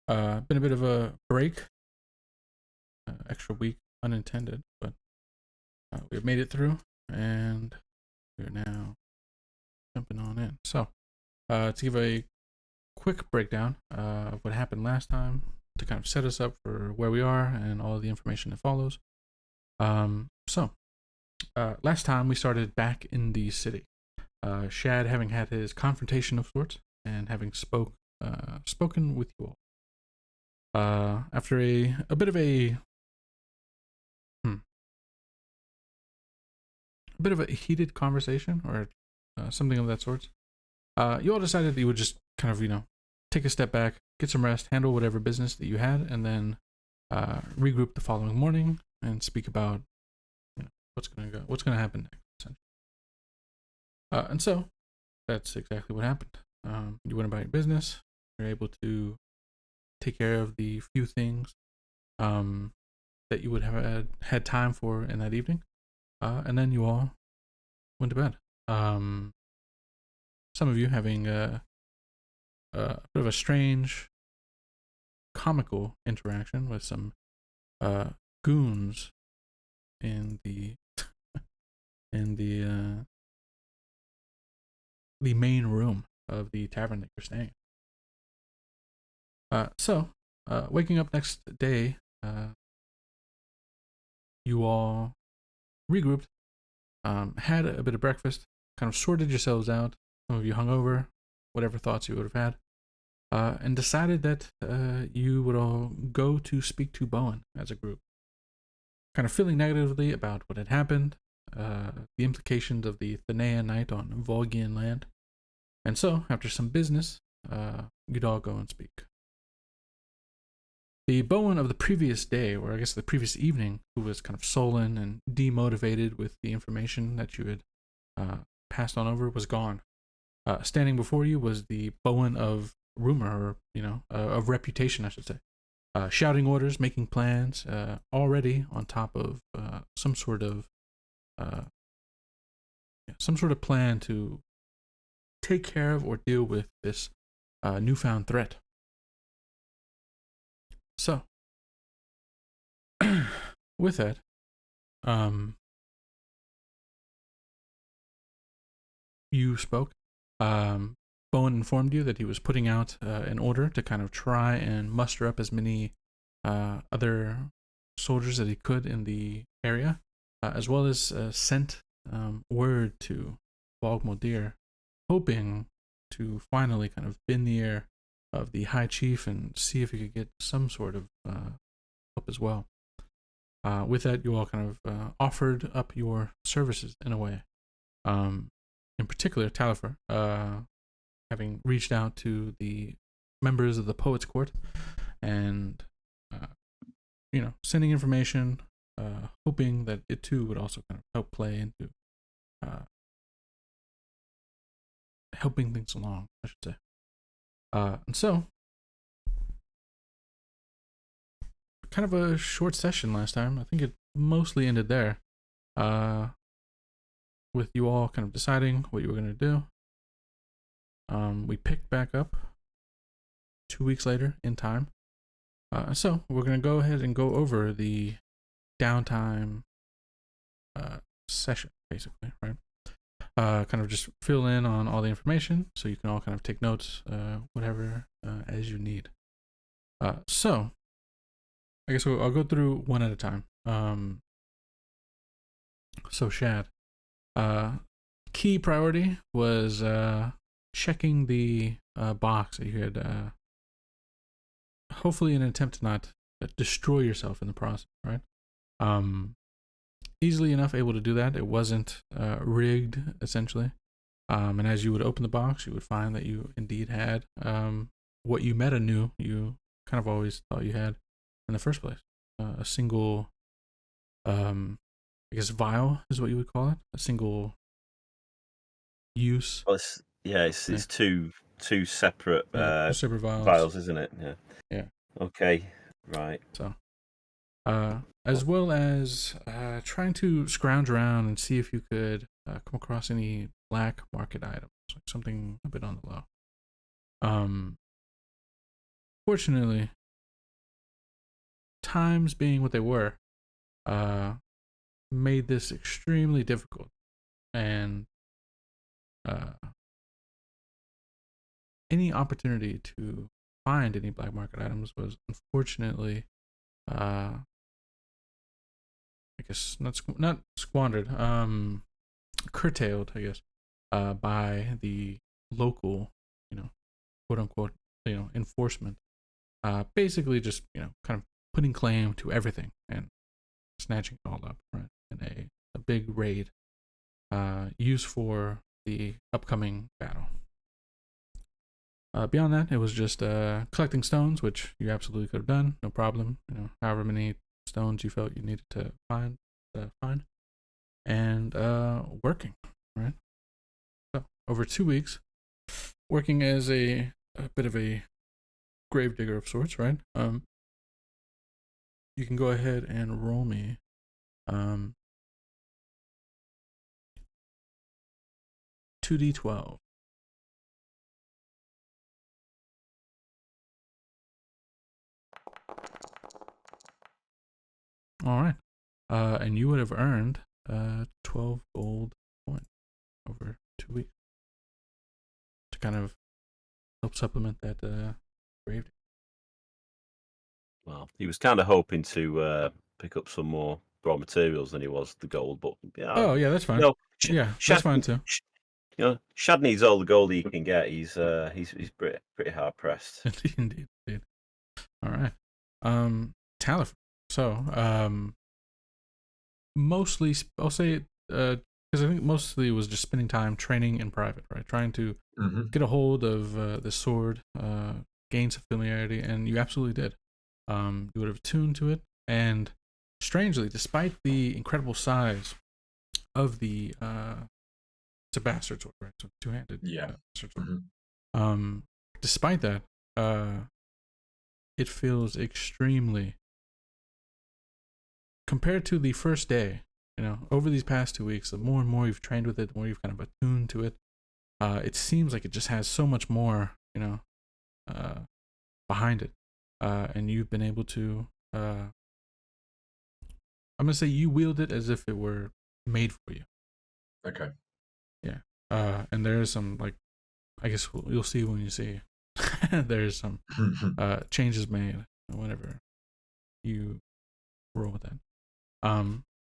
Been a bit of a break, extra week, unintended, but we've made it through, and we're now jumping on in. So, to give a quick breakdown of what happened last time, to kind of set us up for where we are and all the information that follows. Last time we started back in the city. Shad having had his confrontation of sorts and having spoken with you all. After a bit of a heated conversation or something of that sort, you all decided that you would just kind of take a step back, get some rest, handle whatever business that you had, and then regroup the following morning and speak about what's gonna happen next. Essentially. And so that's exactly what happened. You went about your business. You're able to take care of the few things that you would have had time for in that evening, and then you all went to bed. Some of you having a bit of a strange, comical interaction with some goons in the the main room of the tavern that you're staying. Waking up next day, you all regrouped, had a bit of breakfast, kind of sorted yourselves out. Some of you hungover, whatever thoughts you would have had, and decided that you would all go to speak to Bowen as a group. Kind of feeling negatively about what had happened, the implications of the Thanea night on Volgian land. And so, after some business, you'd all go and speak. The Bowen of the previous day, or I guess the previous evening, who was kind of sullen and demotivated with the information that you had passed on over, was gone. Standing before you was the Bowen of rumor, or, of reputation, I should say. Shouting orders, making plans, already on top of some sort of plan to take care of or deal with this newfound threat. So, with that, you spoke. Bowen informed you that he was putting out an order to kind of try and muster up as many other soldiers that he could in the area, as well as sent word to Bogmodir, hoping to finally kind of bend the ear of the High Chief and see if he could get some sort of help as well. With that, you all kind of offered up your services in a way. In particular, Talifer, having reached out to the members of the Poets' Court and, sending information, hoping that it too would also kind of help play into helping things along, I should say. And so, kind of a short session last time. I think it mostly ended there, with you all kind of deciding what you were going to do. We picked back up 2 weeks later in time. So we're going to go ahead and go over the downtime session, basically, right? Kind of just fill in on all the information so you can all kind of take notes, whatever, as you need. So I guess I'll go through one at a time. So Shad, key priority was checking the box that you had, hopefully in an attempt to not destroy yourself in the process, right? Easily enough able to do that. It wasn't rigged, essentially. And as you would open the box, you would find that you indeed had what you meta knew you kind of always thought you had in the first place. A single, I guess, vial is what you would call it. A single use. Well, it's two separate separate vials, isn't it? Yeah. Okay. Right. So, as well as trying to scrounge around and see if you could come across any black market items, like something a bit on the low. unfortunately, times being what they were, made this extremely difficult, and any opportunity to find any black market items was unfortunately, I guess not squandered, curtailed, I guess, by the local, quote unquote, enforcement. Basically, just kind of putting claim to everything and snatching it all up, right, in a big raid, used for the upcoming battle. Beyond that, it was just collecting stones, which you absolutely could have done, no problem. However many stones you felt you needed to find, and working, right? So over 2 weeks, working as a bit of a gravedigger of sorts, right? You can go ahead and roll me 2d12. All right. And you would have earned 12 gold points over 2 weeks to kind of help supplement that grave. Well, he was kind of hoping to pick up some more raw materials than he was the gold, but yeah. Oh yeah, that's fine. Yeah, that's fine too. Shad needs all the gold he can get. He's pretty hard pressed. Indeed. All right. Talif. So, mostly, I'll say, because I think mostly it was just spending time training in private, right? Trying to get a hold of the sword, gain some familiarity, and you absolutely did. You would have tuned to it, and strangely, despite the incredible size of the it's a bastard sword, right? So two-handed, bastard sword. Despite that, it feels extremely, compared to the first day, over these past 2 weeks, the more and more you've trained with it, the more you've kind of attuned to it, it seems like it just has so much more, behind it. And you've been able to, I'm going to say you wield it as if it were made for you. Okay. Yeah. And there's some, like, I guess you'll see when you see, there's some changes made whenever you roll with that.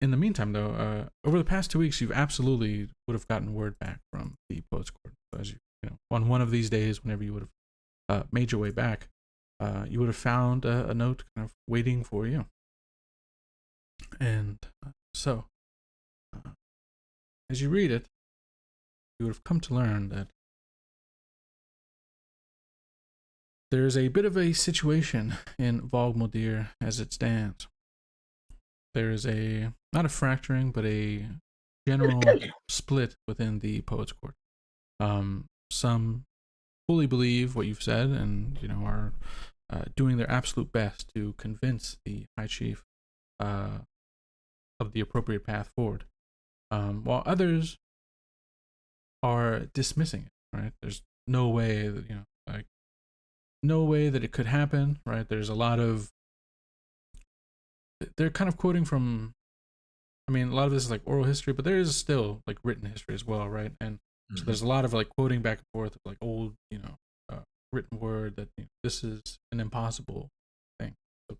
In the meantime, though, over the past 2 weeks, you've absolutely would have gotten word back from the Poets Court. So as you on one of these days, whenever you would have made your way back, you would have found a note kind of waiting for you. And so, as you read it, you would have come to learn that there's a bit of a situation in Vogmodir as it stands. There is not a fracturing, but a general split within the Poets Court. Some fully believe what you've said and, are doing their absolute best to convince the High Chief of the appropriate path forward, while others are dismissing it, right? There's no way that, no way that it could happen, right? There's a lot of, they're kind of quoting from, a lot of this is like oral history, but there is still like written history as well, right? And so there's a lot of like quoting back and forth of like old, written word that this is an impossible thing. So,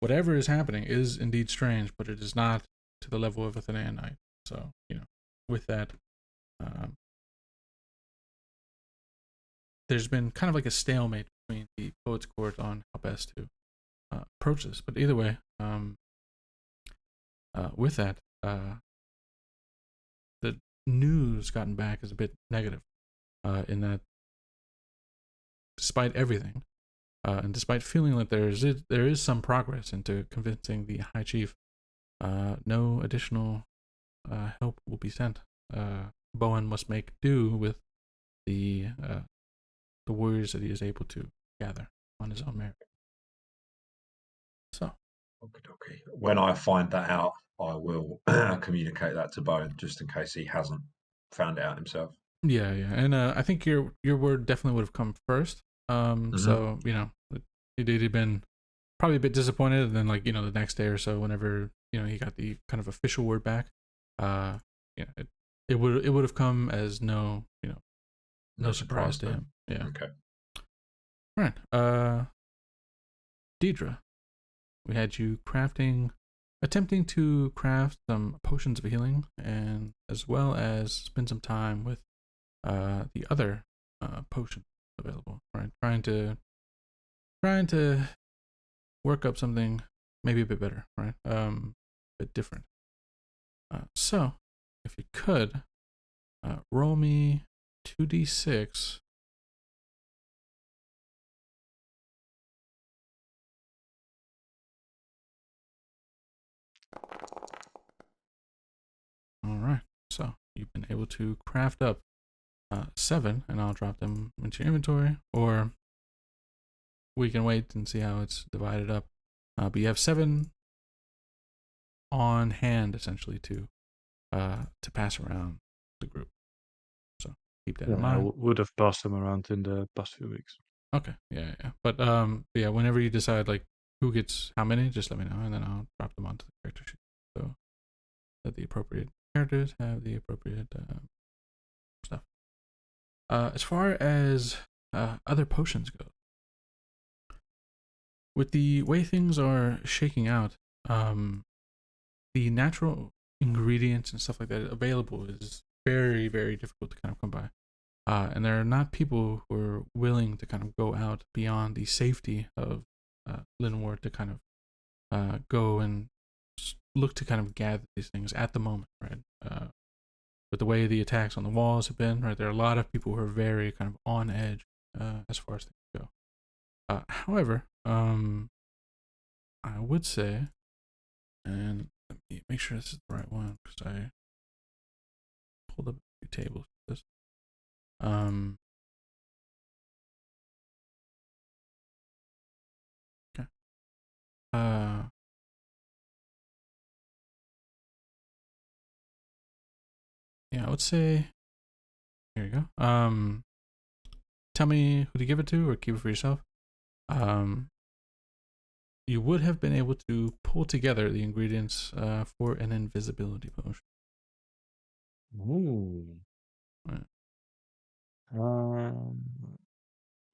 whatever is happening is indeed strange, but it is not to the level of a Thanan Knight. So, with that, there's been kind of like a stalemate between the Poets Court on how best to approach this. But either way, with that, the news gotten back is a bit negative, in that despite everything, and despite feeling that there is some progress into convincing the High Chief, no additional help will be sent. Bowen must make do with the warriors that he is able to gather on his own merit. So, okay. When I find that out, I will communicate that to Bowen, just in case he hasn't found it out himself. Yeah, and I think your word definitely would have come first, So he'd been probably a bit disappointed, and then like the next day or so, whenever he got the kind of official word back, it would have come as no surprise to him. Yeah. Okay. All right. Deidre, we had you attempting to craft some potions of healing, and as well as spend some time with the other potion available. Right, trying to work up something maybe a bit better, right? A bit different. So, if you could roll me 2d6. All right. So you've been able to craft up 7, and I'll drop them into your inventory, or we can wait and see how it's divided up. But you have 7 on hand, essentially, to pass around the group. So keep that in I mind. would have passed them around in the past few weeks. Okay. Yeah. But yeah, whenever you decide like who gets how many, just let me know, and then I'll drop them onto the character sheet, so that the appropriate characters have the appropriate stuff. As far as other potions go, with the way things are shaking out, the natural ingredients and stuff like that available is very, very difficult to kind of come by. And there are not people who are willing to kind of go out beyond the safety of Linward to kind of go and look to kind of gather these things at the moment, right? With the way the attacks on the walls have been, right, there are a lot of people who are very kind of on edge as far as things go. However, I would say, and let me make sure this is the right one because I pulled up a few tables for this. Okay. Yeah, I would say. Here you go. Tell me who to give it to, or keep it for yourself. You would have been able to pull together the ingredients for an invisibility potion. Ooh. Right.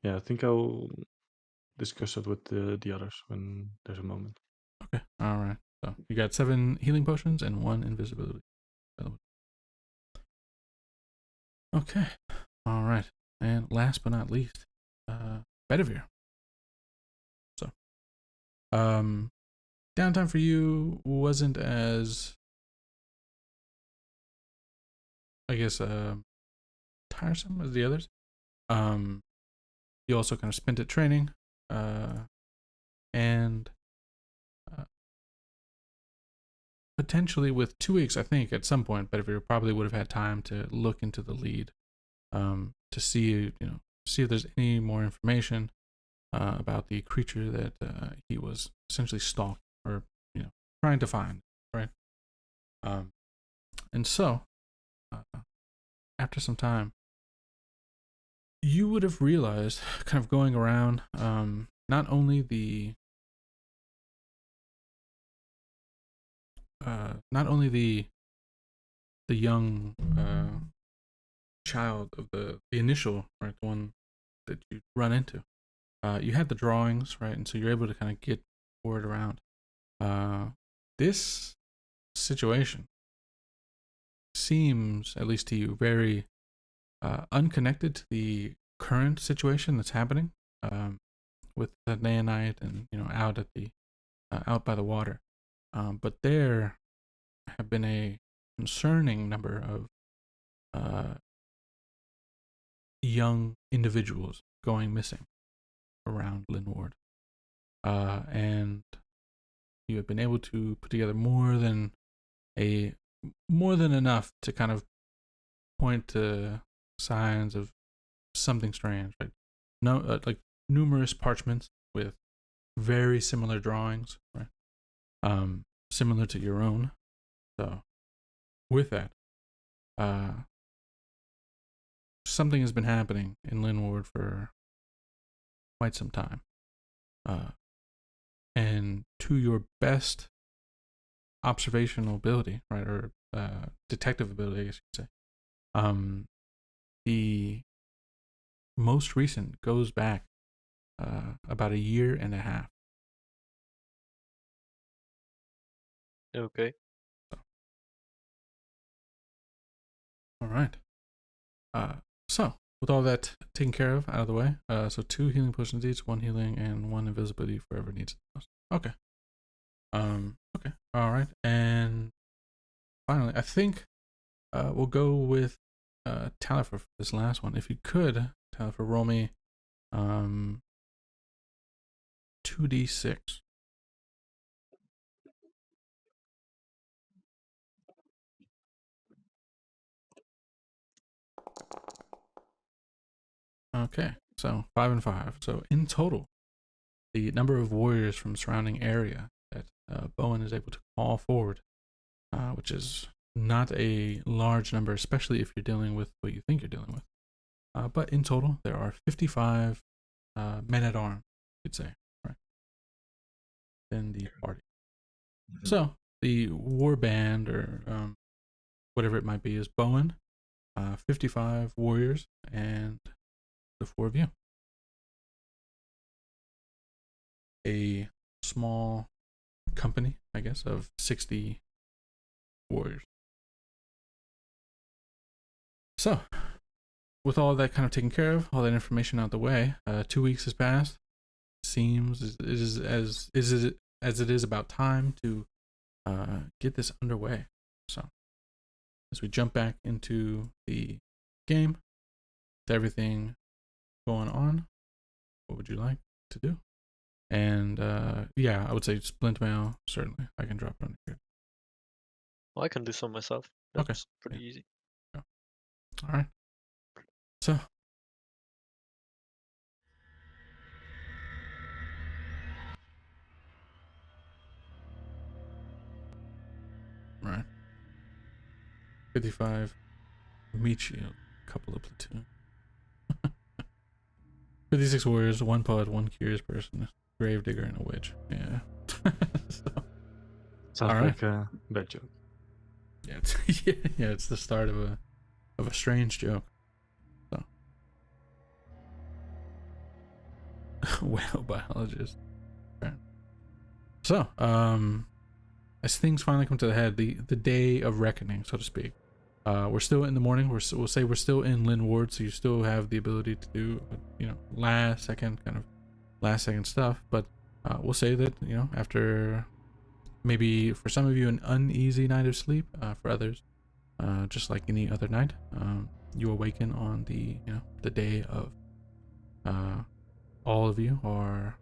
Yeah, I think I'll discuss it with the others when there's a moment. Okay. All right. So you got 7 healing potions and 1 invisibility. Okay. All right. And last but not least, Bedivere. So, downtime for you wasn't as, I guess, tiresome as the others. You also kind of spent it training, and potentially with 2 weeks, I think at some point, Bedivere probably would have had time to look into the lead, to see if there's any more information about the creature that he was essentially stalking or trying to find, right? And so after some time, you would have realized, kind of going around, not only the young child of the initial, right, the one that you run into. You had the drawings, right, and so you're able to kind of get word around. This situation seems, at least to you, very unconnected to the current situation that's happening with the Naonite and out at the out by the water. But there have been a concerning number of young individuals going missing around Linward. And you have been able to put together more than enough to kind of point to signs of something strange, like like numerous parchments with very similar drawings, right? Similar to your own. So with that, something has been happening in Linward for quite some time. And to your best observational ability, right, or detective ability, I guess you could say, the most recent goes back about a year and a half. Okay. All right. So with all that taken care of, out of the way, so 2 healing potions each, 1 healing and 1 invisibility for whoever needs it most. Okay. Okay. All right. And finally, I think we'll go with Talifer for this last one. If you could, Talifer, roll me 2d6. Okay, so 5 and 5. So in total, the number of warriors from surrounding area that Bowen is able to call forward, which is not a large number, especially if you're dealing with what you think you're dealing with. But in total, there are 55 men at arms, you'd say, right, in the party. So the war band, or whatever it might be, is Bowen, 55 warriors, and the 4 of you. A small company, I guess, of 60 warriors. So, with all that kind of taken care of, all that information out the way, 2 weeks has passed. Seems it is as it is about time to get this underway. So, as we jump back into the game, with everything going on, what would you like to do? And yeah, I would say splint mail, certainly. I can drop it on here. Well, I can do some myself. Okay. That's pretty easy. All right. So, all right. 55 meat shield, couple of platoon. 56 warriors, 1 poet, 1 curious person, grave digger, and a witch. Yeah. So, Sounds Alright. like a bad joke. yeah, it's the start of a strange joke. So, whale biologist. Right. So, as things finally come to the head, the day of reckoning, so to speak. We're still in the morning. We'll say we're still in Lynn Ward, so you still have the ability to do, last second stuff. But we'll say that, after maybe for some of you an uneasy night of sleep, for others, just like any other night, you awaken on the day of. All of you are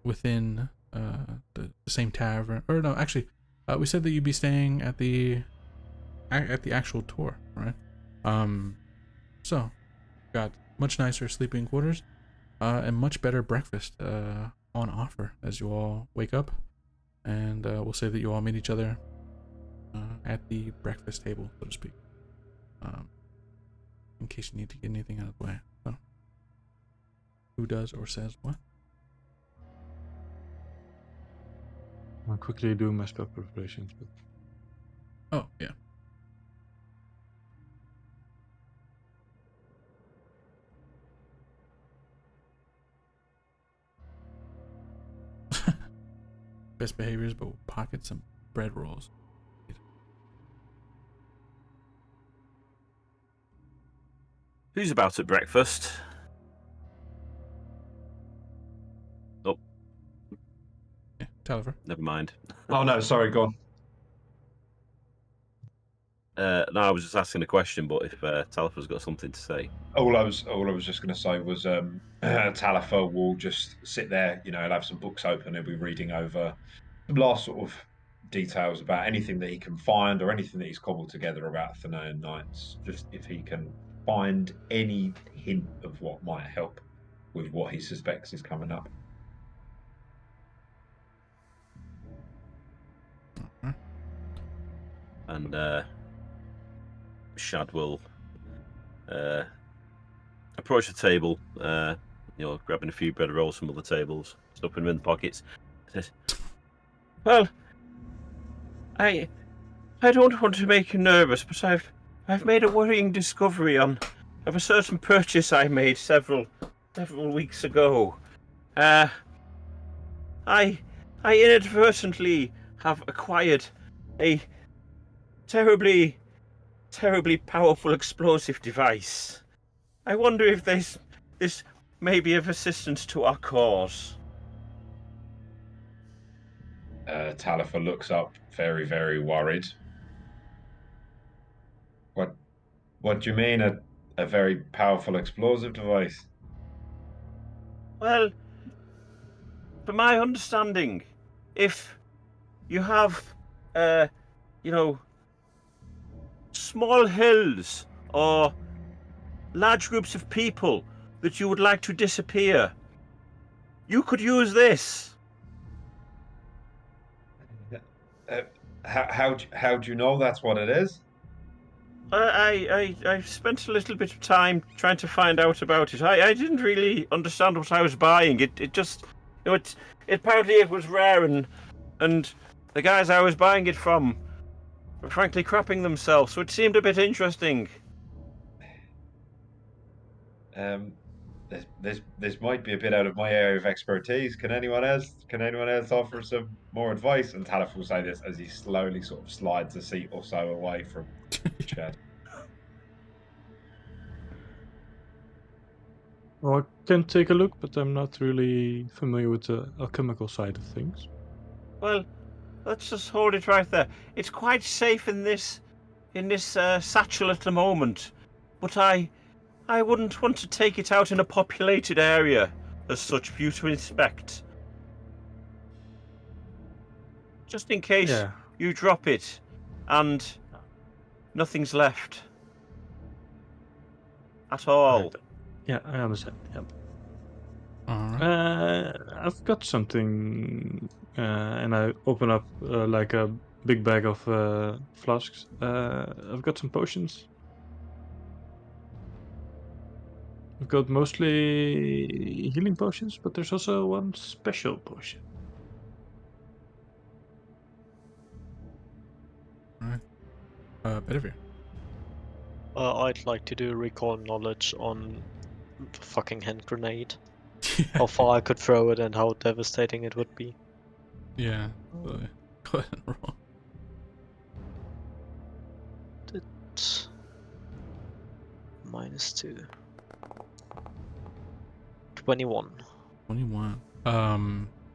within the same tavern, or no, actually, we said that you'd be staying at the actual tour, right? So got much nicer sleeping quarters, and much better breakfast on offer as you all wake up, and we'll say that you all meet each other at the breakfast table, so to speak, in case you need to get anything out of the way. So, who does or says what? I'll quickly do my spell preparations, but Oh, yeah. Best behaviors, but we'll pocket some bread rolls. Who's about at breakfast? Oh, Yeah, Talifer. never mind. Oh no, sorry, go on. No, I was just asking a question, but if Talifer's got something to say. All I was just going to say was Talifer will just sit there. He'll have some books open. He'll be reading over some last sort of details about anything that he can find or anything that he's cobbled together about Thanaian Knights. Just if he can find any hint of what might help with what he suspects is coming up. And Shad will approach the table, grabbing a few bread rolls from other tables, stuffing them in the pockets. Says, "Well, I don't want to make you nervous, but I've made a worrying discovery of a certain purchase I made several weeks ago. I inadvertently have acquired a terribly powerful explosive device. I wonder if this may be of assistance to our cause." Talifer looks up, very, very worried. What do you mean, a very powerful explosive device? Well, from my understanding, if you have, small hills or large groups of people that you would like to disappear, you could use this. How do you know that's what it is? I spent a little bit of time trying to find out about it. I didn't really understand what I was buying. It just, apparently it was rare, and the guys I was buying it from were frankly crapping themselves, so it seemed a bit interesting. This might be a bit out of my area of expertise. Can anyone else offer some more advice? And Talif will say this as he slowly sort of slides a seat or so away from Chad. Well, I can take a look, but I'm not really familiar with the alchemical side of things. Well, let's just hold it right there. It's quite safe in this satchel at the moment, but I wouldn't want to take it out in a populated area as such for you to inspect. Just in case you drop it and nothing's left at all. Right. Yeah, I understand. Yep. Alright. I've got something, and I open up like a big bag of flasks. I've got some potions. I've got mostly healing potions, but there's also one special potion. Bedivere. I'd like to do recall knowledge on the fucking hand grenade. How far I could throw it and how devastating it would be. Yeah. So, go ahead and roll. -2. 21. 21.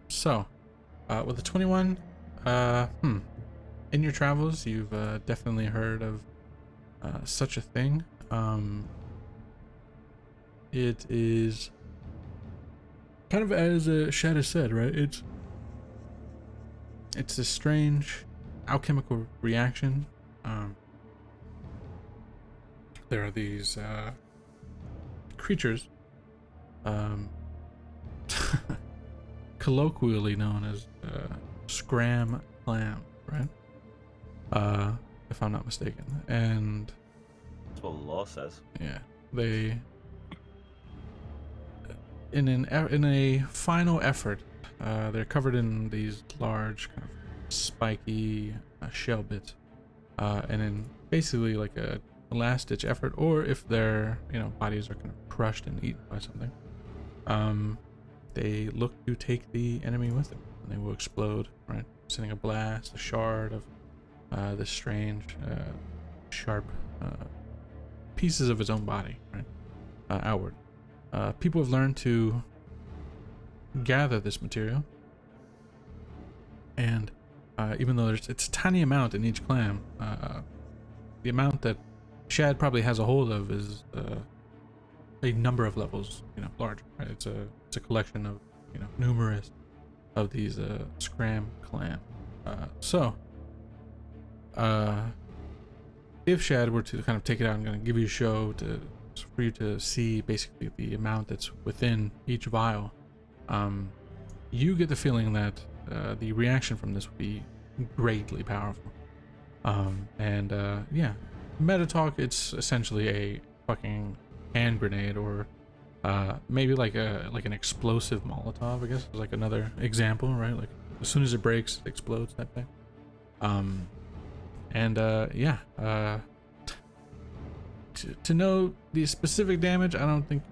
So, with a 21, in your travels, you've definitely heard of such a thing. It is kind of as Shad has said, right? It's a strange alchemical reaction. There are these creatures, colloquially known as scram clam, right? If I'm not mistaken. And That's what the law says. yeah, they in a final effort, they're covered in these large kind of spiky shell bits, and in basically like a last-ditch effort, or if their bodies are kind of crushed and eaten by something, they look to take the enemy with them, and they will explode, right, sending a blast, a shard of this strange sharp pieces of its own body, right, outward. People have learned to gather this material, and even though it's a tiny amount in each clam, the amount that Shad probably has a hold of is a number of levels, larger. Right? It's a collection of numerous of these scram clam. So if Shad were to kind of take it out, I'm going to give you a show for you to see basically the amount that's within each vial. You get the feeling that the reaction from this would be greatly powerful. Yeah, meta talk, it's essentially a fucking hand grenade or Maybe like an explosive Molotov, I guess, is like another example, right? Like as soon as it breaks, it explodes, that thing. To know the specific damage, I don't think,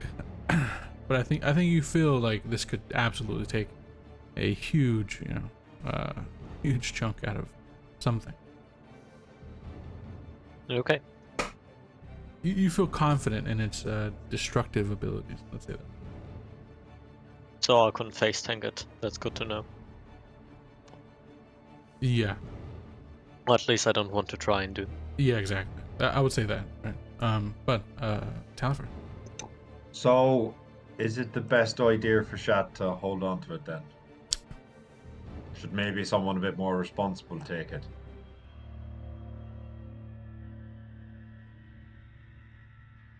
but I think you feel like this could absolutely take a huge, huge chunk out of something. Okay. You feel confident in its destructive abilities. Let's say that. So I couldn't face tank it. That's good to know. Yeah. Or at least I don't want to try and do. Yeah, exactly. I would say that. Right. But Talifer. So, is it the best idea for Shad to hold on to it then? Should maybe someone a bit more responsible take it?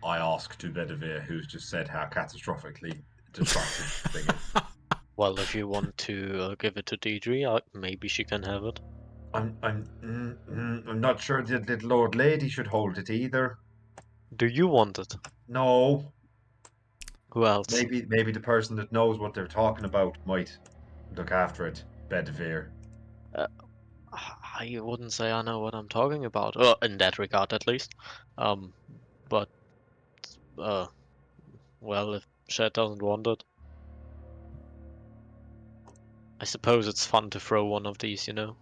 I ask to Bedivere, who's just said how catastrophically destructive the thing is. Well, if you want to give it to Deidre, maybe she can have it. I'm not sure the little old lady should hold it either. Do you want it? No, Who else? maybe the person that knows what they're talking about might look after it. Bedivere. I wouldn't say I know what I'm talking about. In that regard, at least. But well, if Shed doesn't want it, I suppose it's fun to throw one of these, you know.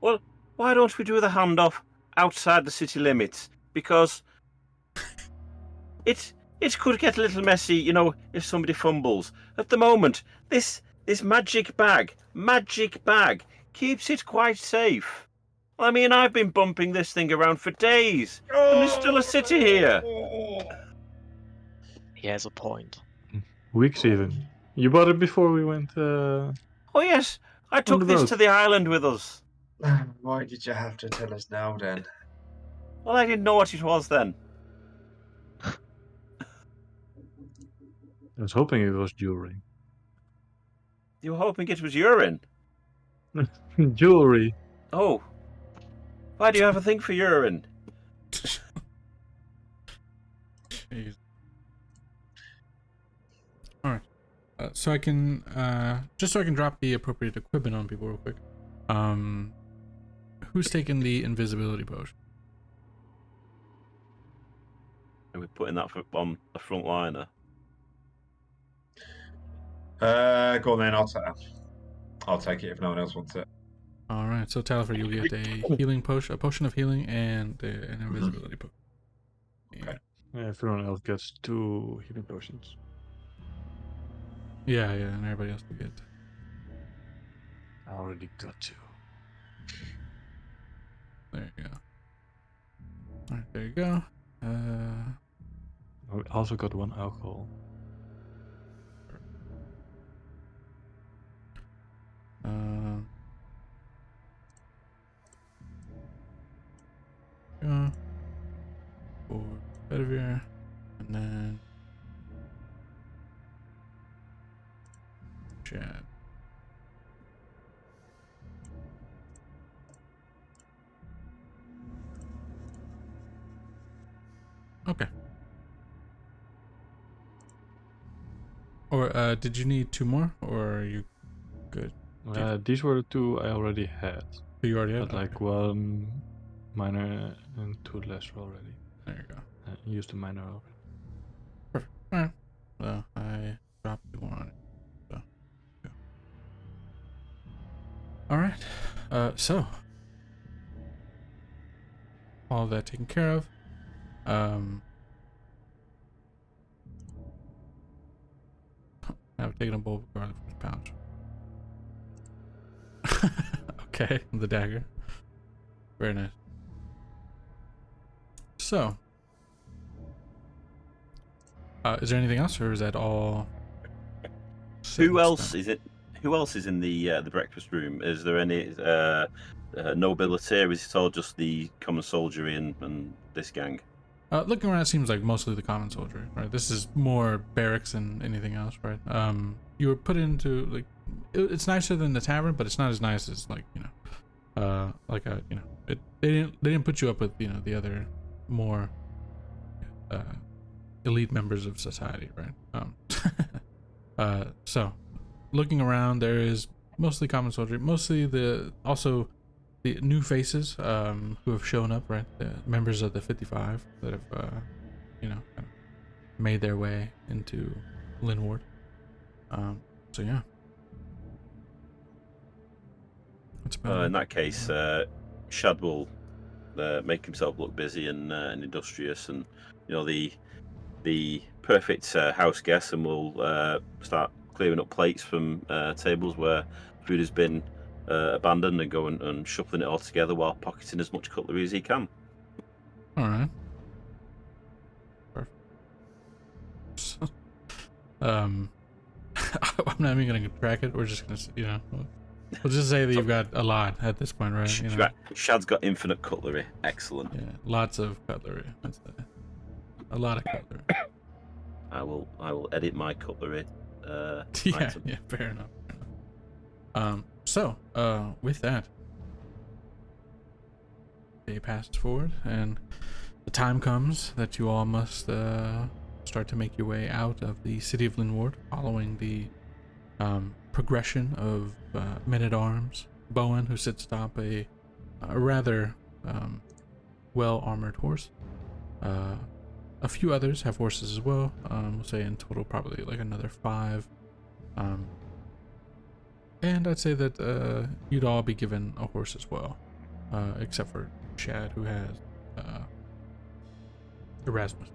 Well, why don't we do the handoff outside the city limits? Because it could get a little messy, if somebody fumbles. At the moment, this magic bag keeps it quite safe. I mean, I've been bumping this thing around for days, and there's still a city here. He has a point. Weeks even. You bought it before we went. Oh yes, I the took this road. to the island with us. Why did you have to tell us now then? Well, I didn't know what it was then. I was hoping it was jewelry. You were hoping it was urine. Jewelry. Oh. Why do you have a thing for urine? Jeez. All right. So I can just so I can drop the appropriate equipment on people real quick. Who's taking the invisibility potion? Are we putting that on the front liner? Go on then. I'll take it if no one else wants it. All right. So Talifer, you'll get a healing potion, a potion of healing, and an invisibility potion. Okay. Yeah, everyone else gets 2 healing potions. Yeah, and everybody else will get. I already got 2. There you go. All right, there you go. I also got 1 alcohol. For Bedivere, and then Chad. Okay. Or did you need 2 more, or are you good? These were the 2 I already had. You already had. But like 1 minor and 2 lesser already. There you go. I used the minor already. Perfect. All right. So I dropped the 1 on it. So. Yeah. All right. So all of that taken care of. I've taken a bowl of garlic from the pouch. Okay, the dagger. Very nice. So, is there anything else, or is that all? Who else is it? Who else is in the breakfast room? Is there any nobility, or is it all just the common soldiery and this gang? Looking around, it seems like mostly the common soldiery, right? This is more barracks than anything else, right? You were put into like it's nicer than the tavern, but it's not as nice as like they didn't put you up with the other more elite members of society, right? So looking around, there is mostly common soldiery, mostly the new faces who have shown up, right? The members of the 55 that have kind of made their way into Linward. So yeah. That's about In that case, Shad will make himself look busy and industrious, and the perfect house guest, and we'll start clearing up plates from tables where food has been abandoned, and go and shuffling it all together while pocketing as much cutlery as he can. All right. Perfect. I'm not even gonna track it. We're just gonna, we'll just say that you've got a lot at this point, right? Shad's got infinite cutlery. Excellent. Yeah, lots of cutlery. A lot of cutlery. I will edit my cutlery. Yeah, fair enough. So, with that, day passes forward, and the time comes that you all must start to make your way out of the city of Linward, following the progression of men-at-arms. Bowen, who sits atop a rather well-armored horse. A few others have horses as well. We'll say in total probably like another 5. And I'd say that you'd all be given a horse as well, except for Shad, who has Erasmus.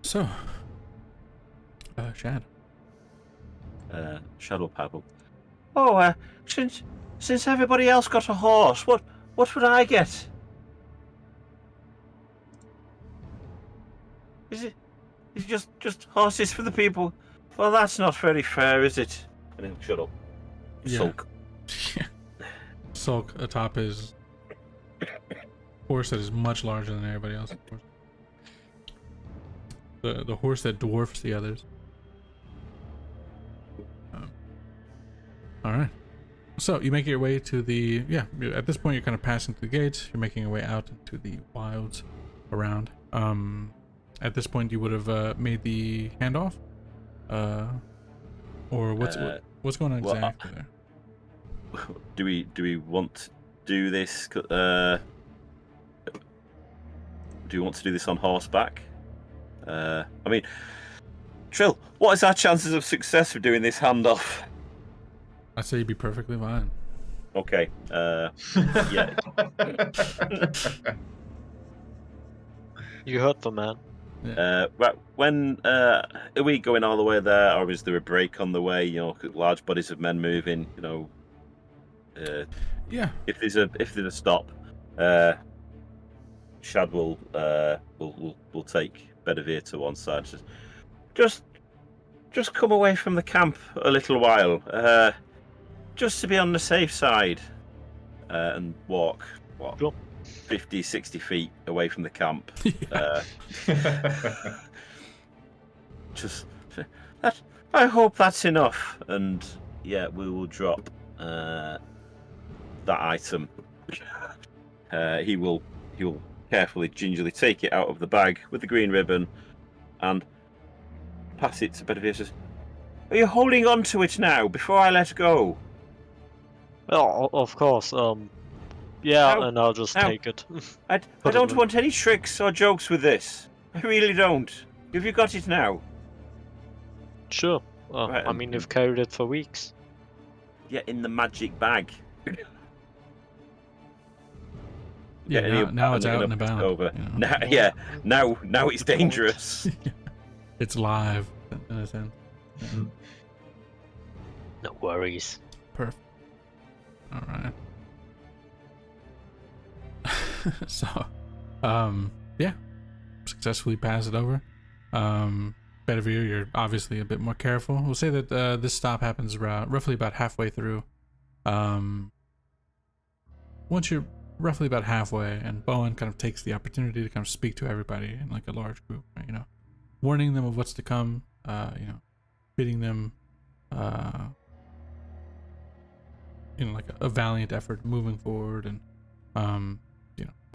So, Shad. Shad will paddle. Oh, since everybody else got a horse, what would I get? Is it just horses for the people? Well, that's not very fair, is it? And he'll shut up. Yeah. Sulk. Sulk atop his horse that is much larger than everybody else, of course. The horse that dwarfs the others. All right. So you make your way to the at this point you're kind of passing through the gates. You're making your way out into the wilds around. At this point you would have made the handoff, or what's going on exactly there? Do we want to do this? Do you want to do this on horseback? I mean, Trill, what is our chances of success for doing this handoff? I'd say you'd be perfectly fine. Okay. Yeah. You heard the man. Right. When are we going all the way there, or is there a break on the way? Large bodies of men moving. Yeah. If there's a stop, Shad will take Bedivere to one side. Just come away from the camp a little while, just to be on the safe side, and walk. What? Sure. 50, 60 feet away from the camp. Just that. I hope that's enough. And yeah, we will drop that item. He will carefully, gingerly take it out of the bag with the green ribbon and pass it to Bedivere. Says, "Are you holding on to it now before I let go?" Well, of course. Yeah, How? and I'll just How? take it. I don't want any tricks or jokes with this. I really don't. Have you got it now? Sure. Right, I mean, you've carried it for weeks. Yeah, in the magic bag. Yeah, now it's out and about. Over. Now it's dangerous. It's live in a sense. No worries. Perfect. All right. So, successfully pass it over. Bedivere, you're obviously a bit more careful. We'll say that this stop happens roughly about halfway through. Once you're roughly about halfway, and Bowen kind of takes the opportunity to kind of speak to everybody in like a large group, right? Warning them of what's to come, bidding them, like a valiant effort moving forward, and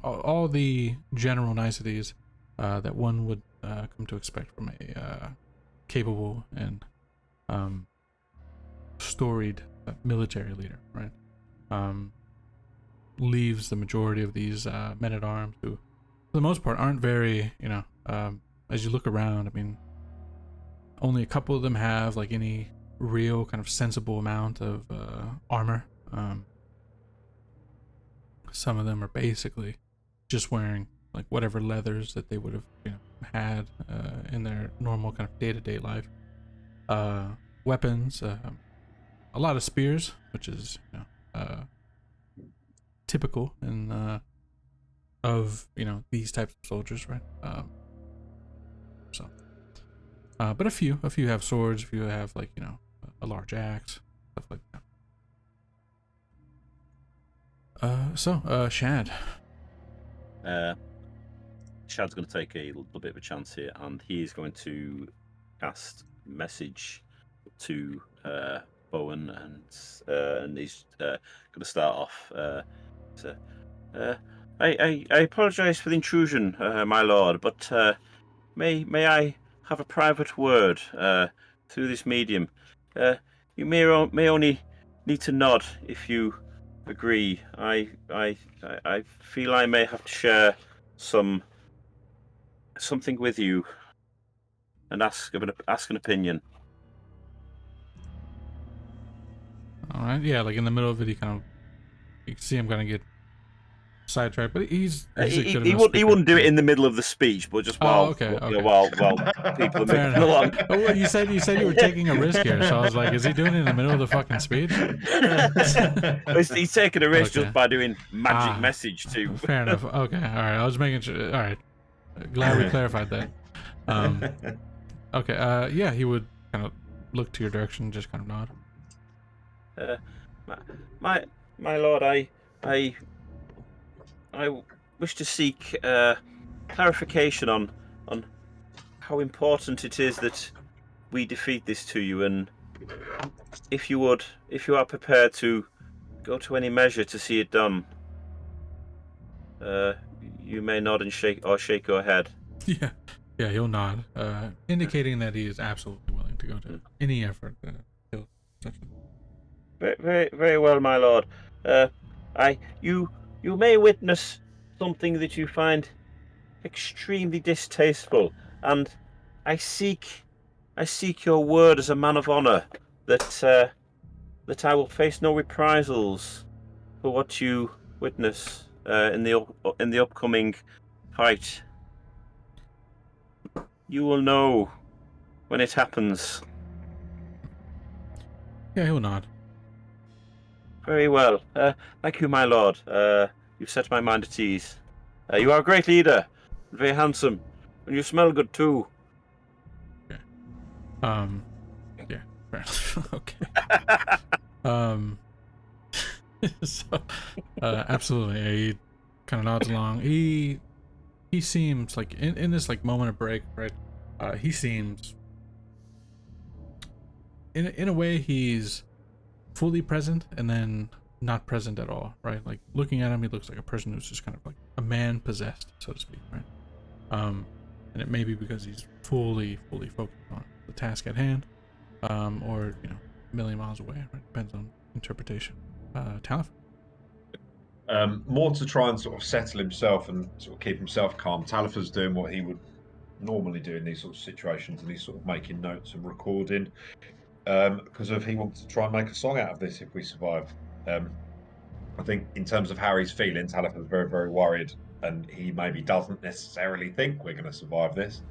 all the general niceties. that one would come to expect from a capable and storied military leader, right? Leaves the majority of these men-at-arms who, for the most part, aren't very, as you look around, I mean, only a couple of them have like any real kind of sensible amount of armor. Some of them are basically just wearing like whatever leathers that they would have had in their normal kind of day-to-day life. Weapons, a lot of spears, which is typical in of these types of soldiers, right? But a few have swords, a few have like a large axe, stuff like that. Shad. Shad's going to take a little bit of a chance here, and he's going to cast message to Bowen, and he's going to start off. I apologise for the intrusion, my lord, but may I have a private word through this medium? You may only need to nod if you agree. I feel I may have to share something with you and ask an opinion. All right, yeah, like in the middle of it, you can see him kind of get sidetracked, but he's he wouldn't do it in the middle of the speech, but just while while people are moving along. Oh, well, you said you were taking a risk here, so I was like, is he doing it in the middle of the fucking speech? He's taking a risk just by doing magic message too. Fair enough. Okay, all right. I was making sure. All right, glad we clarified that. Okay. Yeah, he would kind of look to your direction, and just kind of nod. My lord, I wish to seek clarification on how important it is that we defeat this to you, and if you are prepared to go to any measure to see it done. You may nod and shake your head. Yeah, he'll nod, indicating that he is absolutely willing to go to any effort to kill such a... Very, very well, my lord. You may witness something that you find extremely distasteful, and I seek your word as a man of honor that I will face no reprisals for what you witness in the upcoming fight. You will know when it happens. Yeah, he'll nod. Very well. Thank you, my lord. You've set my mind at ease. You are a great leader, very handsome, and you smell good too. Okay. Yeah. Fair enough. Okay. So, absolutely. He kind of nods along. He seems like in this like moment of break, right? He seems in a way he's fully present and then not present at all, right? Like looking at him, he looks like a person who's just kind of like a man possessed, so to speak, right? And it may be because he's fully focused on the task at hand, or a million miles away, right? Depends on interpretation. Talif? More to try and sort of settle himself and sort of keep himself calm. Talifer's doing what he would normally do in these sort of situations, and he's sort of making notes and recording because he wants to try and make a song out of this if we survive. I think in terms of how he's feeling, Talifer's very, very worried, and he maybe doesn't necessarily think we're going to survive this,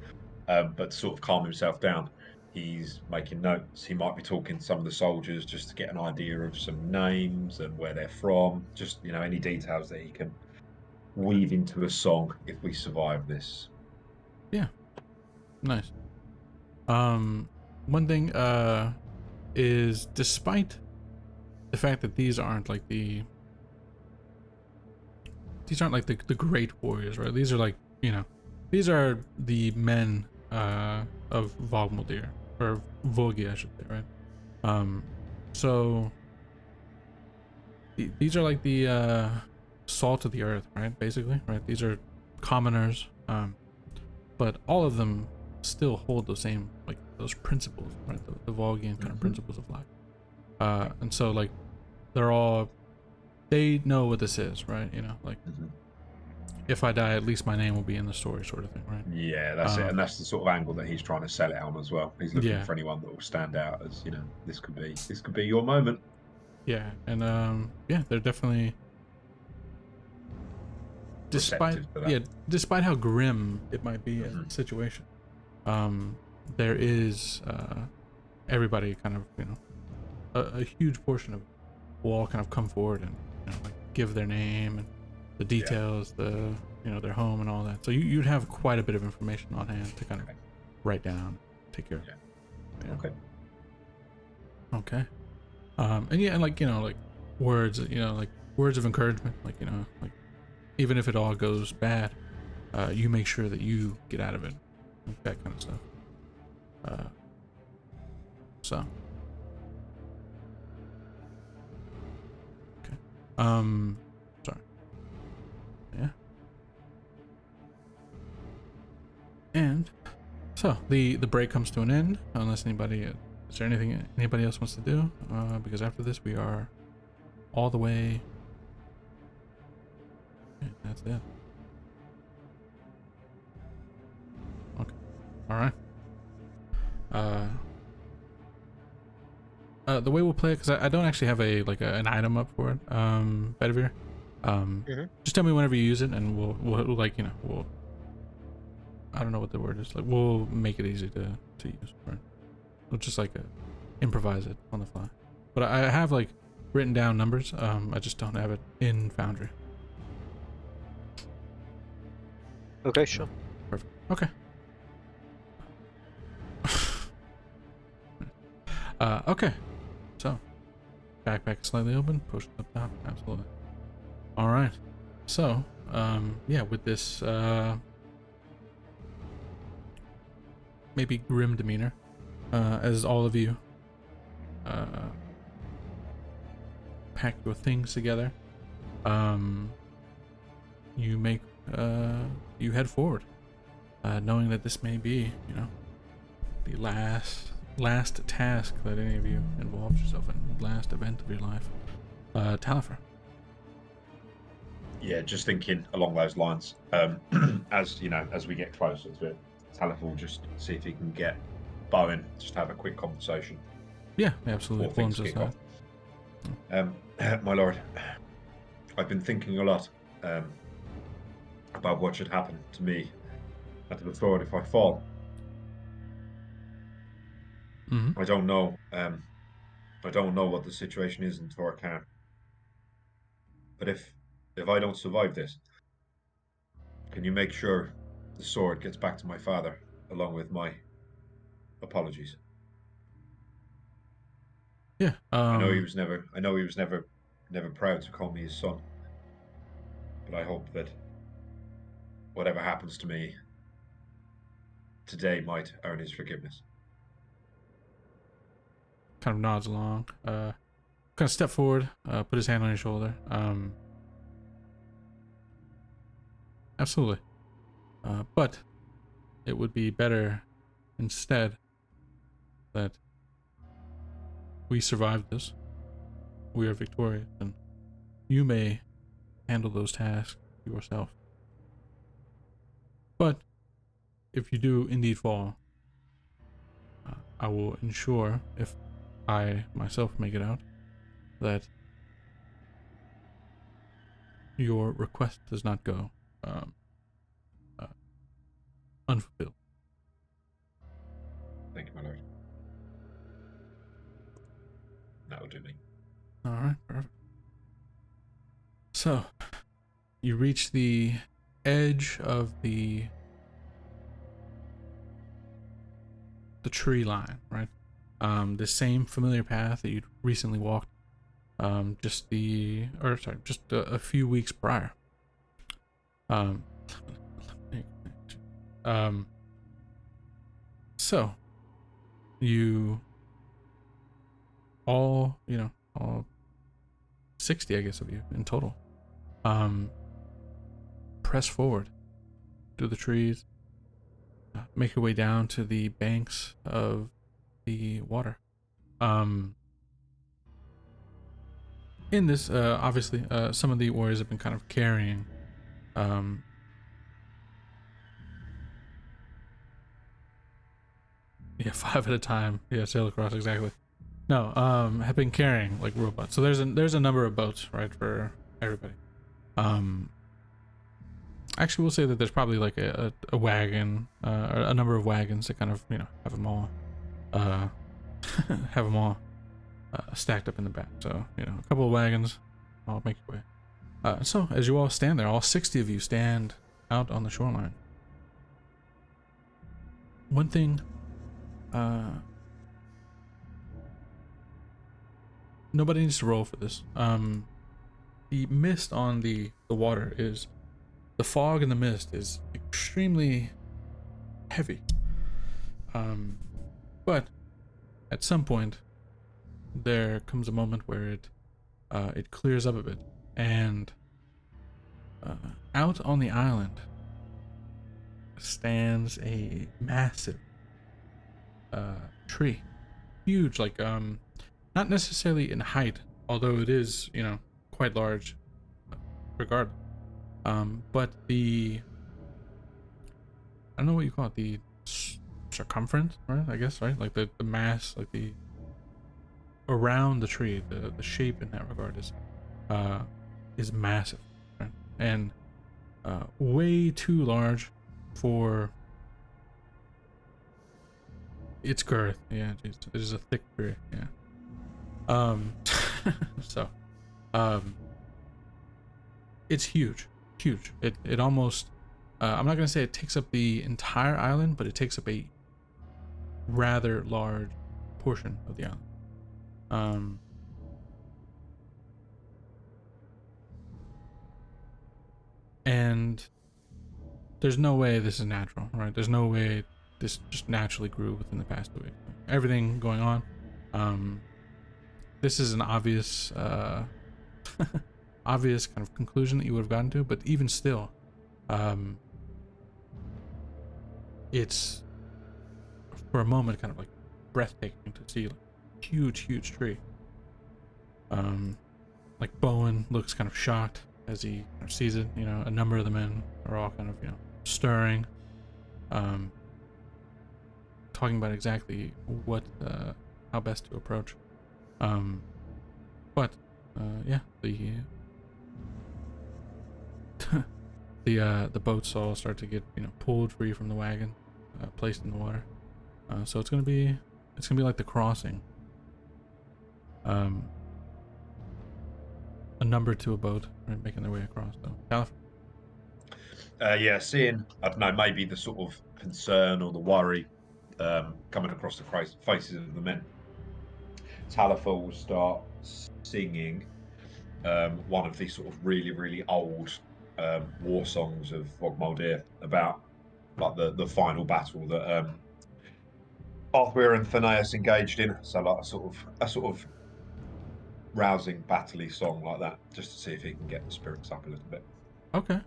but to sort of calm himself down, he's making notes. He might be talking to some of the soldiers just to get an idea of some names and where they're from, just any details that he can weave into a song if we survive this. Yeah, nice. One thing is, despite the fact that these aren't like the great warriors, right? These are like these are the men of Vogmeldir, or Vogi, I should say, right? So these are like the salt of the earth, right? Basically, right? These are commoners. but all of them still hold the same, like, those principles, right? The Volgian kind of principles of life. And so, like, they know what this is, right? You know, like, if I die, at least my name will be in the story, sort of thing, right? Yeah, that's it, and that's the sort of angle that he's trying to sell it on as well. He's looking Yeah. for anyone that will stand out as, you know, this could be your moment. Yeah, and yeah, they're definitely, despite Receptive to that. despite how grim it might be as a situation, there is everybody kind of, you know, a huge portion of it will all kind of come forward and, you know, like, give their name and the details, the, you know, their home and all that. So you'd have quite a bit of information on hand to kind of write down, take care of. Yeah. Okay. Okay. And yeah, and, like, you know, like, words, you know, like, words of encouragement, like, you know, like, even if it all goes bad, you make sure that you get out of it, like, that kind of stuff. So. Okay. Sorry. Yeah. And so the break comes to an end, unless anybody, is there anything anybody else wants to do? Because after this we are all the way. Okay, that's it. Okay. All right. The way we'll play it, because I don't actually have an item up for it, Bedivere. Just tell me whenever you use it, and we'll like, you know, I don't know what the word is, like, we'll make it easy to use, right? We'll just, like, improvise it on the fly. But I have, like, written down numbers. I just don't have it in Foundry. Okay, sure. Perfect. Okay. Okay. So, backpack slightly open, potion up top, absolutely. All right. So, yeah, with this maybe grim demeanor, as all of you pack your things together, you head forward, knowing that this may be, you know, the last task that any of you involved yourself in, last event of your life. Talifer. Yeah, just thinking along those lines. As you know, as we get closer to it, Talif will just see if he can get Bowen, just have a quick conversation. Yeah, absolutely. Before things kick off. My lord, I've been thinking a lot about what should happen to me at the sword if I fall. I don't know. I don't know what the situation is in Torcan. But if I don't survive this, can you make sure the sword gets back to my father, along with my apologies? Yeah. I know he was never proud to call me his son. But I hope that whatever happens to me today might earn his forgiveness. Kind of nods along. Kind of step forward, put his hand on your shoulder. Absolutely. But it would be better instead that we survived this. We are victorious, and you may handle those tasks yourself. But if you do indeed fall, I will ensure, if I myself make it out, that your request does not go unfulfilled. Thank you, my lord. That will do me. All right, perfect. So, you reach the edge of the tree line, right? The same familiar path that you'd recently walked, just a few weeks prior. So you all 60, I guess, of you in total, press forward through the trees, make your way down to the banks of the water. In this, obviously, some of the warriors have been kind of carrying yeah, 5 at a time. Yeah, sail across, exactly. No, have been carrying like robots. So there's a number of boats, right, for everybody. Actually, we'll say that there's probably like a wagon, or a number of wagons that kind of, you know, have them all stacked up in the back. So, you know, a couple of wagons, I'll make your way. So as you all stand there, all 60 of you stand out on the shoreline. One thing, nobody needs to roll for this. The mist on the water is, the fog and the mist is extremely heavy. But at some point, there comes a moment where it clears up a bit, and out on the island stands a massive tree, huge, like not necessarily in height, although it is, you know, quite large regardless. But I don't know what you call it, the circumference, right? I guess, right? Like the mass, like the around the tree, the shape in that regard is massive, right? And way too large for its girth. Yeah, geez, it is a thick tree. Yeah. So, it's huge. It almost, I'm not gonna say it takes up the entire island, but it takes up a rather large portion of the island. And there's no way this is natural, right? There's no way this just naturally grew within the past 2 weeks. Everything going on, this is an obvious obvious kind of conclusion that you would have gotten to, but even still, it's for a moment kind of like breathtaking to see, like, huge tree. Like Bowen looks kind of shocked as he kind of sees it. You know, a number of the men are all kind of, you know, stirring, talking about exactly what, how best to approach. But yeah, the boats all start to get, you know, pulled free from the wagon, placed in the water. So it's gonna be like the crossing. A number to a boat, right, making their way across. So, yeah, seeing, I don't know, maybe the sort of concern or the worry coming across the faces of the men, Talifer will start singing one of these sort of really old war songs of Ogmaldir about, like, the final battle that Arthur and Phineas engaged in. So like a sort of rousing, battle-y song like that, just to see if he can get the spirits up a little bit. okay,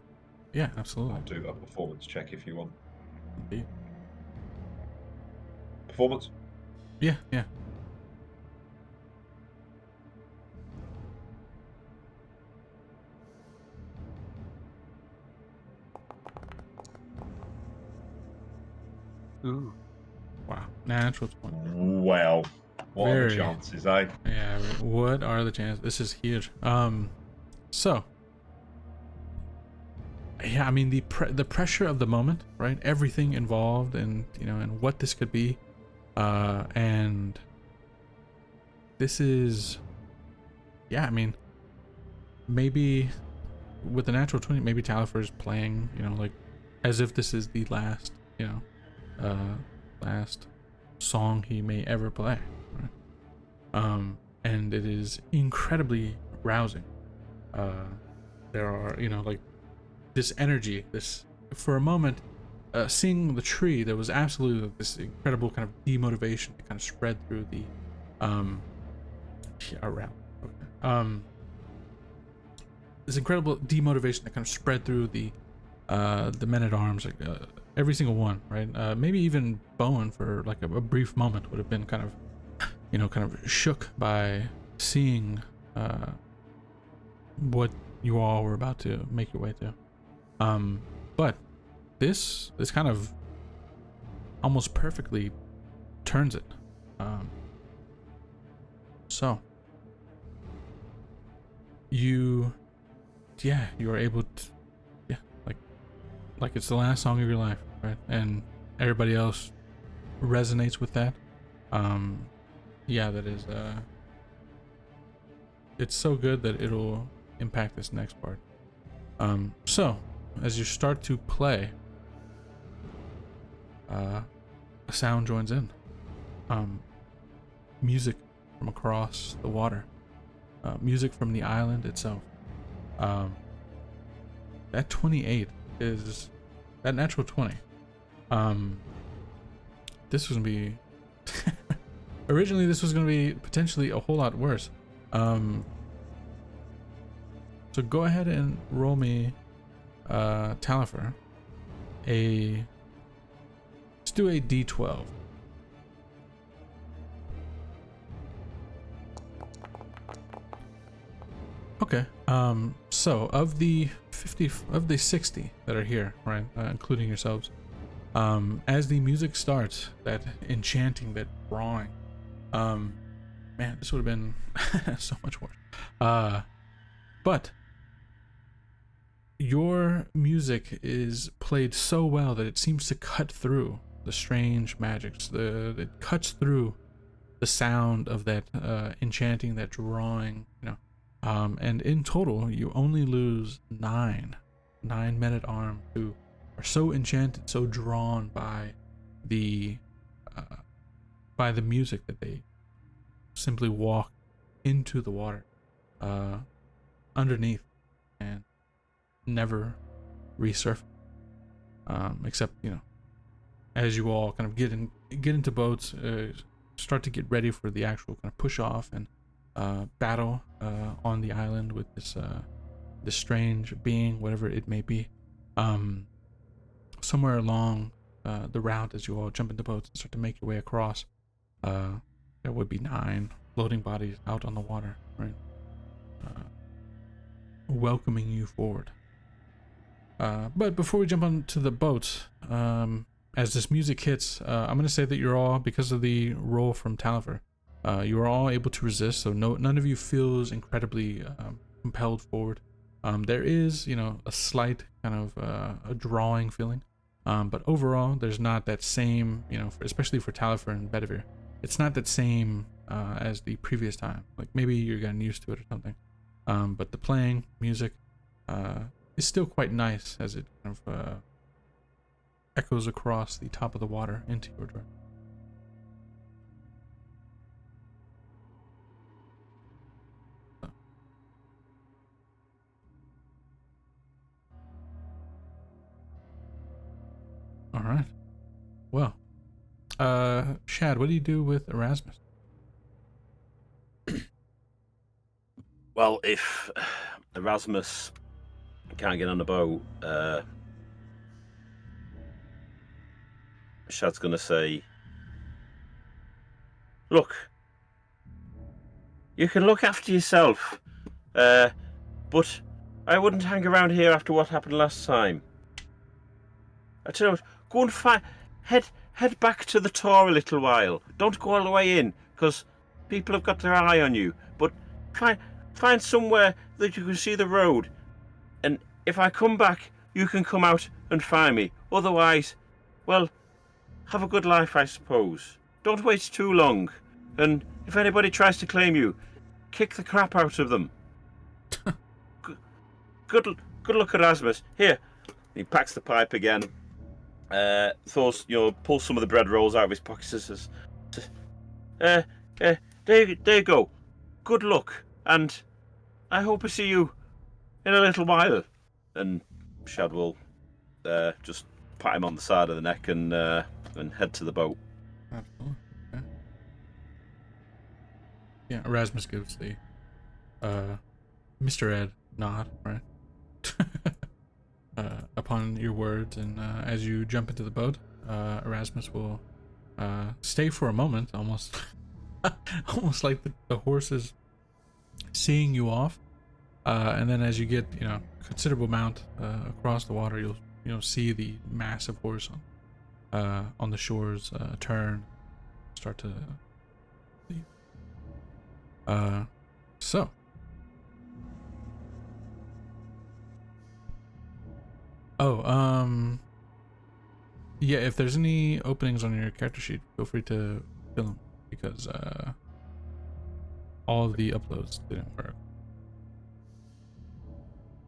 yeah, absolutely. I'll do a performance check if you want. Indeed. Performance? Yeah. Ooh. Wow, natural 20. Well, what are the Very. chances, eh? Yeah, what are the chances? This is huge. So, yeah, I mean, the pressure of the moment, right? Everything involved, and, you know, and what this could be, and this is, yeah, I mean, maybe with the natural 20, maybe Talifer's playing, you know, like, as if this is the last, you know, last song he may ever play, right? And it is incredibly rousing. There are, you know, like, this energy, this, for a moment, seeing the tree, there was absolutely this incredible kind of demotivation that kind of spread through the this incredible demotivation that kind of spread through the the men at arms, like every single one, right? Maybe even Bowen for like a brief moment would have been kind of shook by seeing what you all were about to make your way to. But this kind of almost perfectly turns it. So you are able to, like it's the last song of your life, right? And everybody else resonates with that. That is it's so good that it'll impact this next part. So as you start to play, a sound joins in. Music from across the water, music from the island itself. That 28 is that natural 20. This was gonna be originally this was gonna be potentially a whole lot worse. So go ahead and roll me, Talifer, let's do a D12. Okay. So of the 60 that are here, right, including yourselves, as the music starts, that enchanting, that drawing, man, this would have been so much worse. But your music is played so well that it seems to cut through the strange magics. It cuts through the sound of that enchanting, that drawing, and in total, you only lose 9 men at arms who are so enchanted, so drawn by the music that they simply walk into the water underneath and never resurface. Except, as you all kind of get into boats, start to get ready for the actual kind of push off and battle on the island with this strange being, whatever it may be. Somewhere along the route, as you all jump into boats and start to make your way across, there would be 9 floating bodies out on the water, right? Welcoming you forward. But before we jump onto the boats, as this music hits, I'm going to say that you're all, because of the roll from Talifer, you are all able to resist, so none of you feels incredibly compelled forward. There is, a slight kind of a drawing feeling, but overall, there's not that same, especially for Talifer and Bedivere, it's not that same as the previous time. Like maybe you're getting used to it or something. But the playing music is still quite nice as it kind of echoes across the top of the water into your direction. All right. Well, Shad, what do you do with Erasmus? Well, if Erasmus can't get on the boat, Shad's going to say, look, you can look after yourself, but I wouldn't hang around here after what happened last time. I tell you what, go and head back to the Tor a little while. Don't go all the way in, because people have got their eye on you, but find somewhere that you can see the road, and if I come back, you can come out and find me. Otherwise, well, have a good life, I suppose. Don't wait too long, and if anybody tries to claim you, kick the crap out of them. Good luck, Erasmus. Here, he packs the pipe again. Pulls some of the bread rolls out of his pocket. Says, there you go. Good luck, and I hope I see you in a little while. And Shad will just pat him on the side of the neck and head to the boat. Absolutely. Okay. Yeah, Erasmus gives the Mr. Ed nod, right? upon your words, and as you jump into the boat, Erasmus will stay for a moment, almost almost like the horse is seeing you off, and then as you get considerable amount across the water, you'll see the massive horse on the shores turn, start to leave. So yeah, if there's any openings on your character sheet, feel free to fill them, because all of the uploads didn't work.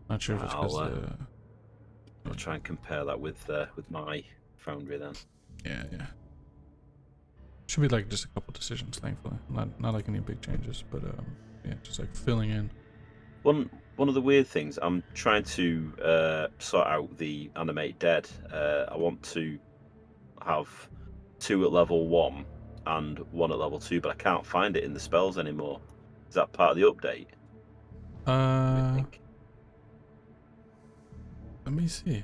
Not sure if it's because I'll try and compare that with my Foundry then. yeah. Should be like just a couple decisions, thankfully. Not like any big changes, but yeah, just like filling in. One of the weird things, I'm trying to sort out the animate dead. I want to have 2 at level 1 and 1 at level 2, but I can't find it in the spells anymore. Is that part of the update? I think. Let me see.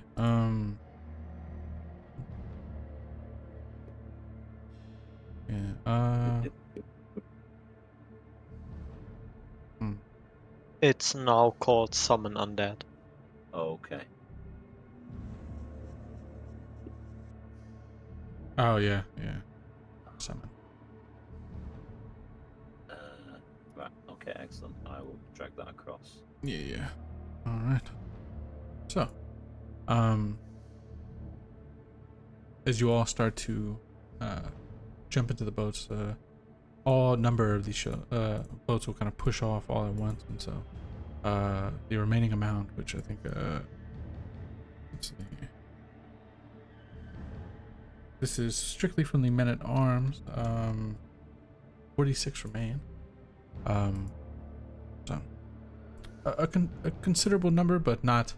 Yeah. It's now called Summon Undead. Oh, okay. Oh yeah. Summon. Right. Okay. Excellent. I will drag that across. Yeah. All right. So, as you all start to jump into the boats, all number of these boats will kind of push off all at once, and so the remaining amount, which I think let's see, this is strictly from the men-at-arms, 46 remain. So a considerable number, but not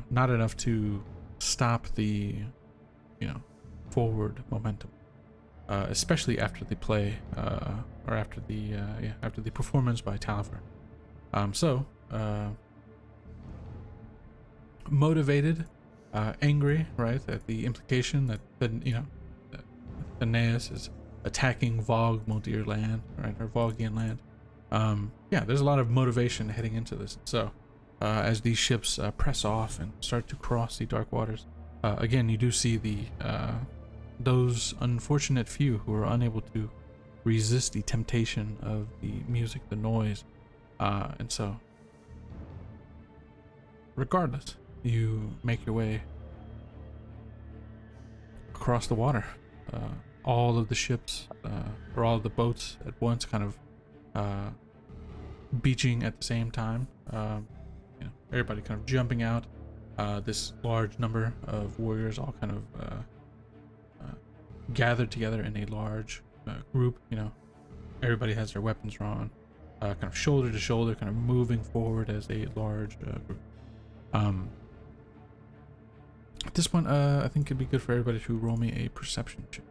not enough to stop the forward momentum, especially after the play or after the performance by Talifer. So motivated, angry, right, at the implication that Aeneas is attacking Vogue Modir land, right, or Vogian land. Yeah, there's a lot of motivation heading into this. So as these ships press off and start to cross the dark waters, again, you do see the those unfortunate few who are unable to resist the temptation of the music, the noise, and so regardless, you make your way across the water. All of the ships, or all of the boats at once, kind of beaching at the same time. Everybody kind of jumping out. This large number of warriors all kind of gathered together in a large group. Everybody has their weapons drawn, kind of shoulder to shoulder, kind of moving forward as a large group. At this point, I think it'd be good for everybody to roll me a perception check.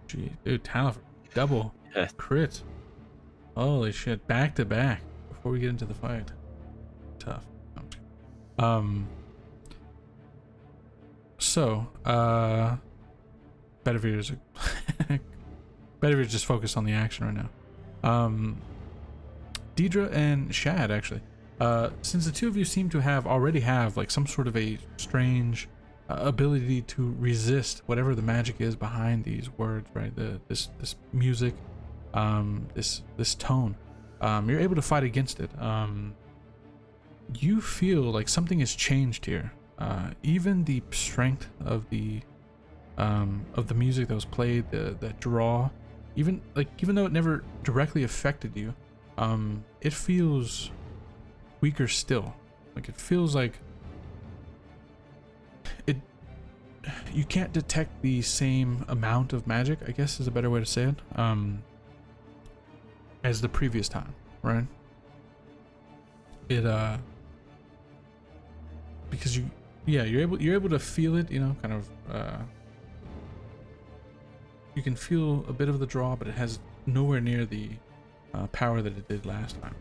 Gee, dude, Talifer, double crit. Holy shit, back to back before we get into the fight. Tough. So, Bedivir's just focused on the action right now. Deidre and Shad, actually, since the two of you seem to already have like some sort of a strange ability to resist whatever the magic is behind these words, right? This music, this tone, you're able to fight against it. You feel like something has changed here. Even the strength of the music that was played, that draw, even though it never directly affected you, it feels weaker still. Like it feels like you can't detect the same amount of magic, I guess is a better way to say it, as the previous time, right? It because you're able to feel it, kind of you can feel a bit of the draw, but it has nowhere near the power that it did last time.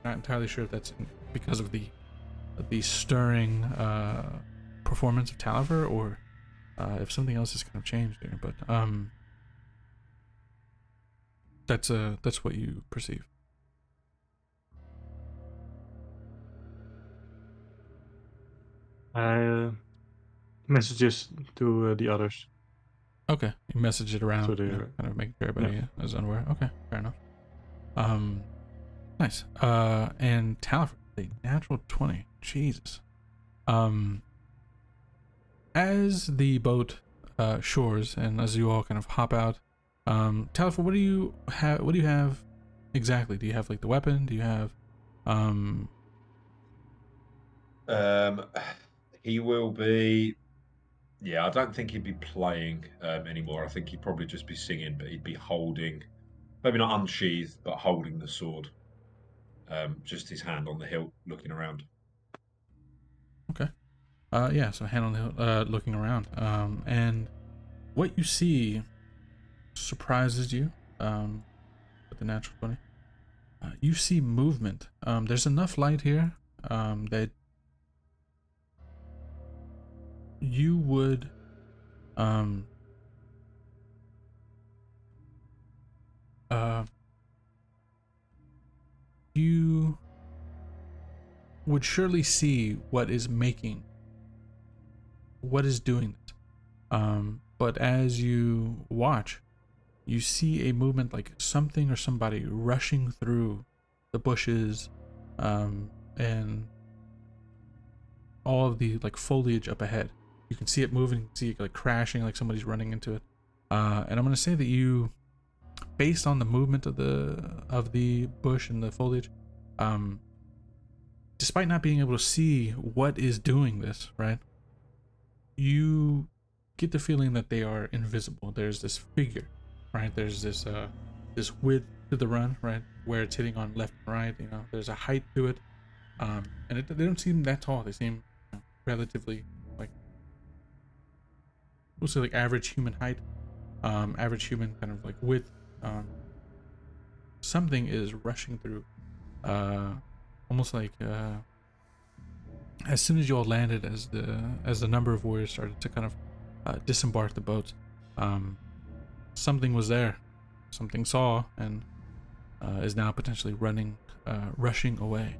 Not entirely sure if that's because of the stirring performance of Talifer, or if something else has kind of changed here. But that's what you perceive. Messages to the others. Okay, you message it around, So they're kind of make sure everybody is unaware. Okay, fair enough. Nice. And Talifer, a natural 20. Jesus. As the boat shores and as you all kind of hop out, Talifer, what do you have? What do you have exactly? Do you have like the weapon? Do you have He will be. Yeah, I don't think he'd be playing anymore. I think he'd probably just be singing, but he'd be holding, maybe not unsheathed, but holding the sword. Just his hand on the hilt, looking around. Okay. Yeah, so hand on the hilt, looking around. And what you see surprises you, with the natural 20. You see movement. There's enough light here, that you would, you would surely see what is doing it. But as you watch, you see a movement like something or somebody rushing through the bushes, and all of the like foliage up ahead. You can see it moving, you can see it like crashing, like somebody's running into it. And I'm gonna say that you, based on the movement of the bush and the foliage, despite not being able to see what is doing this, right, you get the feeling that they are invisible. There's this figure, right? There's this width to the run, right, where it's hitting on left and right. You know, there's a height to it, and they don't seem that tall. They seem relatively like, we'll say like average human height, average human kind of like width. Something is rushing through, almost like as soon as you all landed, as the number of warriors started to kind of disembark the boats, something was there, something saw, and is now potentially rushing away.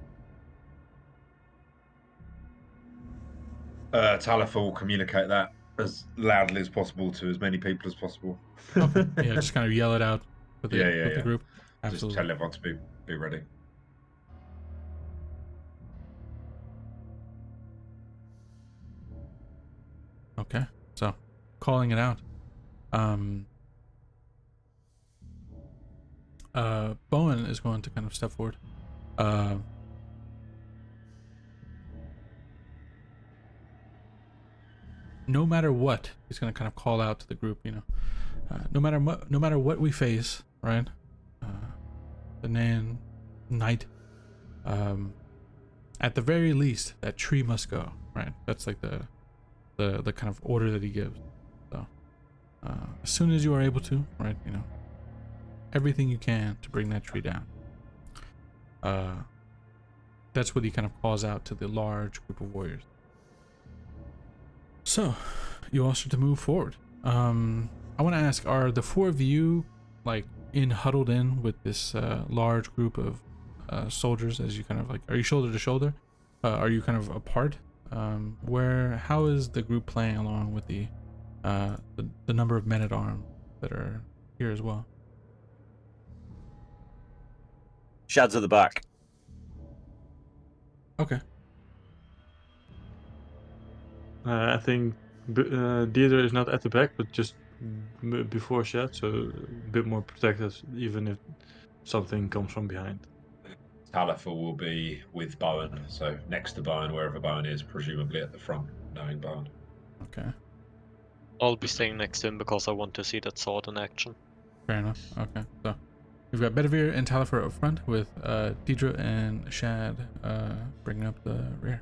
Talifer will communicate that as loudly as possible to as many people as possible. Okay. Yeah, just kind of yell it out with the group. Absolutely. Just tell everyone to be ready. Okay, so calling it out. Bowen is going to kind of step forward. No matter what, he's going to kind of call out to the group. You know, no matter what we face, right? The night. At the very least, that tree must go. Right. That's like the kind of order that he gives. So, as soon as you are able to, right, you know, everything you can to bring that tree down. That's what he kind of calls out to the large group of warriors. So, you all start to move forward. I want to ask, are the four of you like huddled in with this large group of soldiers? As you kind of like, are you shoulder to shoulder? Are you kind of apart? How is the group playing along with the number of men at arms that are here as well? Shad's at the back. Okay. I think Deirdre is not at the back, but just before Shad, so a bit more protected, even if something comes from behind. Talifer will be with Bowen, so next to Bowen, wherever Bowen is, presumably at the front, knowing Bowen. Okay. I'll be staying next to him because I want to see that sword in action. Fair enough. Okay. So we've got Bedivere and Talifer up front, with Deidre and Shad bringing up the rear.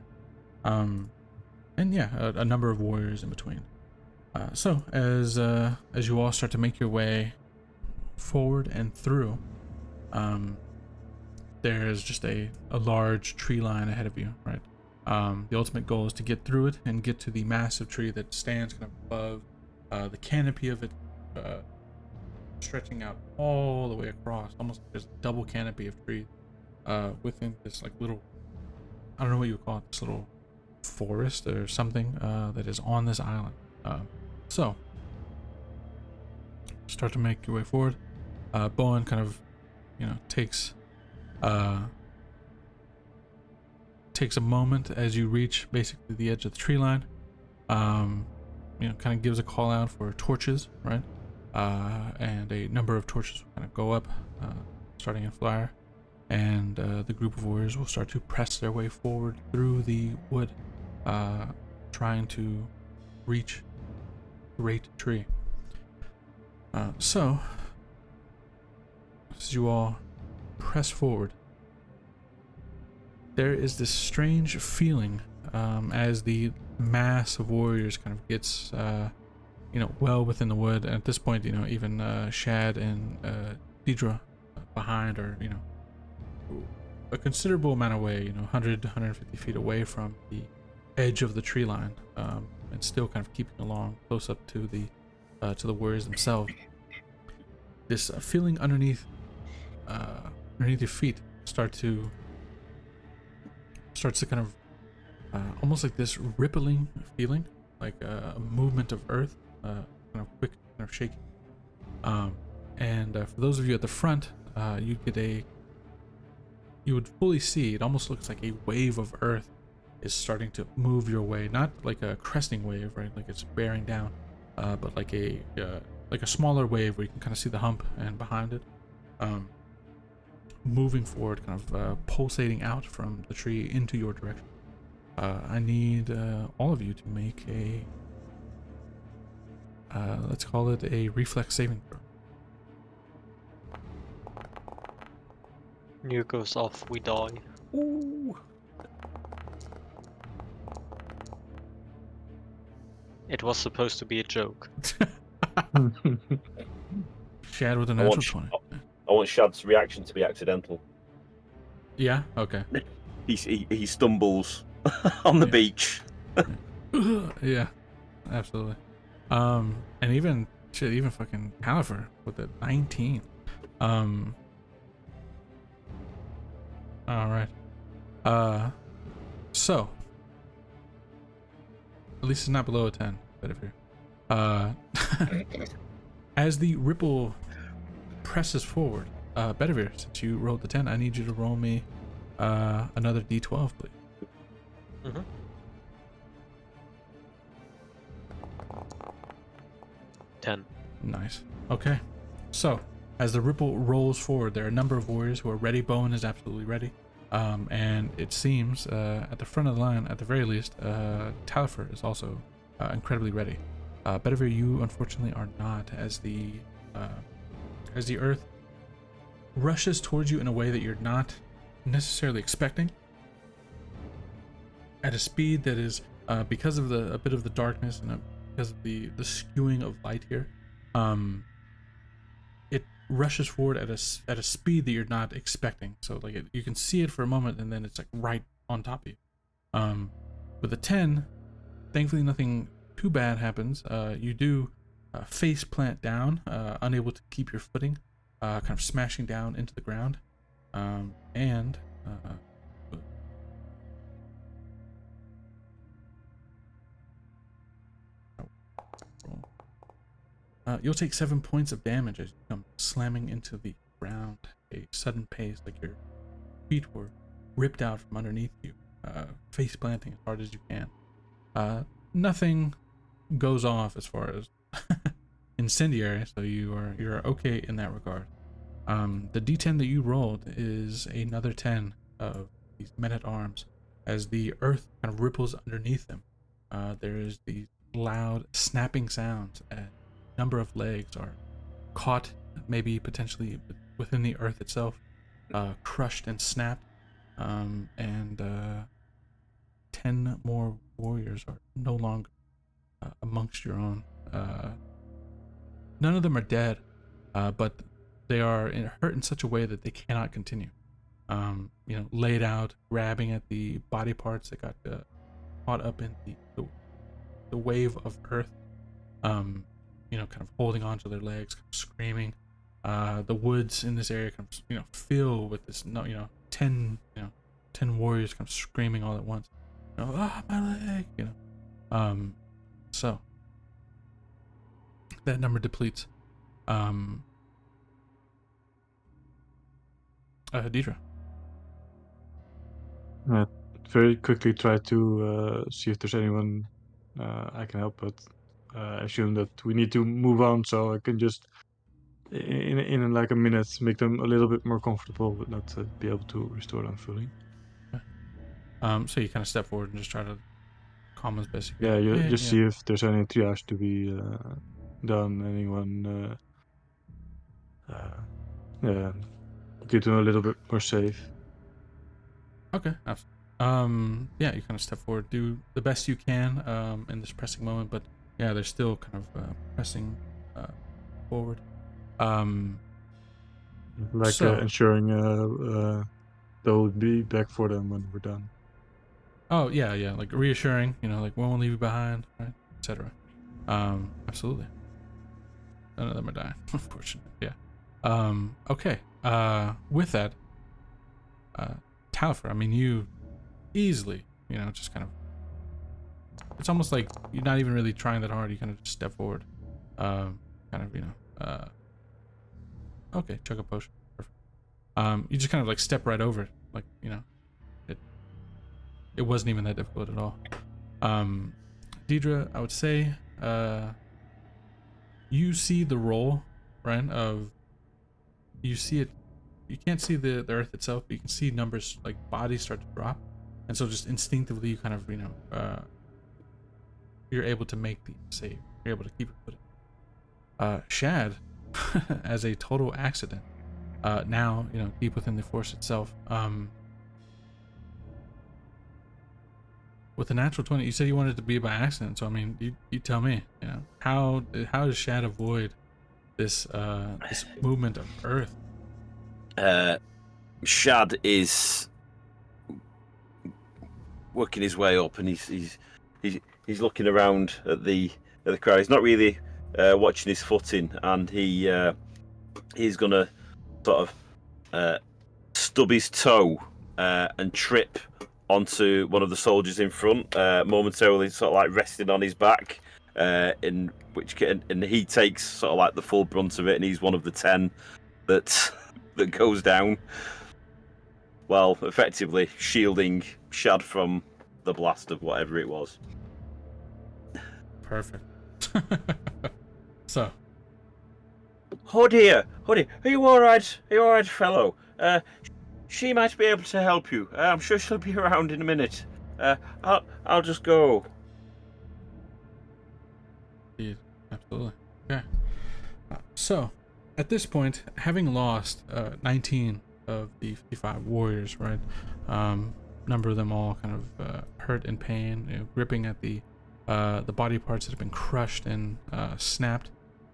And yeah, a number of warriors in between. So as you all start to make your way forward and through, there is just a large tree line ahead of you, right? The ultimate goal is to get through it and get to the massive tree that stands kind of above the canopy of it, stretching out all the way across, almost like there's a double canopy of trees within this like little, I don't know what you would call it, this little forest or something that is on this island. So start to make your way forward. Bowen kind of, takes a moment as you reach basically the edge of the tree line. Kind of gives a call out for torches, right? And a number of torches will kind of go up, starting in flyer, and the group of warriors will start to press their way forward through the wood, trying to reach the great tree. So as you all press forward, there is this strange feeling as the mass of warriors kind of gets well within the wood, and at this point, even Shad and Deidre behind are a considerable amount away, 100 150 feet away from the edge of the tree line, and still kind of keeping along close up to the warriors themselves. This feeling underneath your feet starts to kind of almost like this rippling feeling, like a movement of earth, kind of quick, kind of shaking. And for those of you at the front, you would fully see, it almost looks like a wave of earth is starting to move your way, not like a cresting wave, right? Like it's bearing down, but like a smaller wave where you can kind of see the hump and behind it, moving forward, kind of pulsating out from the tree into your direction. I need all of you to make a let's call it a reflex saving throw. Nuke goes off, we die. Ooh. It was supposed to be a joke. Shad with a natural 20. I want Shad's reaction to be accidental. Yeah. Okay. He stumbles on the beach. Yeah, absolutely. And even fucking Califer with the 19. All right. So at least it's not below a 10. Better fear. As the ripple presses forward, Bedivere, since you rolled the 10, I need you to roll me another d12, please. Mm-hmm. 10. Nice. Okay. So, as the ripple rolls forward, there are a number of warriors who are ready. Bowen is absolutely ready. And it seems at the front of the line, at the very least, Talifer is also incredibly ready. Bedivere, you unfortunately are not, as the earth rushes towards you in a way that you're not necessarily expecting, at a speed that is because of a bit of the darkness and because of the skewing of light here. It rushes forward at a speed that you're not expecting. So like you can see it for a moment, and then it's like right on top of you. With a 10, thankfully nothing too bad happens. You do face plant down, unable to keep your footing, kind of smashing down into the ground, and you'll take 7 points of damage as you come slamming into the ground at a sudden pace, like your feet were ripped out from underneath you, face planting as hard as you can. Nothing goes off as far as incendiary, so you're okay in that regard. The d10 that you rolled is another 10 of these men-at-arms. As the earth kind of ripples underneath them, there is these loud snapping sounds as a number of legs are caught, maybe potentially within the earth itself, crushed and snapped, and 10 more warriors are no longer amongst your own. none of them are dead, but they are hurt in such a way that they cannot continue. Laid out, grabbing at the body parts that got caught up in the wave of earth. Kind of holding onto their legs, kind of screaming. The woods in this area kind of fill with this 10 warriors kind of screaming all at once. My leg, so that number depletes. Deidre. Very quickly try to see if there's anyone I can help, but I assume that we need to move on, so I can just in like a minute make them a little bit more comfortable, but not to be able to restore them fully. So you kind of step forward and just try to calm as best you Yeah, can. just see if there's any triage to be done. Anyone, get them a little bit more safe. Okay, absolutely. You kind of step forward, do the best you can in this pressing moment, but yeah, they're still kind of pressing forward. Ensuring they'll be back for them when we're done. Oh yeah, like reassuring, like we won't leave you behind, right, etc. Absolutely. None of them are dying, unfortunately. Yeah. Okay. With that, Talifer, I mean, you easily, just kind of. It's almost like you're not even really trying that hard. You kind of just step forward, okay, chug a potion. Perfect. You just kind of like step right over it, like it wasn't even that difficult at all. Deidre, I would say, you see the roll, right? You see it. You can't see the earth itself, but you can see numbers like bodies start to drop, and so just instinctively you kind of you're able to make the save. You're able to keep it put. Shad, as a total accident, now deep within the force itself. With a natural 20, you said you wanted to be by accident, so I mean, you tell me, how does Shad avoid this movement of Earth? Shad is working his way up, and he's looking around at the crowd. He's not really watching his footing, and he's gonna sort of stub his toe and trip onto one of the soldiers in front, momentarily sort of like resting on his back, and he takes sort of like the full brunt of it, and he's one of the 10 that goes down, while effectively shielding Shad from the blast of whatever it was. Perfect. So, Oh dear, are you all right? Are you all right, fellow? She might be able to help you. I'm sure she'll be around in a minute. I'll just go. yeah, absolutely. Okay. So, at this point, having lost 19 of the 55 warriors, right? Number of them all kind of hurt in pain, gripping at the body parts that have been crushed and snapped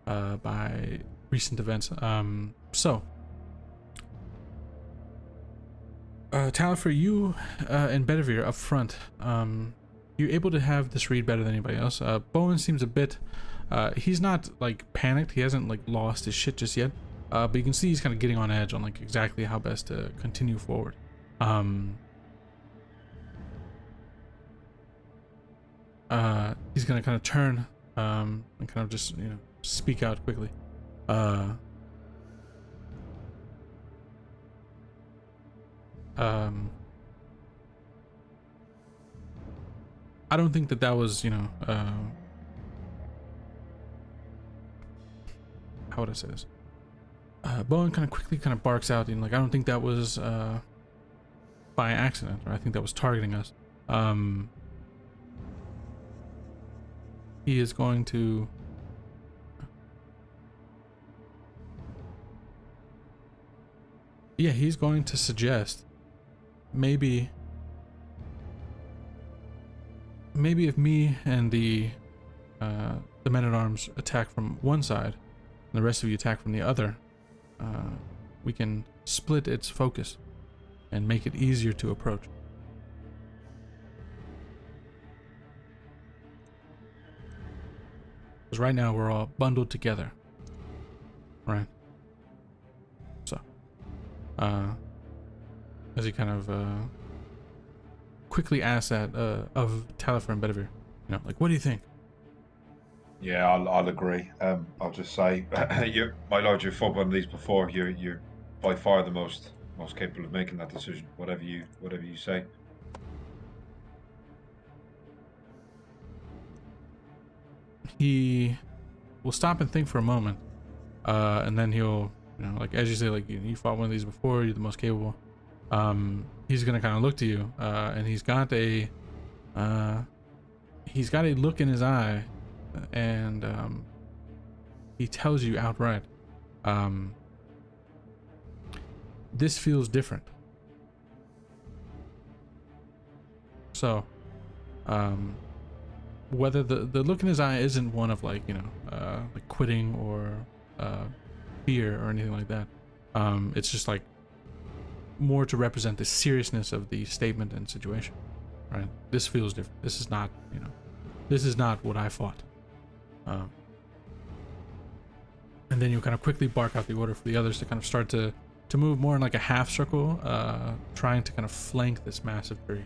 by recent events. Talifer, you and Bedivere up front, you're able to have this read better than anybody else. Bowen seems a bit, he's not like panicked, he hasn't like lost his shit just yet, but you can see he's kind of getting on edge on like exactly how best to continue forward. He's gonna kind of turn and kind of just speak out quickly. I don't think that was, how would I say this? Bowen kind of quickly kind of barks out, and like, I don't think that was by accident, or I think that was targeting us. He is going to he's going to suggest maybe if me and the the men-at-arms attack from one side and the rest of you attack from the other, we can split its focus and make it easier to approach. Because right now we're all bundled together, right? So, as he kind of quickly asks that of Talifer and Bedivere, like, what do you think? Yeah, I'll agree. I'll just say, my lord, you've fought one of these before. You're by far the most capable of making that decision. Whatever you say. He will stop and think for a moment, and then he'll, like as you say, like you fought one of these before. You're the most capable. He's gonna kind of look to you, and he's got a look in his eye, and he tells you outright, this feels different. So, whether the look in his eye isn't one of like quitting or fear or anything like that, it's just like more to represent the seriousness of the statement and situation, right? This feels different. This is not, this is not what I fought. And then you kind of quickly bark out the order for the others to kind of start to move more in like a half circle, trying to kind of flank this massive tree.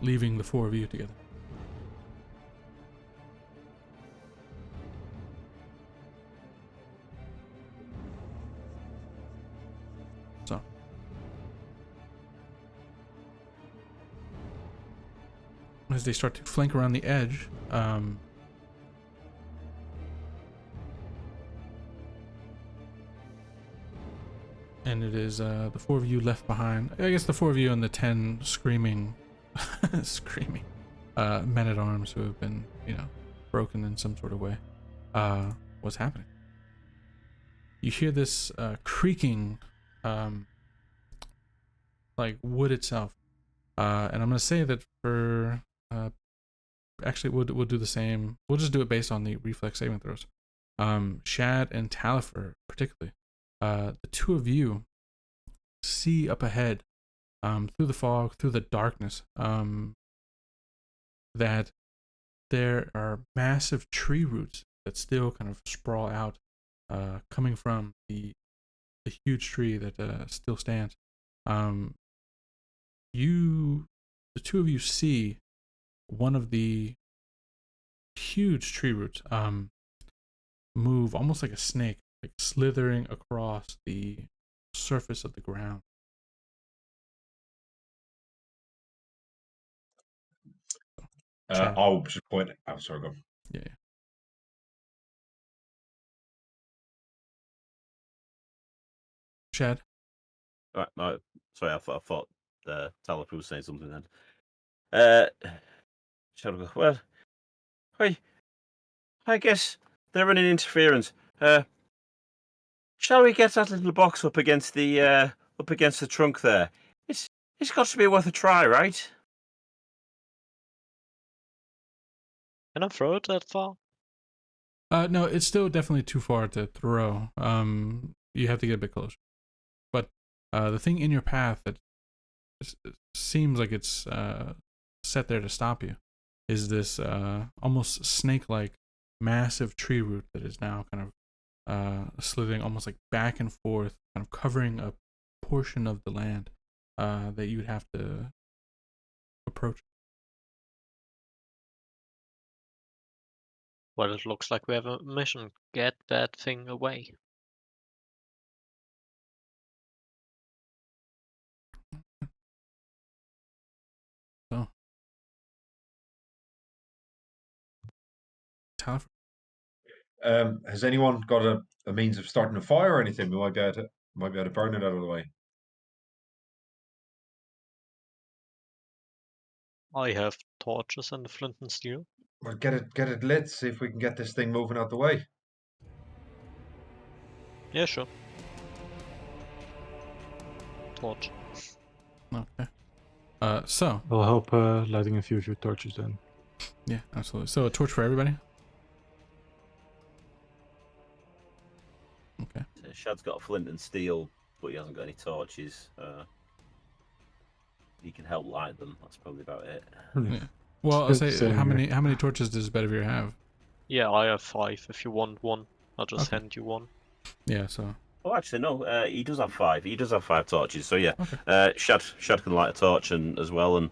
Leaving the four of you together. So. As they start to flank around the edge, and it is the four of you left behind. I guess the four of you and the 10 screaming men-at-arms who have been, broken in some sort of way. What's happening? You hear this creaking, like wood itself. And I'm gonna say that for actually we'll do the same. We'll just do it based on the reflex saving throws. Shad and Talifer particularly. The two of you see up ahead, through the fog, through the darkness, that there are massive tree roots that still kind of sprawl out, coming from the huge tree that still stands. The two of you see one of the huge tree roots move almost like a snake, like slithering across the surface of the ground. I'll just point. Oh, sorry, go on. Yeah. Shad. Right, sorry, I thought Talifer was saying something then. Shad will go, well, I guess they're running interference. Shall we get that little box up against the trunk there? It's got to be worth a try, right? Can I throw it that far? No, it's still definitely too far to throw. You have to get a bit closer. But the thing in your path that seems like it's set there to stop you is this almost snake-like massive tree root that is now kind of slithering almost like back and forth, kind of covering a portion of the land that you'd have to approach. Well, it looks like we have a mission. Get that thing away. So, Talifer. Has anyone got a means of starting a fire or anything? We might be able to burn it out of the way. I have torches and the flint and steel. Well, get it lit. See if we can get this thing moving out the way. Yeah, sure. Torch. Okay. So I'll help lighting a few of your torches then. Yeah, absolutely. So a torch for everybody. Okay. Shad's got a flint and steel, but he hasn't got any torches. He can help light them. That's probably about it. Yeah. Well, I'll say Same how here. many torches does Bedivere have? Yeah, I have 5. If you want one, I'll just Okay. hand you one. Yeah. So Oh, actually, no. He does have 5. He does have 5 torches. So yeah, okay. Shad can light a torch as well and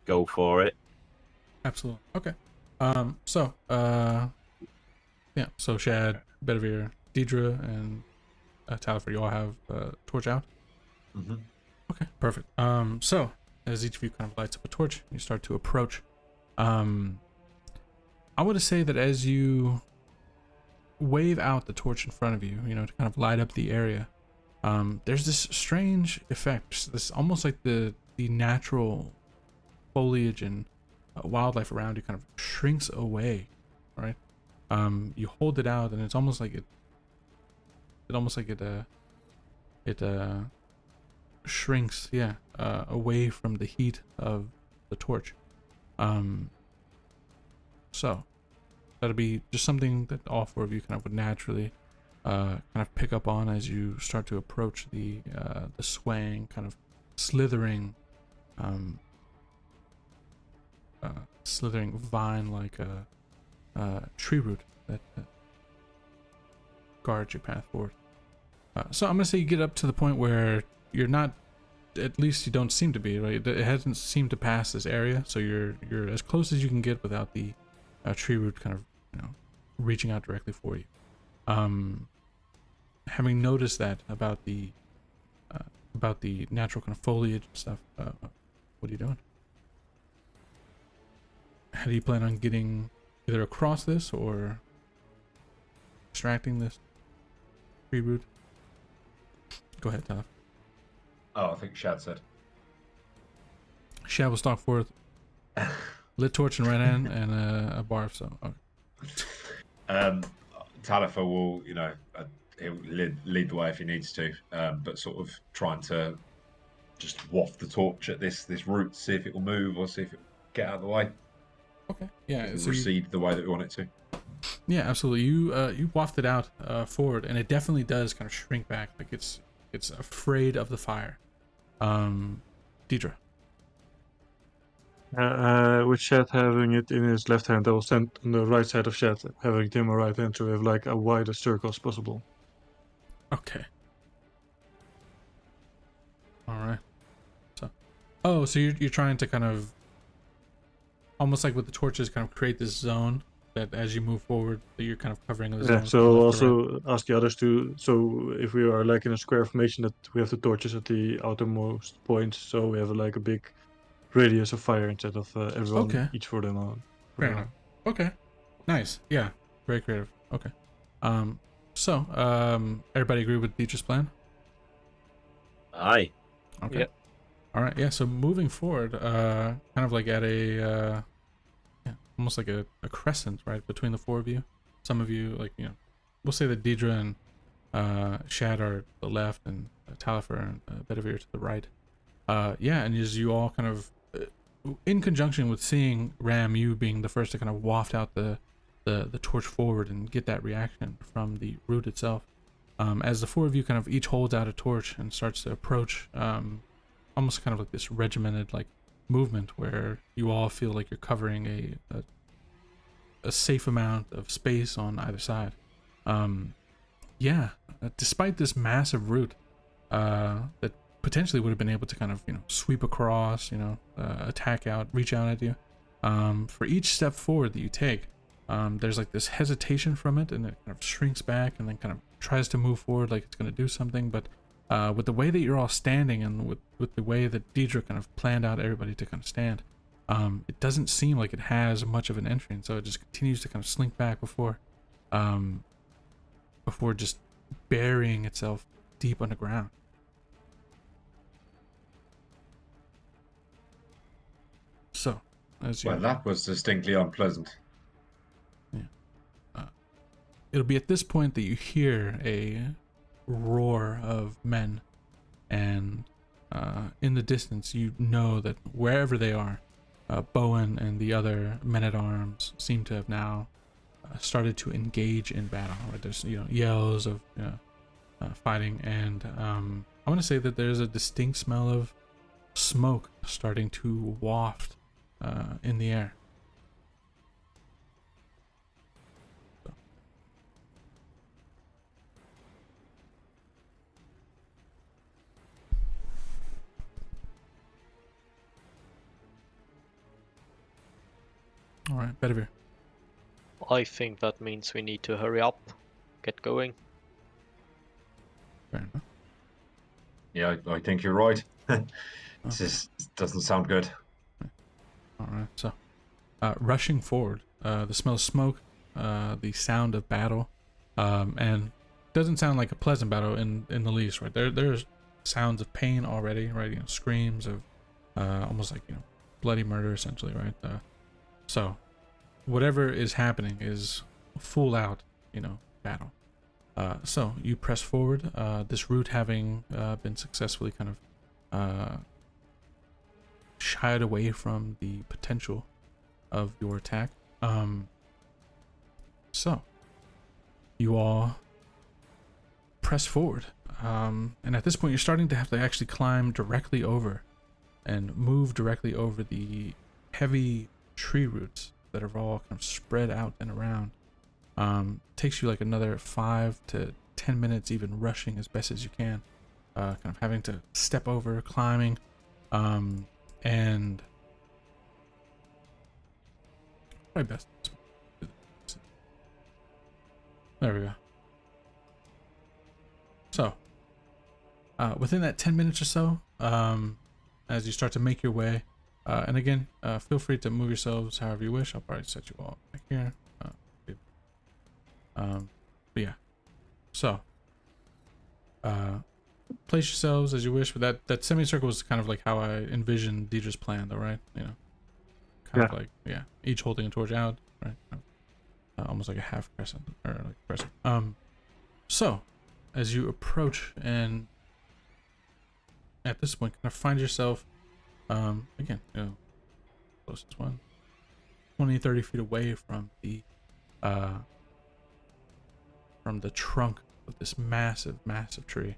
go for it. Absolutely. Okay. So yeah. So Shad, Bedivere, Deidre, and Talifer, you all have torch out. Mm-hmm. Okay, perfect. So as each of you kind of lights up a torch, you start to approach. I would say that as you wave out the torch in front of you, you know, to kind of light up the area, there's this strange effect. This almost like the natural foliage and wildlife around you kind of shrinks away, right? You hold it out, and it's almost like it shrinks, yeah, away from the heat of the torch. So that'll be just something that all 4 of you kind of would naturally kind of pick up on as you start to approach the swaying, kind of slithering vine like a tree root that guards your path forward. So I'm gonna say you get up to the point where you're not, at least you don't seem to be, right? It hasn't seemed to pass this area, so you're as close as you can get without the tree root kind of, you know, reaching out directly for you. Having noticed that about the natural kind of foliage and stuff, what are you doing? How do you plan on getting either across this or extracting this tree root? Go ahead, Tyler. Oh, I think Shad said. Shad will stalk forth, lit torch in right hand and a barf. So okay. Talifer will, you know, he'll lead the way if he needs to, but sort of trying to just waft the torch at this root, see if it will move or see if it will get out of the way. Okay. Yeah. So recede the way that we want it to. Yeah, absolutely. You waft it out forward, and it definitely does kind of shrink back, like it's afraid of the fire. Deidre. With Shad having it in his left hand, I will stand on the right side of Shad, having it in my right hand, so we have like a wider circle as possible. Okay. All right. So you're trying to kind of, almost like with the torches, kind of create this zone that as you move forward, that you're kind of covering the zone. Yeah, so also ask the others to, so if we are like in a square formation, that we have the torches at the outermost points, so we have like a big radius of fire instead of everyone Okay. each for them on. Fair enough. Okay. Nice. Yeah. Very creative. Okay. So everybody agree with Deidre's plan? Aye. Okay. Yep. All right. Yeah. So moving forward, kind of like at a, almost like a crescent, right, between the 4 of you. Some of you, like, you know, we'll say that Deidre and Shad are to the left, and Talifer and Bedivere to the right. Yeah, and as you all kind of, in conjunction with seeing Ram, you being the first to kind of waft out the torch forward and get that reaction from the root itself. As the 4 of you kind of each holds out a torch and starts to approach, almost kind of like this regimented like movement where you all feel like you're covering a safe amount of space on either side. Yeah, despite this massive root that potentially would have been able to kind of, you know, sweep across, you know, attack out, reach out at you, for each step forward that you take, there's like this hesitation from it, and it kind of shrinks back and then kind of tries to move forward like it's going to do something. But with the way that you're all standing, and with the way that Deidre kind of planned out everybody to kind of stand, it doesn't seem like it has much of an entry, and so it just continues to kind of slink back before just burying itself deep underground. So, as you, Well, that was distinctly unpleasant. it'll be at this point that you hear a roar of men, and in the distance you know that wherever they are, Bowen and the other men-at-arms seem to have now started to engage in battle. Right? There's yells of fighting, and I want to say that there's a distinct smell of smoke starting to waft in the air. All right, Bedivere. I think that means we need to hurry up, get going. Fair enough. Yeah, I think you're right. This just doesn't sound good. All right, so rushing forward, the smell of smoke, the sound of battle, and doesn't sound like a pleasant battle in the least, right? There's sounds of pain already, right? Screams of almost like bloody murder, essentially, right? So whatever is happening is full out, battle. So you press forward. This route having been successfully kind of shied away from the potential of your attack. So you all press forward, and at this point you're starting to have to actually climb directly over and move directly over the heavy tree roots that are all kind of spread out and around. Takes you like another 5 to 10 minutes even rushing as best as you can, kind of having to step over, climbing, and probably best. There we go. So within that 10 minutes or so, as you start to make your way, and again, feel free to move yourselves however you wish. I'll probably set you all back here. But yeah, so place yourselves as you wish. But that semicircle is kind of like how I envisioned Deidre's plan, though, right? Kind of like each holding a torch out, right? Almost like a half crescent or like crescent. So as you approach, and at this point, kind of find yourself, again, closest one, 20-30 feet away from the trunk of this massive tree.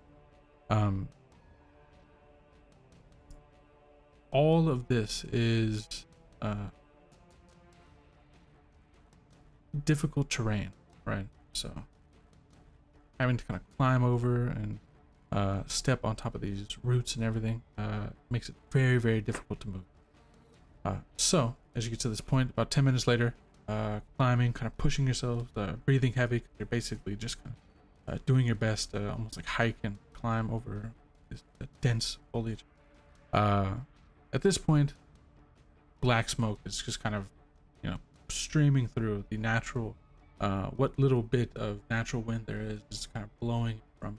All of this is difficult terrain, right? So having to kind of climb over and step on top of these roots and everything makes it very, very difficult to move. So as you get to this point, about 10 minutes later, climbing, kind of pushing yourself, breathing heavy, you're basically just kind of doing your best to almost like hike and climb over this dense foliage. At this point, black smoke is just kind of streaming through. The natural what little bit of natural wind there is kind of blowing from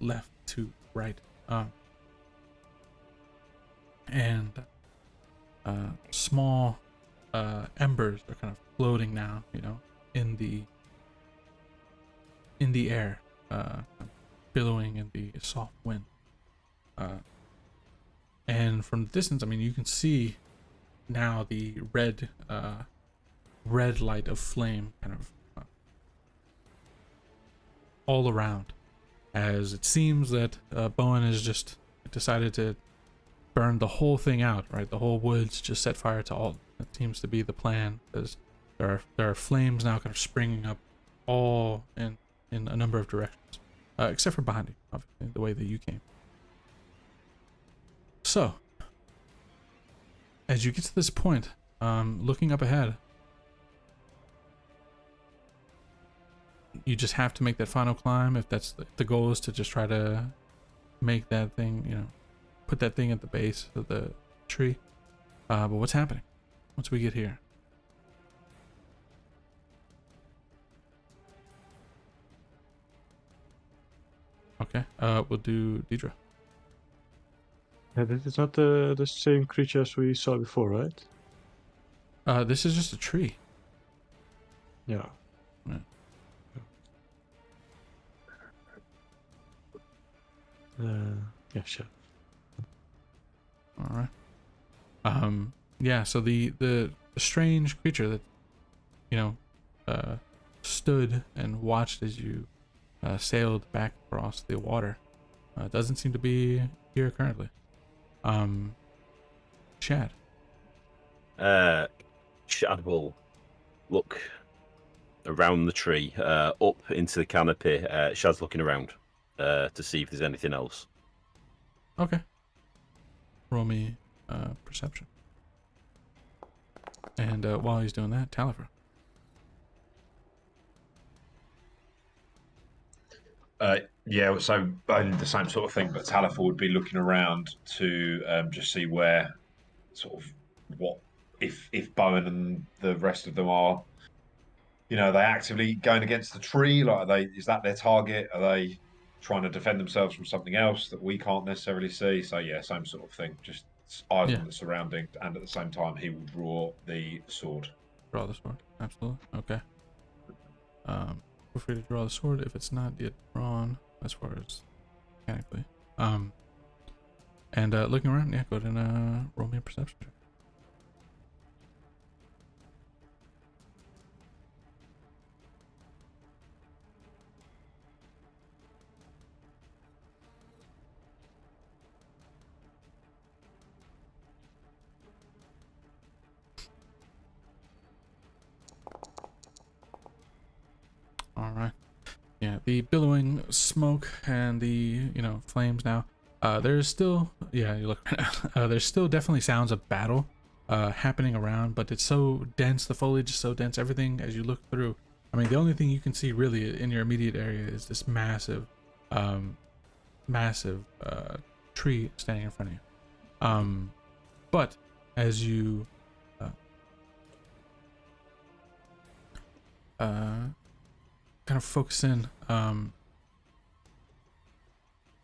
left to right, and small embers are kind of floating now, in the air, billowing in the soft wind. And from the distance, I mean, you can see now the red light of flame kind of all around, as it seems that Bowen has just decided to burn the whole thing out, right? The whole woods, just set fire to all. That seems to be the plan, because there are flames now kind of springing up all in a number of directions, except for behind you, obviously, the way that you came. So as you get to this point, looking up ahead, you just have to make that final climb. If that's the goal, is to just try to make that thing, put that thing at the base of the tree. But what's happening once we get here? Okay, we'll do Deidre. Yeah, this is not the same creature as we saw before, right? This is just a tree. Yeah. Yeah, sure. All right. Yeah, so the strange creature that, you know, stood and watched as you sailed back across the water doesn't seem to be here currently. Chad. Shad will look around the tree, up into the canopy. Shad's looking around to see if there's anything else. Okay. Roll me perception. And while he's doing that, Talifer. Yeah, so only the same sort of thing, but Talifer would be looking around to just see where, sort of, what if Bowen and the rest of them are, are they actively going against the tree? Like, is that their target? Are they trying to defend themselves from something else that we can't necessarily see? So yeah, same sort of thing. Just eyes Yeah. on the surroundings, and at the same time, he will draw the sword. Draw the sword. Absolutely. Okay. Feel free to draw the sword if it's not yet drawn, as far as mechanically. And looking around, yeah, go ahead and roll me a perception check. All right. Yeah, the billowing smoke and the, flames now. There's still, yeah, you look right now. There's still definitely sounds of battle happening around, but it's so dense, the foliage is so dense, everything as you look through. I mean, the only thing you can see really in your immediate area is this massive tree standing in front of you. But as you kind of focus in,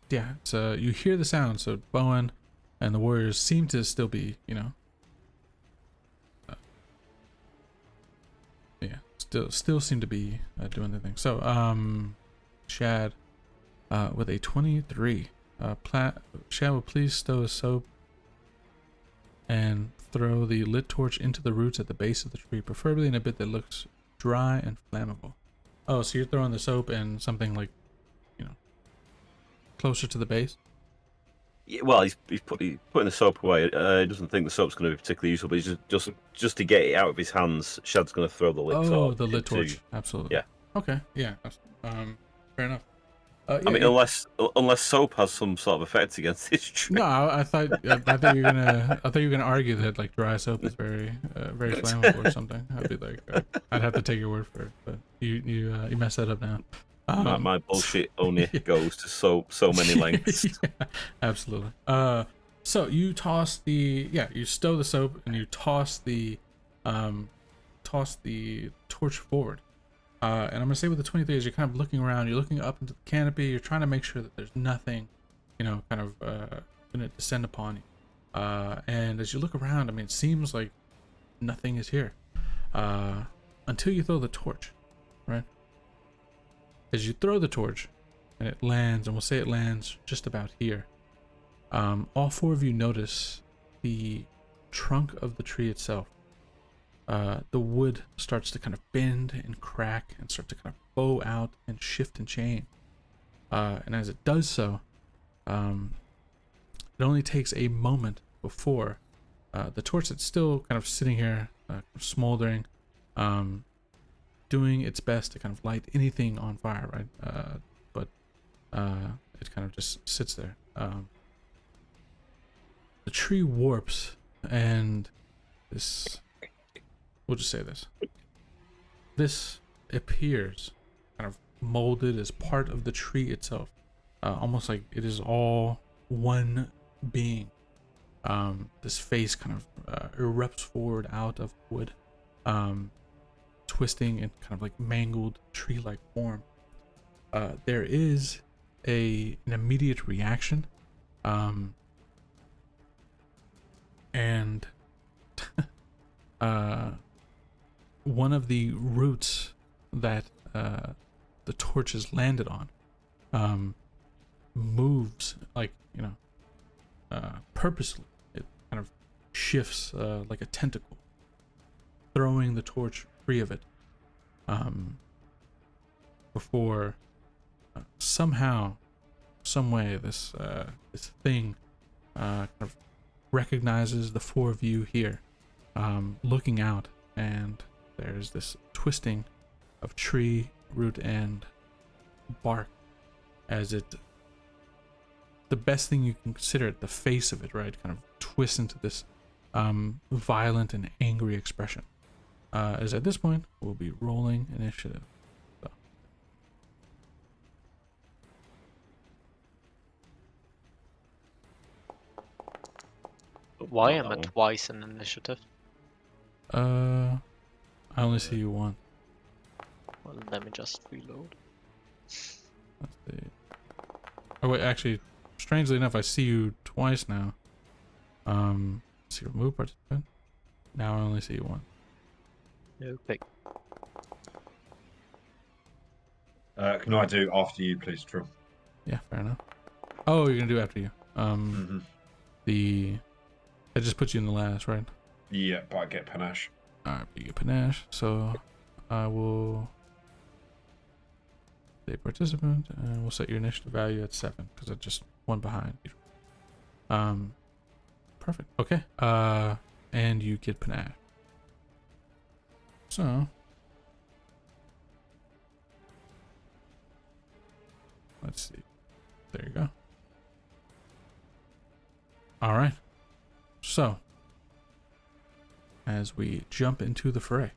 yeah, so you hear the sound. So Bowen and the warriors seem to still be, still seem to be doing their thing. So Shad with a 23, Shad will please stow a soap and throw the lit torch into the roots at the base of the tree, preferably in a bit that looks dry and flammable. Oh, so you're throwing the soap in something like, closer to the base? Yeah, well, he's putting the soap away. He doesn't think the soap's going to be particularly useful, but he's just to get it out of his hands, Shad's going to throw the lit torch. Oh, the lit torch. Absolutely. Yeah. Okay. Yeah. Fair enough. I mean, unless soap has some sort of effect against this tree. No, I thought you were gonna argue that like dry soap is very flammable or something. I'd be like, I'd have to take your word for it. But you messed that up now. My bullshit only goes to so many lengths. Yeah, absolutely. So you toss you stow the soap and you toss the torch forward. And I'm gonna say with the 23, as you're kind of looking around, you're looking up into the canopy, you're trying to make sure that there's nothing, kind of gonna descend upon you. And as you look around, I mean, it seems like nothing is here until you throw the torch, right? As you throw the torch and it lands, and we'll say it lands just about here, all four of you notice the trunk of the tree itself. The wood starts to kind of bend and crack and start to kind of bow out and shift and change. And as it does so, it only takes a moment before the torch that's still kind of sitting here, smoldering, doing its best to kind of light anything on fire, right? But it kind of just sits there. The tree warps, and we'll just say this appears kind of molded as part of the tree itself, almost like it is all one being. This face kind of erupts forward out of wood, twisting in kind of like mangled tree-like form. There is an immediate reaction, and one of the roots that the torch is landed on moves, like, purposely. It kind of shifts like a tentacle, throwing the torch free of it. Before somehow, some way, this thing kind of recognizes the four of you here, looking out, and there's this twisting of tree, root, and bark as it, the best thing you can consider it, the face of it, right, kind of twists into this violent and angry expression. As at this point, we'll be rolling initiative. So. Why am I twice in initiative? I only see you one. Well, let me just reload. Let's see. Oh wait, actually, strangely enough, I see you twice now. See, remove participant. Now I only see you one. Okay. Can I do after you, please, Trill? Yeah, fair enough. Oh, you're gonna do after you. That just puts you in the last, right? Yeah, but I get panache. Alright, you get panache, so I will say participant, and we'll set your initiative value at 7, because it's just one behind. Perfect. Okay. And you get panache. So let's see. There you go. Alright. So as we jump into the fray,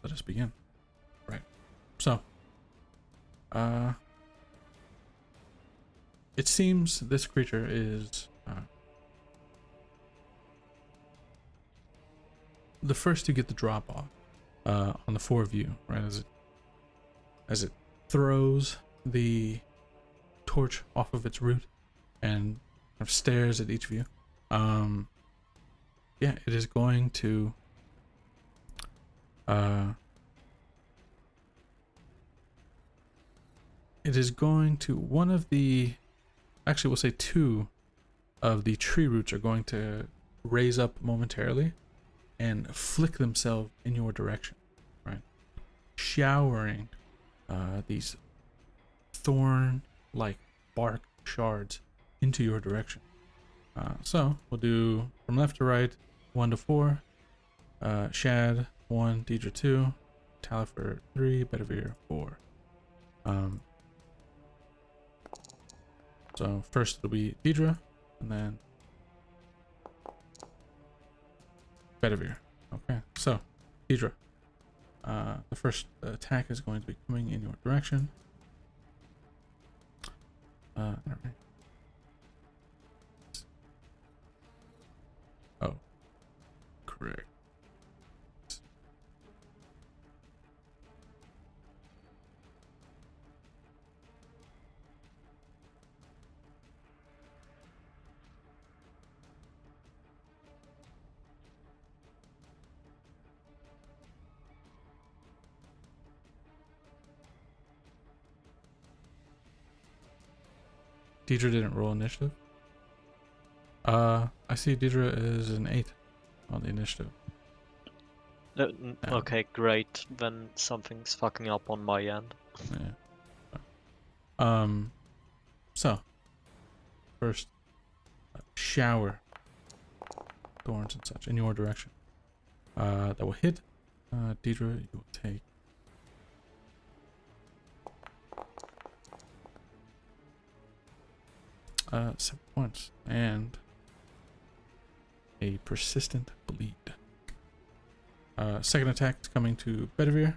let us begin. Right. So it seems this creature is the first to get the drop off on the four of you, right? As it throws the torch off of its root and kind of stares at each of you. Yeah, it is going to one of the, actually we'll say two of the tree roots are going to raise up momentarily and flick themselves in your direction, right? Showering these thorn-like bark shards into your direction. So we'll do from left to right, 1 to 4. Shad 1, Deidre 2, Talifer 3, Bedivere 4. So first it'll be Deidre, and then Bedivere. Okay, so Deidre, the first attack is going to be coming in your direction. All right. Oh, correct. Deidre didn't roll initiative. I see Deidre is an 8 on the initiative. Okay, great. Then something's fucking up on my end. Yeah. So first, shower thorns and such in your direction. That will hit. Deidre, you will take 7 points and a persistent bleed. Second attack is coming to Bedivere.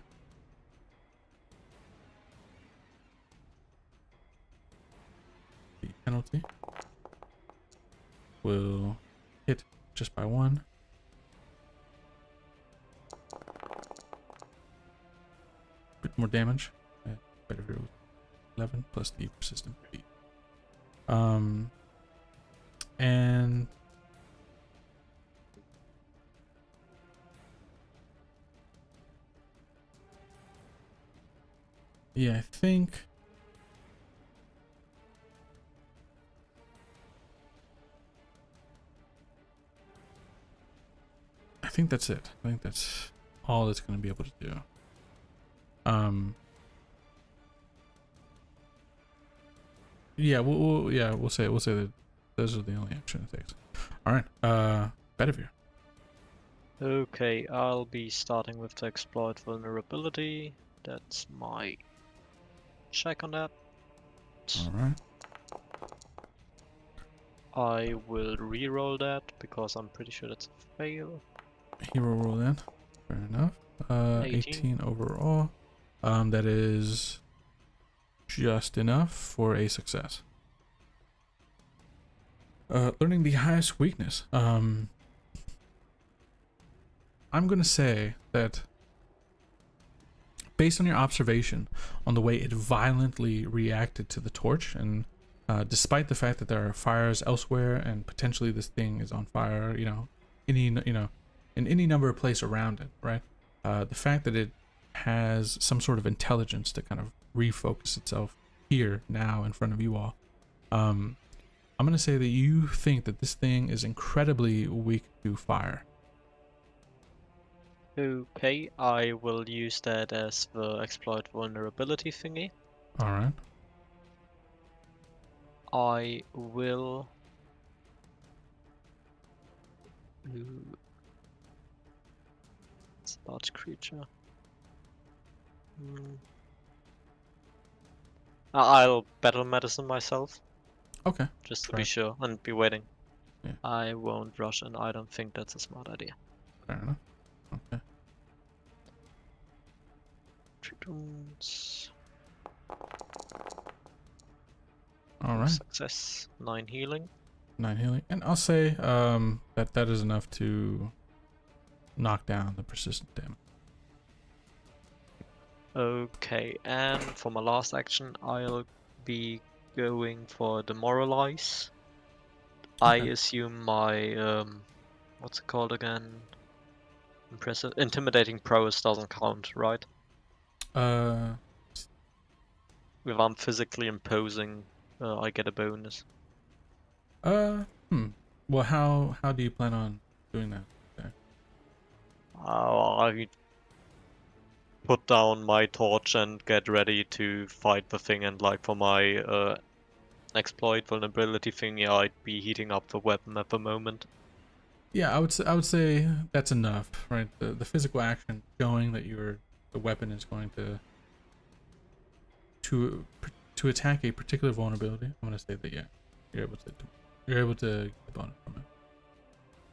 The penalty will hit just by 1. Bit more damage. Bedivere 11 plus the persistent bleed. And yeah, I think think that's it. I think that's all it's going to be able to do. Yeah, we'll say that those are the only action it takes. All right, Bedivere. Okay, I'll be starting with the exploit vulnerability. That's my check on that. All right. I will re-roll that because I'm pretty sure that's a fail. Hero roll in. Fair enough. 18 overall. That is just enough for a success. Learning the highest weakness. I'm gonna say that based on your observation on the way it violently reacted to the torch, and despite the fact that there are fires elsewhere and potentially this thing is on fire, in any number of places around it, right? The fact that it has some sort of intelligence to kind of refocus itself here now in front of you all. I'm gonna say that you think that this thing is incredibly weak to fire. Okay, I will use that as the exploit vulnerability thingy. All right. I will... It's a large creature. I'll battle medicine myself, Okay. just to Fair. be sure, and be waiting. Yeah. I won't rush, and I don't think that's a smart idea. Fair enough. Okay. Treatments. All right. Success. 9 healing. 9 healing, and I'll say that is enough to knock down the persistent damage. Okay, and for my last action, I'll be going for Demoralize. I Okay. assume my what's it called again? Impressive, intimidating prowess doesn't count, right? Uh, If I'm physically imposing, I get a bonus. Well, how do you plan on doing that? Okay. I put down my torch and get ready to fight the thing, and like for my exploit vulnerability thing, yeah, I'd be heating up the weapon at the moment. Yeah, I would say that's enough, right? The physical action showing that the weapon is going to attack a particular vulnerability. I'm gonna say that yeah, you're able to get the bonus from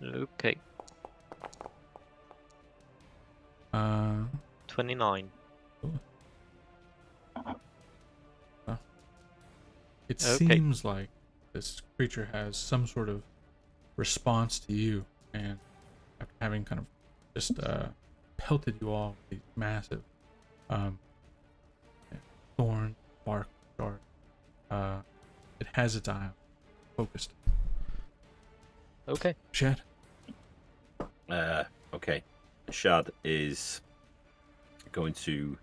it. Okay. 29. It Okay. seems like this creature has some sort of response to you, and after having kind of just pelted you all with these massive thorn bark shard, it has its eye focused. Okay. Shad. Okay. Shad is going to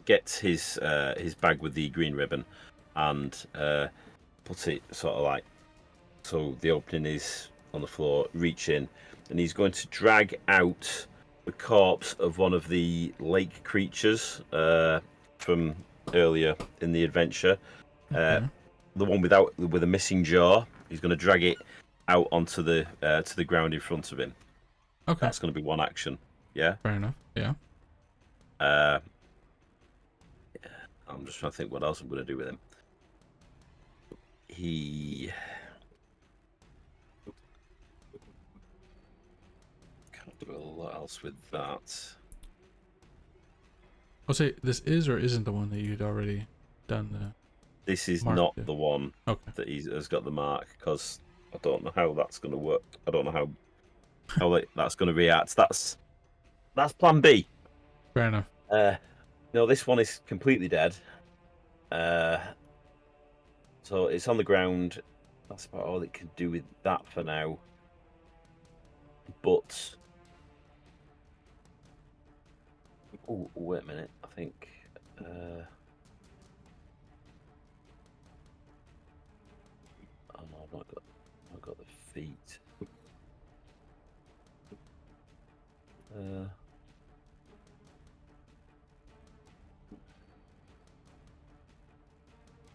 get his bag with the green ribbon and put it sort of like so the opening is on the floor, reach in, and he's going to drag out the corpse of one of the lake creatures from earlier in the adventure. Okay. The one with a missing jaw. He's going to drag it out onto the to the ground in front of him. Okay. That's going to be one action. Yeah. Fair enough. Yeah. I'm just trying to think what else I'm going to do with him. He can't do a lot else with that. I'll say this is or isn't the one that you'd already done the. This is Mark not it. the one Okay. that he has got the mark, because I don't know how that's going to work. I don't know how that's going to react. That's plan B. Fair enough. No, this one is completely dead. So it's on the ground. That's about all it can do with that for now. But oh, wait a minute. I think I've got the feet.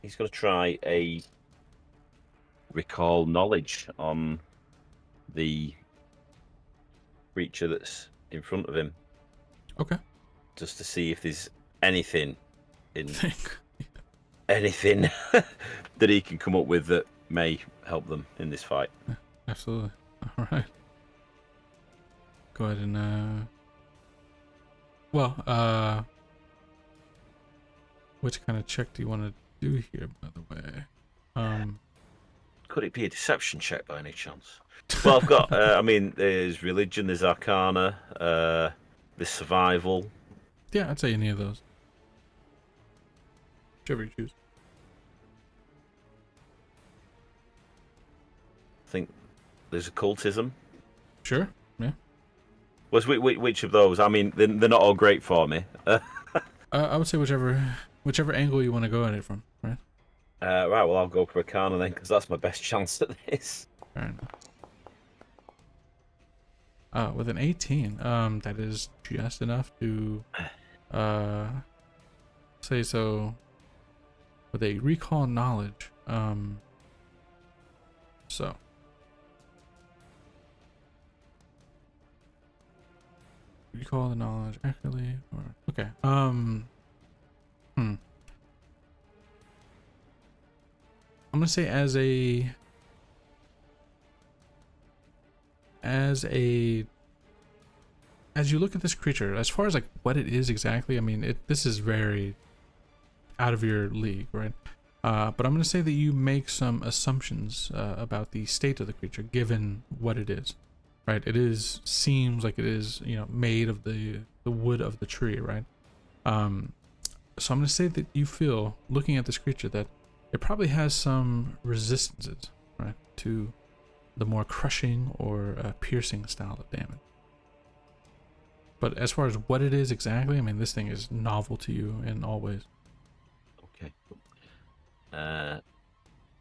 He's going to try a recall knowledge on the creature that's in front of him. Okay. Just to see if there's anything Think. anything that he can come up with that may help them in this fight. Absolutely. All right. Go ahead and which kind of check do you want to do here, by the way? Could it be a deception check by any chance? Well, I've got. I mean, there's religion, there's arcana, there's survival. Yeah, I'd say any of those. Whichever you choose. I think there's occultism. Sure. Yeah. Which of those? I mean, they're not all great for me. I would say whichever angle you want to go at it from, right? Right. Well, I'll go for arcana then, because that's my best chance at this. Fair enough. With an 18, that is just enough to, say so. With a recall knowledge, so. Recall the knowledge accurately, or okay. I'm gonna say as you look at this creature, as far as like what it is exactly, I mean, this is very out of your league, right? But I'm gonna say that you make some assumptions about the state of the creature, given what it is, right? Seems like it is, made of the wood of the tree, right? So I'm gonna say that you feel, looking at this creature, that it probably has some resistances, right, to the more crushing or piercing style of damage. But as far as what it is exactly, I mean, this thing is novel to you in all ways. Okay. Fair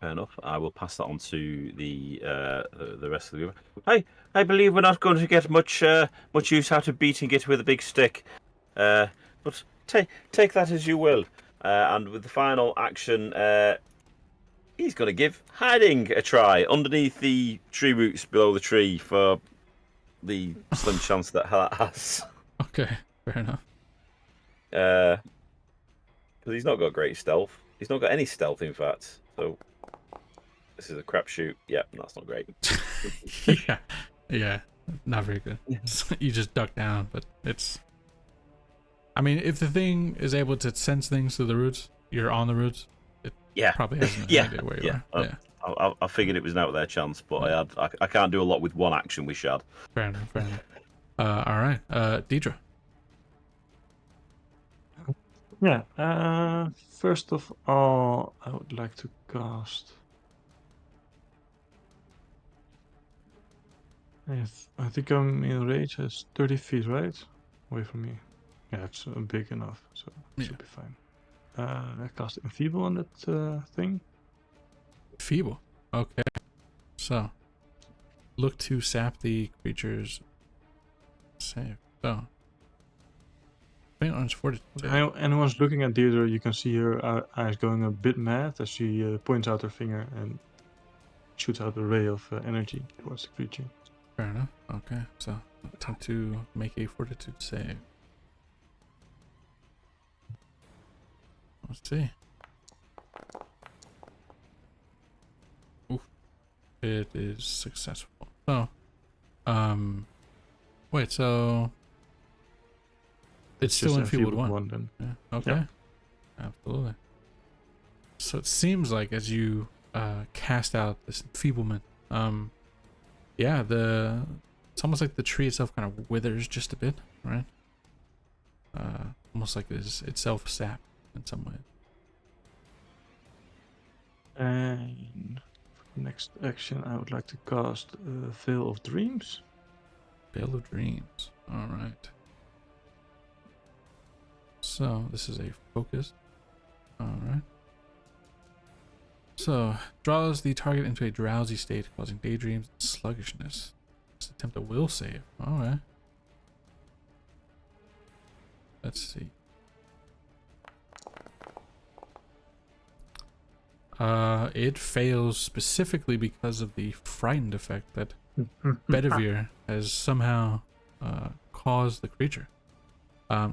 enough. I will pass that on to the rest of the group. I believe we're not going to get much use out of beating it with a big stick. But take that as you will. And with the final action, he's going to give hiding a try underneath the tree roots below the tree for the slim chance that has. Okay, fair enough. Because he's not got great stealth. He's not got any stealth, in fact. So this is a crapshoot. Yeah, that's not great. yeah, not very good. You just duck down, but it's. I mean, if the thing is able to sense things through the roots, you're on the roots. It probably has an idea where you are. I figured it was an out there chance, but I can't do a lot with one action with Shad. Fair enough. All right, Deidre. Yeah. First of all, I would like to cast. I think I'm in range. It's 30 feet, right, away from me. Yeah, it's big enough, so it should be fine. I cast Enfeeble on that thing. Feeble. Okay. So, look to sap the creature's save. So, Faintlands Fortitude. Anyone's looking at Deirdre, you can see her eyes going a bit mad as she points out her finger and shoots out a ray of energy towards the creature. Fair enough. Okay, so attempt to make a Fortitude save. Let's see. Oof. It is successful. So, wait, so it's still enfeebled one then. Yeah. Okay. Yeah. Absolutely. So it seems like as you cast out this enfeeblement, it's almost like the tree itself kind of withers just a bit, right? Almost like it is itself sapped in some way. And for next action, I would like to cast Veil of Dreams. Veil of Dreams. All right. So this is a focus. All right. So, draws the target into a drowsy state, causing daydreams and sluggishness. Let's attempt a will save. Alright. Let's see. It fails specifically because of the frightened effect that Bedivere has somehow caused the creature.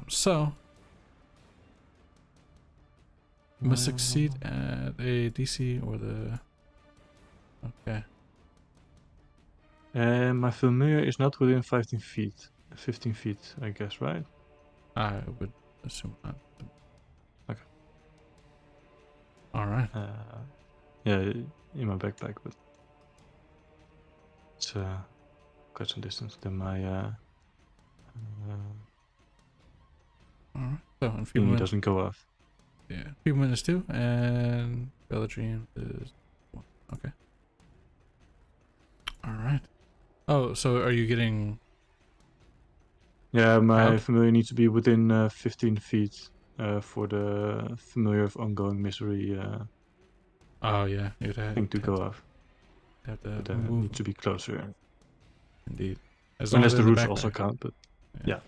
So you must succeed at a DC or the. Okay. My familiar is not within 15 feet. 15 feet, I guess, right? I would assume not. Okay. All right. Yeah, in my backpack, but it's quite some distance. Then my All right. So in thingy minutes, doesn't go off. yeah, few minutes too, and Bellatrine is 1. Okay. All right. Oh, so are you getting? Yeah, my Out? familiar needs to be within 15 feet for the familiar of ongoing misery Oh yeah, you'd thing to go off. have to But it move. needs to be closer. Indeed. As long Unless as the they're in roots backpack. also count, but yeah.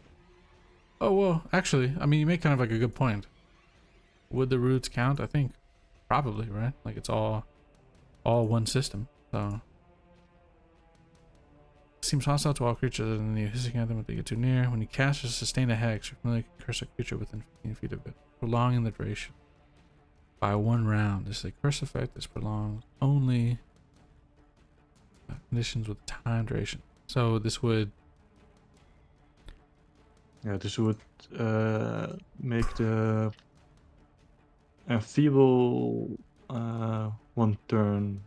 Oh well, actually, I mean, you make kind of like a good point. Would the roots count? I think probably, right? Like it's all one system. So seems hostile to all creatures other than you, hissing at them if they get too near. When you cast or sustain a hex, you familiar can curse a creature within 15 feet of it, prolonging the duration by 1 round. This is a curse effect. This prolongs only conditions with time duration. So this would. Yeah, this would make the enfeeble one turn,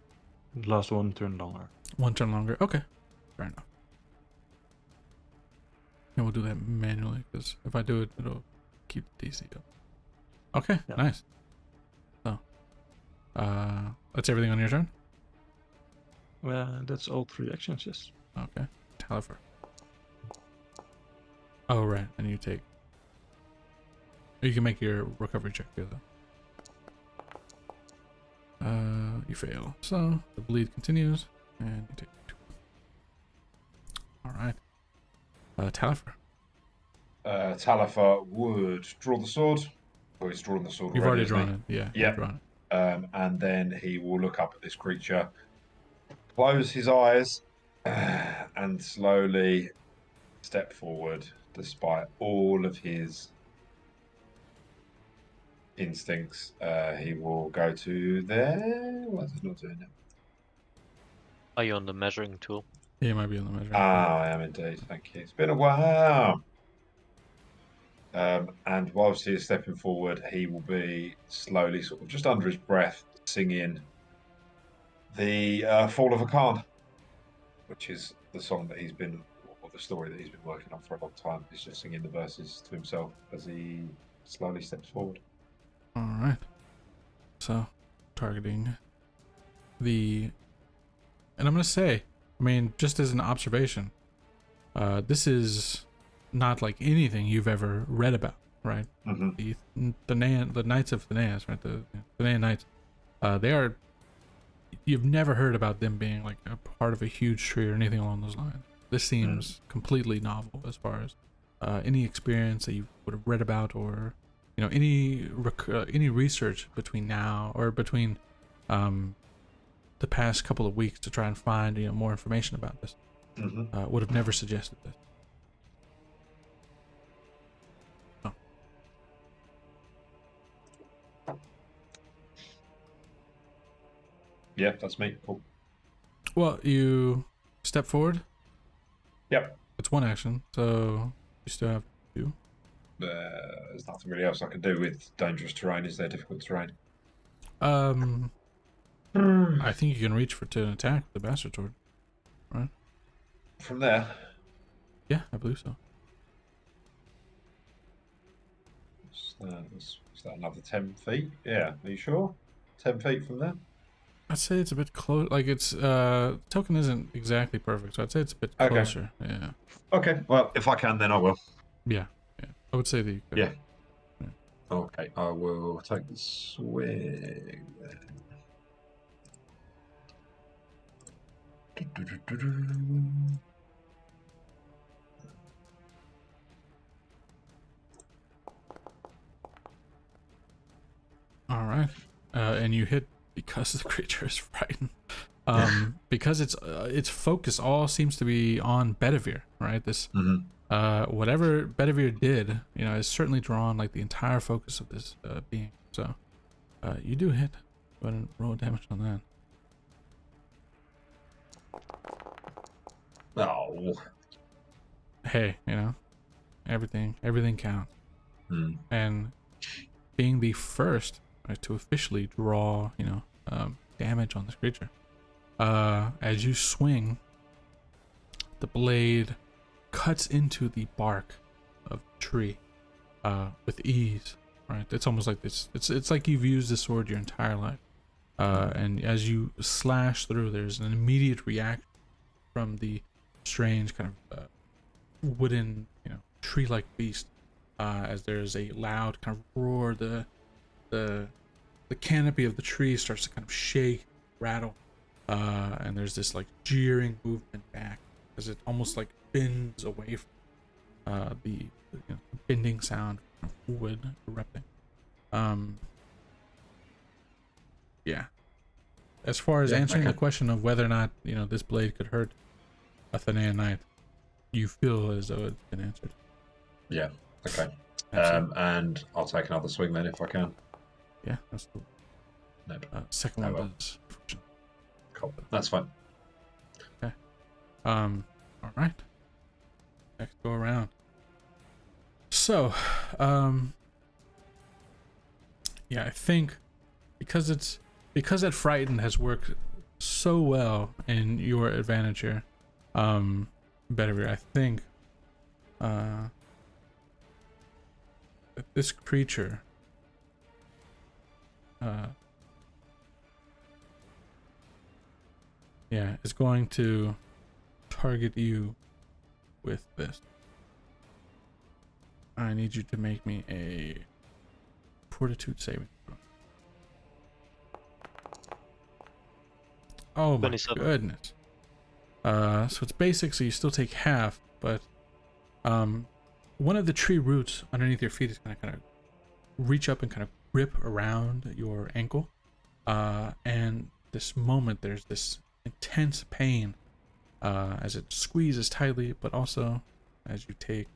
last 1 turn longer. 1 turn longer. Okay, fair enough. And we'll do that manually because if I do it, it'll keep the DC up. Okay, Yeah. nice. So, that's everything on your turn. That's all 3 actions, yes. Okay, Talifer. Oh right, and you take. You can make your recovery check here though. You fail. So the bleed continues, and you take 2. All right. Talifer. Talifer would draw the sword. Well, he's drawn the sword. You've already drawn hasn't it. Yeah. Yeah. You've drawn it. he? And then he will look up at this creature, close his eyes, and slowly step forward, despite all of his instincts. He will go to there. Why is it not doing it? Are you on the measuring tool? Yeah, it might be on the measure. I am indeed. Thank you. It's been a while. And whilst he is stepping forward, he will be slowly, sort of just under his breath, singing the Fall of a Khan, which is the song that he's been, or the story that he's been working on for a long time. He's just singing the verses to himself as he slowly steps forward. All right. So, targeting the, and I'm gonna say, I mean, just as an observation, this is not like anything you've ever read about, right? Mm-hmm. The Knights of Thenaeus, right? The Thenaean Knights. They are. You've never heard about them being like a part of a huge tree or anything along those lines. This seems completely novel as far as any experience that you would have read about, or any research between now or between the past couple of weeks to try and find more information about this. Would have never suggested this. Oh. Yeah, that's me. Cool. Well, you step forward. Yep. It's 1 action, so you still have 2. There's nothing really else I can do with dangerous terrain. Is there difficult terrain? I think you can reach to an attack with the bastard sword, right? From there. Yeah, I believe so. Is that another 10 feet? Yeah, are you sure? 10 feet from there? I'd say it's a bit close. Like it's token isn't exactly perfect, so I'd say it's a bit Okay. closer. Yeah. Okay, well, if I can, then I will. Yeah. I would say that you could. Yeah. Okay, I will take the swing then. All right, and you hit because the creature is frightened. Because its focus all seems to be on Bedivere, right? This whatever Bedivere did, you know, is certainly drawn like the entire focus of this being. So you do hit. Go ahead and roll damage on that. Oh. Hey, you know, everything counts. And being the first, right, to officially draw, you know, damage on this creature, as you swing, the blade cuts into the bark of the tree with ease, right? It's almost like this. It's like you've used this sword your entire life, and as you slash through, there's an immediate reaction from the strange kind of wooden, you know, tree-like beast, as there's a loud kind of roar. The canopy of the tree starts to kind of shake, rattle, and there's this like jeering movement back as it almost like bends away from the you know, bending sound of wood erupting. Yeah. As far as answering the question of whether or not, you know, this blade could hurt a Thanean Knight, you feel as though it's been answered. Yeah. Okay. And I'll take another swing then if I can. Yeah, that's cool. Nope. Second one does. Cool. That's fine. Okay. All right. Next go around. So, yeah, I think because that frightened has worked so well in your advantage here, Bedivere, I think that this creature yeah, is going to target you with this. I need you to make me a fortitude saving throw. Oh my 27. goodness. So it's basic, so you still take half, but one of the tree roots underneath your feet is gonna kind of reach up and kind of grip around your ankle. And this moment there's this intense pain as it squeezes tightly, but also as you take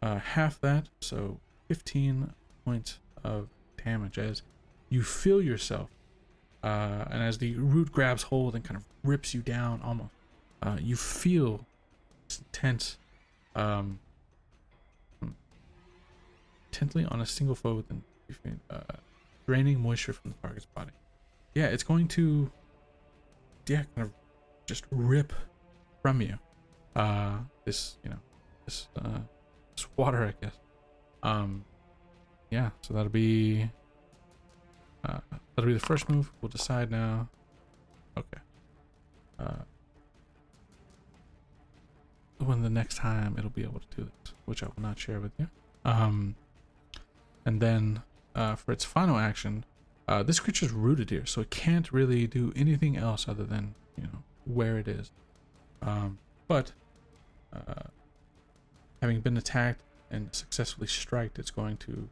half that, so 15 points of damage as you feel yourself, and as the root grabs hold and kind of rips you down almost, you feel this intense, intently on a single foe within draining moisture from the target's body. Yeah, it's going to, yeah, kind of just rip from you this, you know, this water, I guess. Yeah, so that'll be the first move. We'll decide now. Okay. When the next time it'll be able to do this, which I will not share with you. And then for its final action, this creature's rooted here, so it can't really do anything else other than, you know, where it is. But having been attacked and successfully striked, it's going to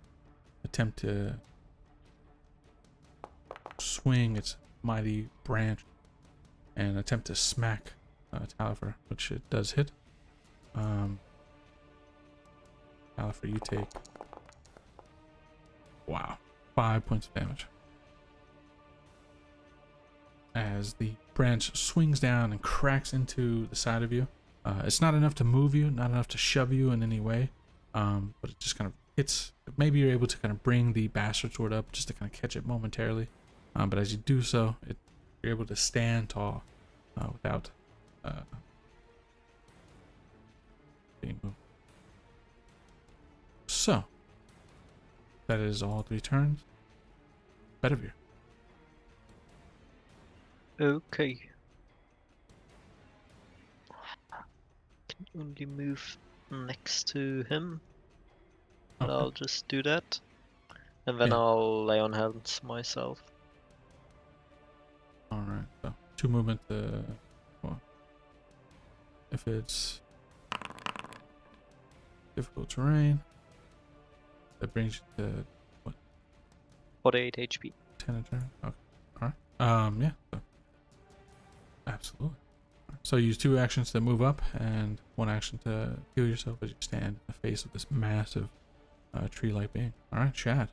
attempt to swing its mighty branch and attempt to smack Talifer, which it does hit. Talifer, you take 5 points of damage as the branch swings down and cracks into the side of you. It's not enough to move you, not enough to shove you in any way, but it just kind of hits. Maybe you're able to kind of bring the bastard sword up just to kind of catch it momentarily, but as you do so, you're able to stand tall without being moved. So that is all 3 turns. Bedivere. Okay. Can only move next to him. But Okay. I'll just do that. And then Yeah. I'll lay on hands myself. 2 movement to, well, if it's difficult terrain, that brings you to what? 48 HP. 10 a turn. Okay. All right. Yeah. So, absolutely. So use 2 actions to move up and 1 action to heal yourself as you stand in the face of this massive tree-like being. All right, Shad.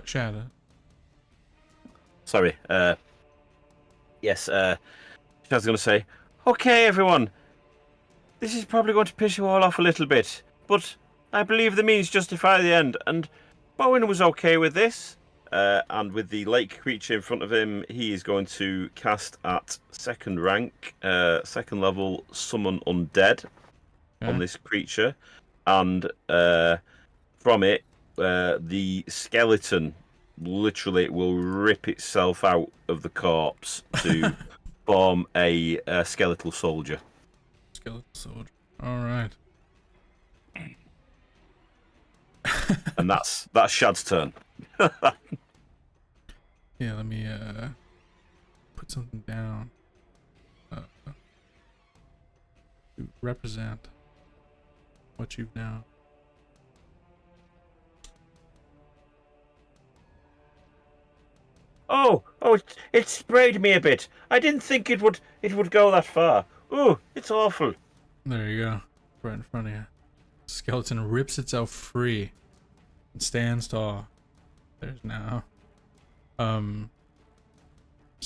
Shad. Sorry. Yes. I was going to say, okay, everyone. This is probably going to piss you all off a little bit, but I believe the means justify the end, and Bowen was okay with this. And with the lake creature in front of him, he is going to cast at 2nd rank, 2nd level, Summon Undead on this creature, and from it, the skeleton literally will rip itself out of the corpse to form a skeletal soldier. Skeletal soldier. All right. And that's Shad's turn. Yeah, let me put something down to represent what you've now. Oh, it sprayed me a bit. I didn't think it would go that far. Ooh, it's awful. There you go, right in front of you. Skeleton rips itself free and stands tall. There's now. So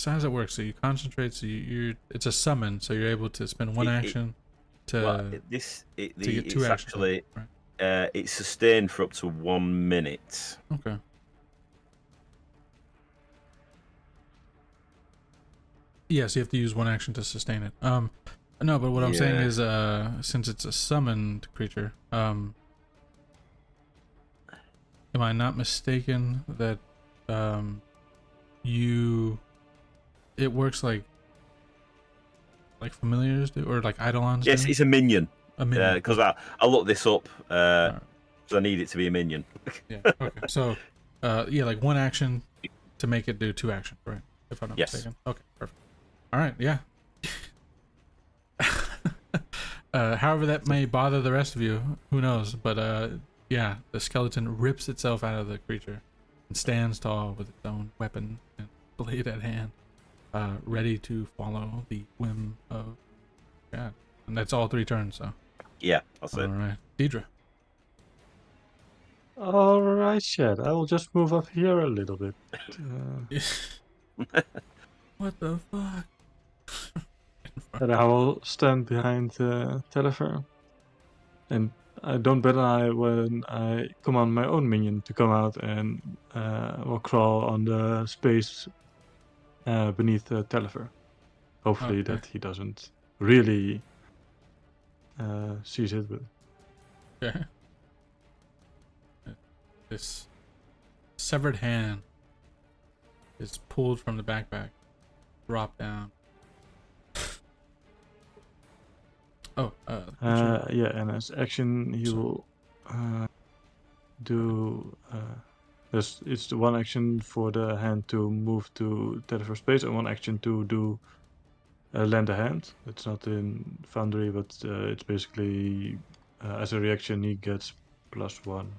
how does it work? So you concentrate. So you're it's a summon. So you're able to spend 1 action to get 2 it's actions. actually Right. it's sustained for up to 1 minute. Okay. Yes, you have to use 1 action to sustain it. No, but what I'm saying is, since it's a summoned creature, am I not mistaken that, it works like familiars do, or like eidolons Yes, do? it's a minion. A minion. Because I looked this up. Alright. So I need it to be a minion. Yeah. Okay. So, yeah, like 1 action to make it do 2 actions, right? If I'm not mistaken. Okay. Perfect. All right. Yeah. However that may bother the rest of you, who knows? But yeah, the skeleton rips itself out of the creature and stands tall with its own weapon and blade at hand, ready to follow the whim of God. And that's all 3 turns. So. Yeah, that's it. All right, Deidre. All right, Chad. I will just move up here a little bit. What the fuck? And I will stand behind Telefer. And I don't bet an eye when I command my own minion to come out and will crawl on the space beneath Telefer. Hopefully Okay. that he doesn't really seize it. But Okay. This severed hand is pulled from the backpack, dropped down. Oh, yeah, and as action he will do. It's the 1 action for the hand to move to Telefer space and 1 action to do lend a hand. It's not in Foundry, but it's basically as a reaction he gets +1.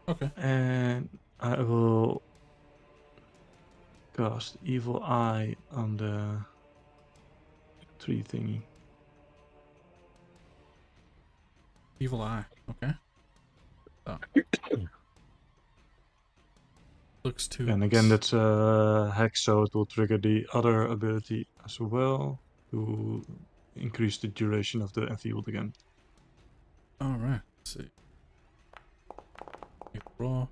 okay. And I will cast Evil Eye on the tree thingy. Evil Eye. Okay. So. Looks to. And again, that's a hex, so it will trigger the other ability as well to increase the duration of the enfeebled again. All right. Let's see. Roll.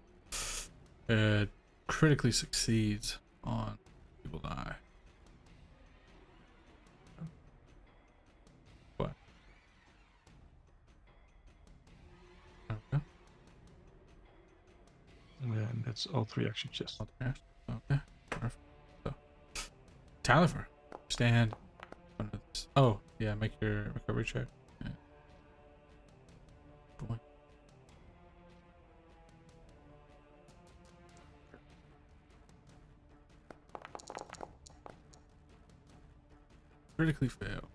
It critically succeeds on Evil Eye. What? Okay. That's all 3 actions, yes. Okay. Perfect. So, Talifer, stand. Oh, yeah, make your recovery check. Yeah. Boy. Critically fail.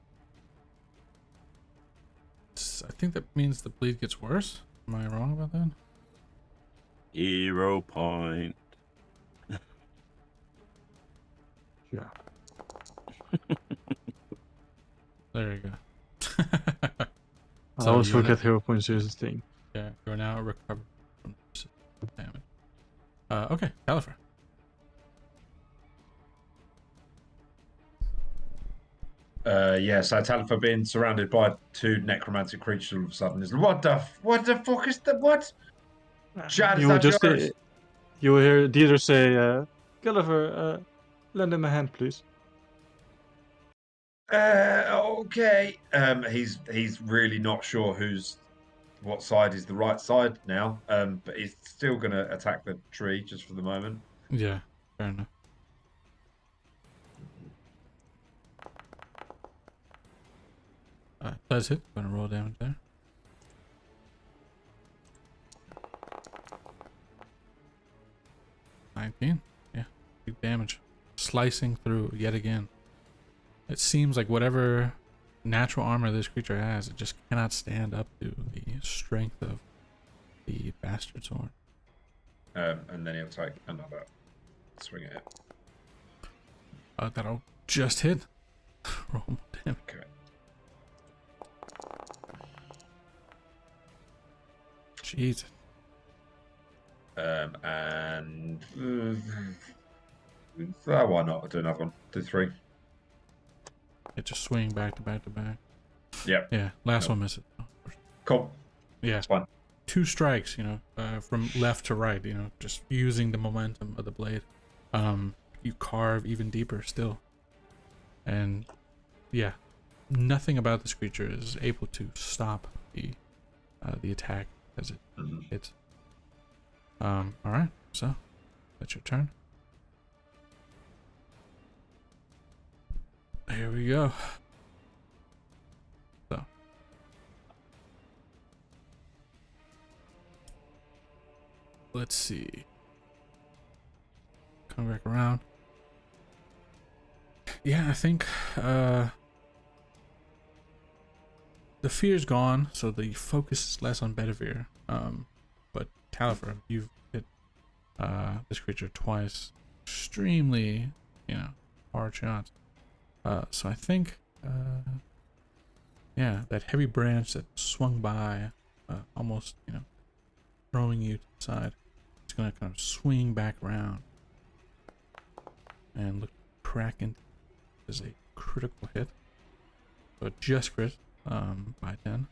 I think that means the bleed gets worse. Am I wrong about that? 0 point. Yeah. There you go. I So always you're forget hero points is a thing. Yeah, you're now recovered from damage. Okay, Califer. So Talifer being surrounded by 2 necromantic creatures all of a sudden is what the fuck is the what? Chad, is You will that just yours? you will hear Dieter say, Gulliver, lend him a hand, please. Okay. He's really not sure what side is the right side now. But he's still gonna attack the tree just for the moment. Yeah, fair enough. Does hit. Gonna roll damage there. 19. Yeah, big damage. Slicing through yet again. It seems like whatever natural armor this creature has, it just cannot stand up to the strength of the bastard sword. And then he'll take another swing at it. That'll just hit. Roll more damage. Okay. Jeez. And why not? I'll do another one. Do 3. It just swing back to back to back. Yep. Yeah, last Nope. one misses. Cool. Yeah, It's fine. 2 strikes, from left to right, just using the momentum of the blade. You carve even deeper still. And yeah, nothing about this creature is able to stop the attack as it hits. All right, so that's your turn. Here we go. So let's see. Come back around. Yeah, I think the fear's gone, so the focus is less on Bedivere. But Talifer, you've hit this creature twice. Extremely, hard shots. So I think, that heavy branch that swung by, almost, throwing you to the side, it's gonna kind of swing back around and look crack into is a critical hit. So it just crit by 10.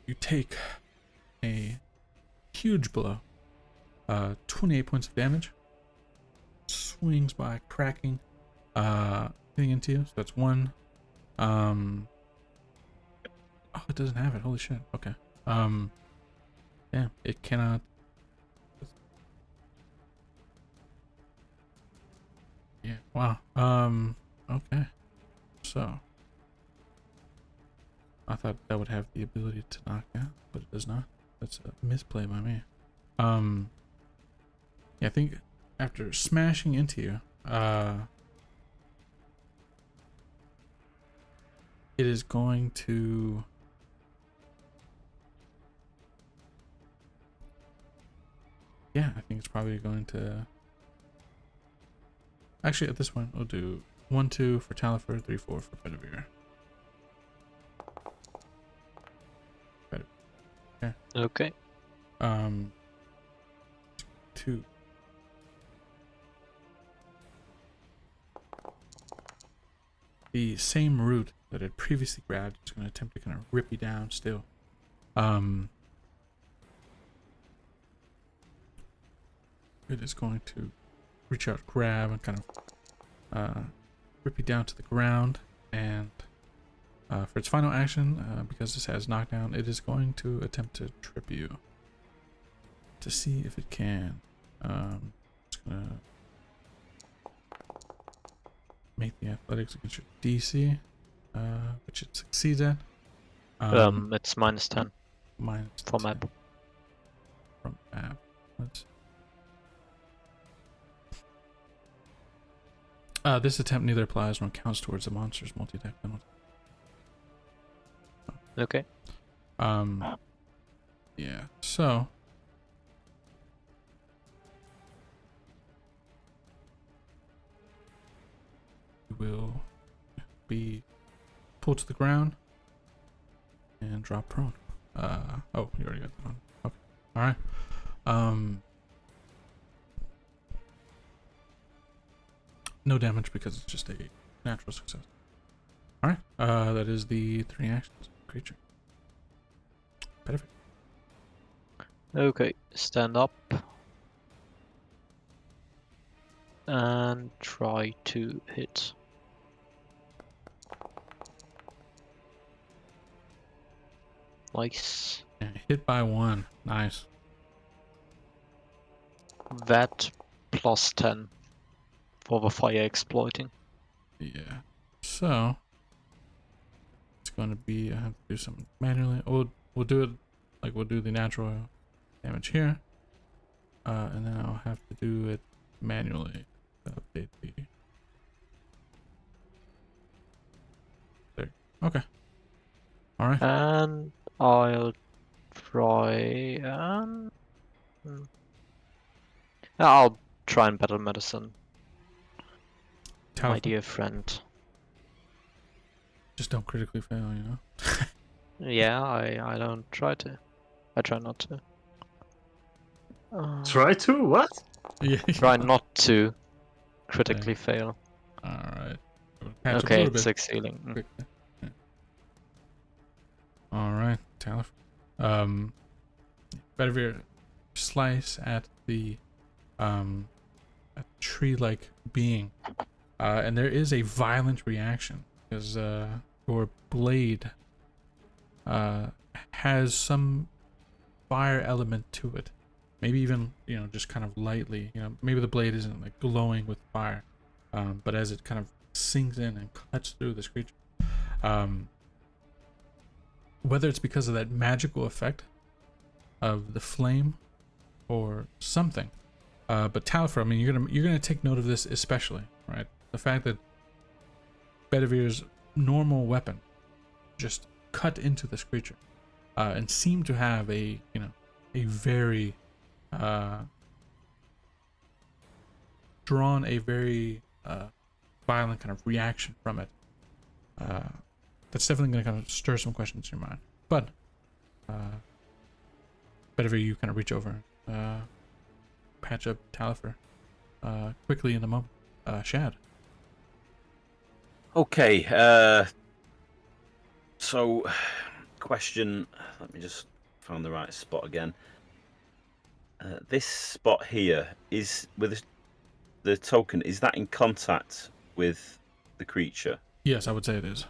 You take a huge blow. 28 points of damage. Swings by, cracking, hitting into you. So that's 1. Oh, it doesn't have it. Holy shit. Okay. Yeah, it cannot. Yeah. Wow. Okay. So I thought that would have the ability to knock out, but it does not. That's a misplay by me. Yeah, I think after smashing into you, it is going to. Yeah, I think it's probably going to. Actually, at this point, we'll do 1, 2 for Talifer, 3, 4 for Bedivere. Yeah. Okay. 2. The same root that had previously grabbed is going to attempt to kind of rip you down still. It is going to reach out, grab, and kind of rip you down to the ground, and For its final action, because this has knockdown, it is going to attempt to trip you to see if it can. It's gonna make the athletics against your DC, which it succeeds at. It's -10 minus for 10 map. from map. Let's. This attempt neither applies nor counts towards the monster's multi-attack penalty. Okay. Yeah. So. You will be pulled to the ground and drop prone. Oh, you already got that on. Okay. All right. No damage because it's just a natural success. All right. That is the 3 actions of the creature. Perfect. Okay, stand up and try to hit. Nice. Yeah, hit by 1. Nice. That +10 for the fire exploiting. Yeah. So it's going to be. I have to do something manually. We'll do it like we'll do the natural damage here, and then I'll have to do it manually. Update the. There. Okay. All right. And I'll try I'll try and battle medicine, my Talfa. dear friend. Just don't critically fail, you know. Yeah, I don't try to. I try not to. Try to? What? Yeah. Try not to critically fail. All right. Patch up a Okay, little bit. 6 healing. Quickly. Yeah. All right, Talif. Bedivere slice at the a tree-like being, and there is a violent reaction because your blade has some fire element to it. Maybe even just kind of lightly. Maybe the blade isn't like glowing with fire, but as it kind of sinks in and cuts through this creature. Whether it's because of that magical effect of the flame or something, but Talifer, I mean, you're gonna take note of this especially, right? The fact that Bedivere's normal weapon just cut into this creature, and seemed to have a very drawn a very violent kind of reaction from it. That's definitely going to kind of stir some questions in your mind. But Bedivere, you kind of reach over, patch up Talifer quickly in the moment. Shad. Okay. So, question. Let me just find the right spot again. This spot here is with the token. Is that in contact with the creature? Yes, I would say it is.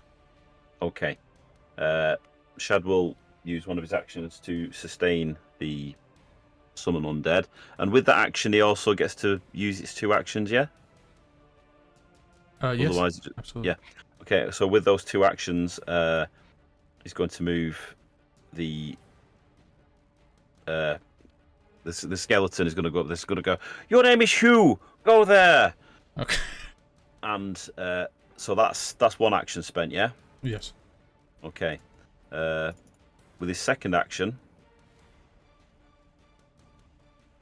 Okay. Shad will use one of his actions to sustain the summon undead, and with that action, he also gets to use its 2 actions. Yeah. Yes. Otherwise, Absolutely. yeah. Okay. So with those 2 actions, he's going to move the skeleton is going to go up. This is going to go. Your name is Hugh. Go there. Okay. And so that's 1 action spent. Yeah. Yes. Okay. With his second action,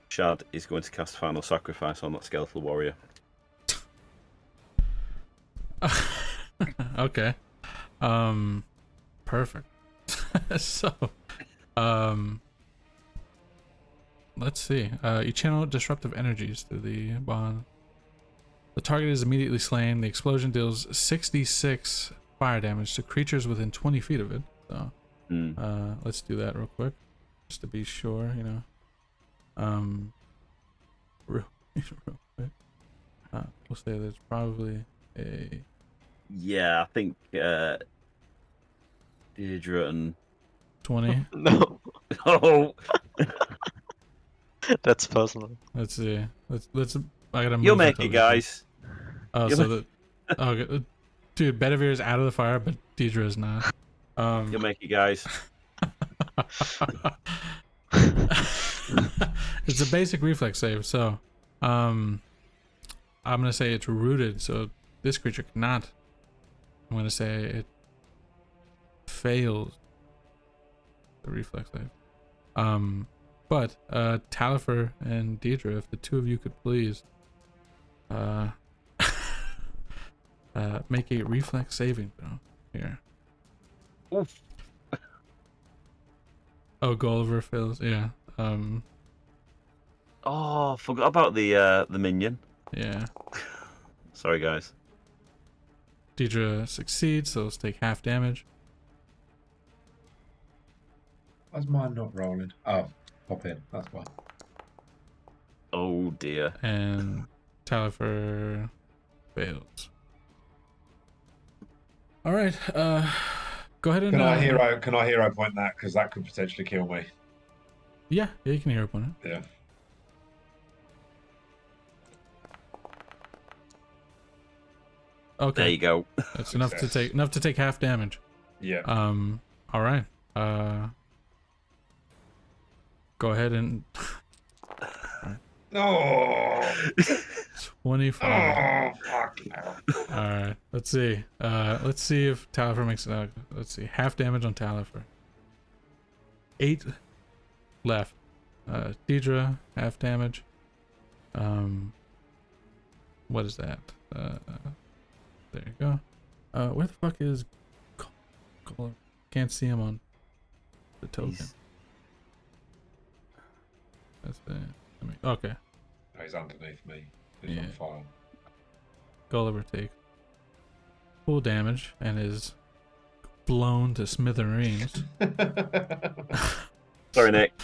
Shad is going to cast Final Sacrifice on that skeletal warrior. Okay. Perfect. So, let's see. You channel disruptive energies through the bond. The target is immediately slain. The explosion deals 66 fire damage to creatures within 20 feet of it. So, let's do that real quick, just to be sure. Real quick. We'll say there's probably a. Yeah, I think Deirdre and 20. No, oh, that's personal. Let's see. Let's. I gotta move. you'll make until it, this goes- guys. Oh, You'll so the. Okay, dude, Bedivere is out of the fire, but Deidre is not. You'll make it, guys. It's a basic reflex save, so I'm gonna say it's rooted, so this creature cannot. I'm gonna say it fails the reflex save. But Talifer and Deidre, if the two of you could please make a reflex saving throw here. Oof. Oh, Gulliver fails. Yeah. Oh, forgot about the minion. Yeah. Sorry, guys. Deidre succeeds, so let's take half damage. Why's mine not rolling? Oh, pop in. That's why. Oh dear. And Talifer fails. All right. Go ahead and. Can I hero point that, because that could potentially kill me? Yeah, you can hero point it. Yeah. Okay. There you go. That's enough to take half damage. Yeah. All right. Go ahead and No. 25. Oh, fuck no. All right. Let's see. Let's see if Talifer makes it out. Let's see. Half damage on Talifer. 8 left. Deidre, half damage. What is that? There you go. Where the fuck is Cole? Can't see him on the token. That's the. Okay. Oh, he's underneath me. He's Yeah. on fire. Gulliver takes full damage and is blown to smithereens. Sorry, Nick.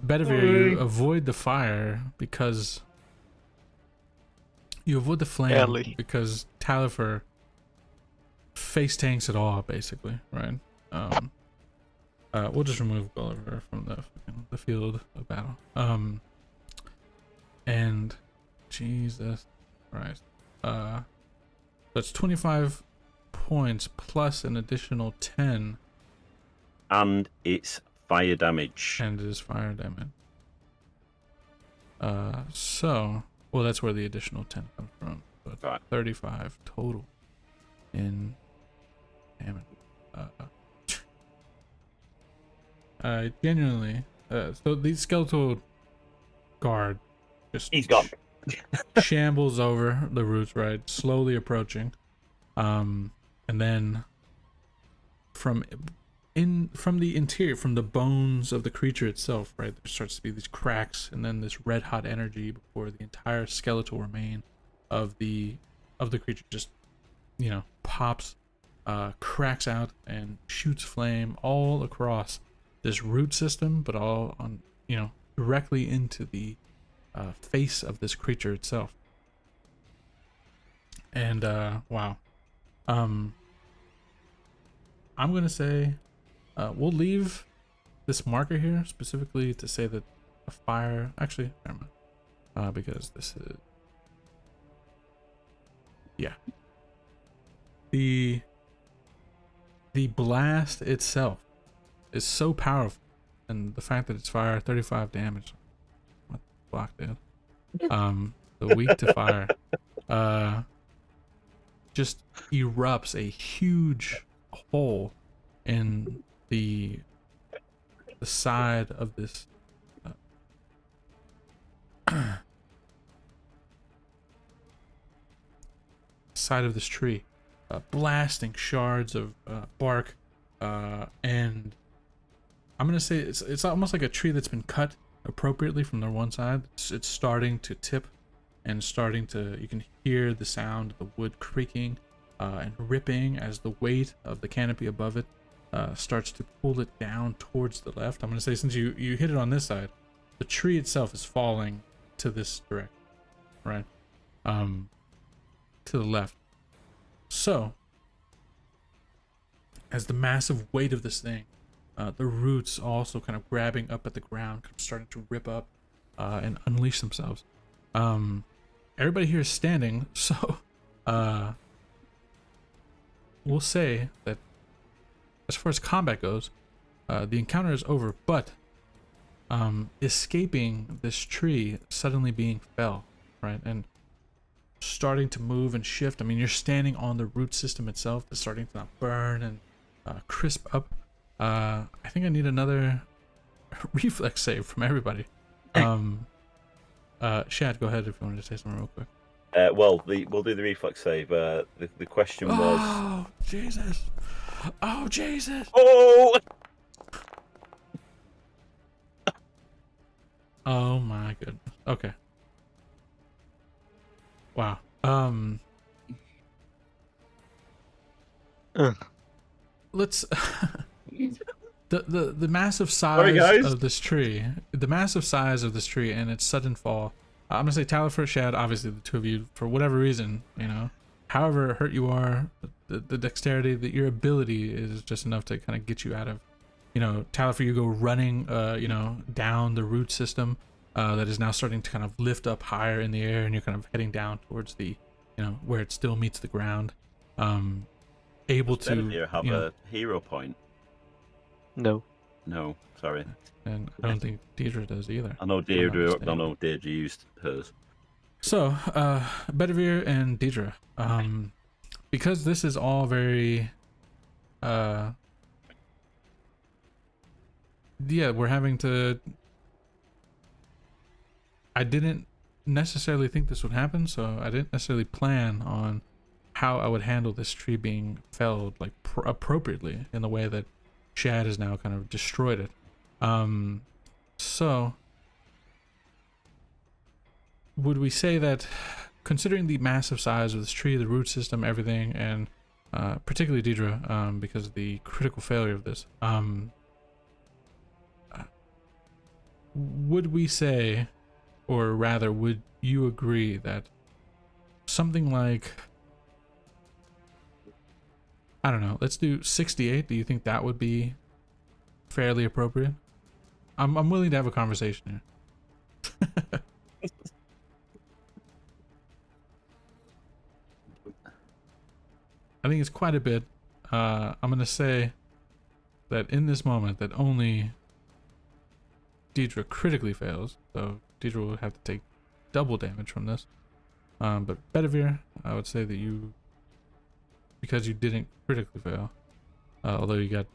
Bedivere, you avoid the fire because you avoid the flame Barely. because Talifer face tanks it all, basically, right? We'll just remove Gulliver from the field of battle. And Jesus Christ, that's 25 points plus an additional 10. And it's fire damage. And it is fire damage. Well, that's where the additional 10 comes from. So it's Right. 35 total in damage. Genuinely, so the skeletal guard just He's gone. shambles over the roots, right? Slowly approaching. And then from the interior, from the bones of the creature itself, right, there starts to be these cracks and then this red hot energy before the entire skeletal remain of the creature just, pops, cracks out and shoots flame all across this root system, but all on, directly into the face of this creature itself. And wow. I'm gonna say we'll leave this marker here specifically to say that a fire. Actually, never mind. Because this is the blast itself is so powerful, and the fact that it's fire, 35 damage. What the fuck, dude? The weak to fire, just erupts a huge hole in the side of this side of this tree, blasting shards of bark, and I'm gonna say it's almost like a tree that's been cut appropriately from the one side. It's starting to tip and you can hear the sound of the wood creaking and ripping as the weight of the canopy above it starts to pull it down towards the left. I'm gonna say, since you hit it on this side, the tree itself is falling to this direction, right? To the left. So as the massive weight of this thing, the roots also kind of grabbing up at the ground, kind of starting to rip up and unleash themselves. Everybody here is standing, so we'll say that as far as combat goes, the encounter is over, but escaping this tree suddenly being fell, right, and starting to move and shift. I mean, you're standing on the root system itself that's starting to not burn and crisp up. I think I need another reflex save from everybody. Shad, go ahead if you wanted to say something real quick. We'll do the reflex save. The question was. Oh Jesus! Oh Jesus! Oh! Oh my goodness. Okay. Wow. Let's the massive size of this tree, and its sudden fall. I'm gonna say Talifer, Shad, obviously the two of you, for whatever reason, however hurt you are, the dexterity, your ability is just enough to kind of get you out of, Talifer, you go running, down the root system that is now starting to kind of lift up higher in the air, and you're kind of heading down towards the, where it still meets the ground. Able to have a hero point. No, sorry. And I don't think Deidre does either. I know Deirdre used hers. So, Bedivere and Deidre, because this is all very, we're having to. I didn't necessarily think this would happen, so I didn't necessarily plan on how I would handle this tree being felled like appropriately in the way that Shad has now kind of destroyed it. So would we say that, considering the massive size of this tree, the root system, everything, and particularly Deidre, because of the critical failure of this, would we say, or rather, would you agree that something like, I don't know, let's do 68. Do you think that would be fairly appropriate? I'm willing to have a conversation here. I think it's quite a bit. I'm gonna say that in this moment that only Deidre critically fails, so Deidre will have to take double damage from this. But Bedivere, I would say that you, because you didn't critically fail, although you got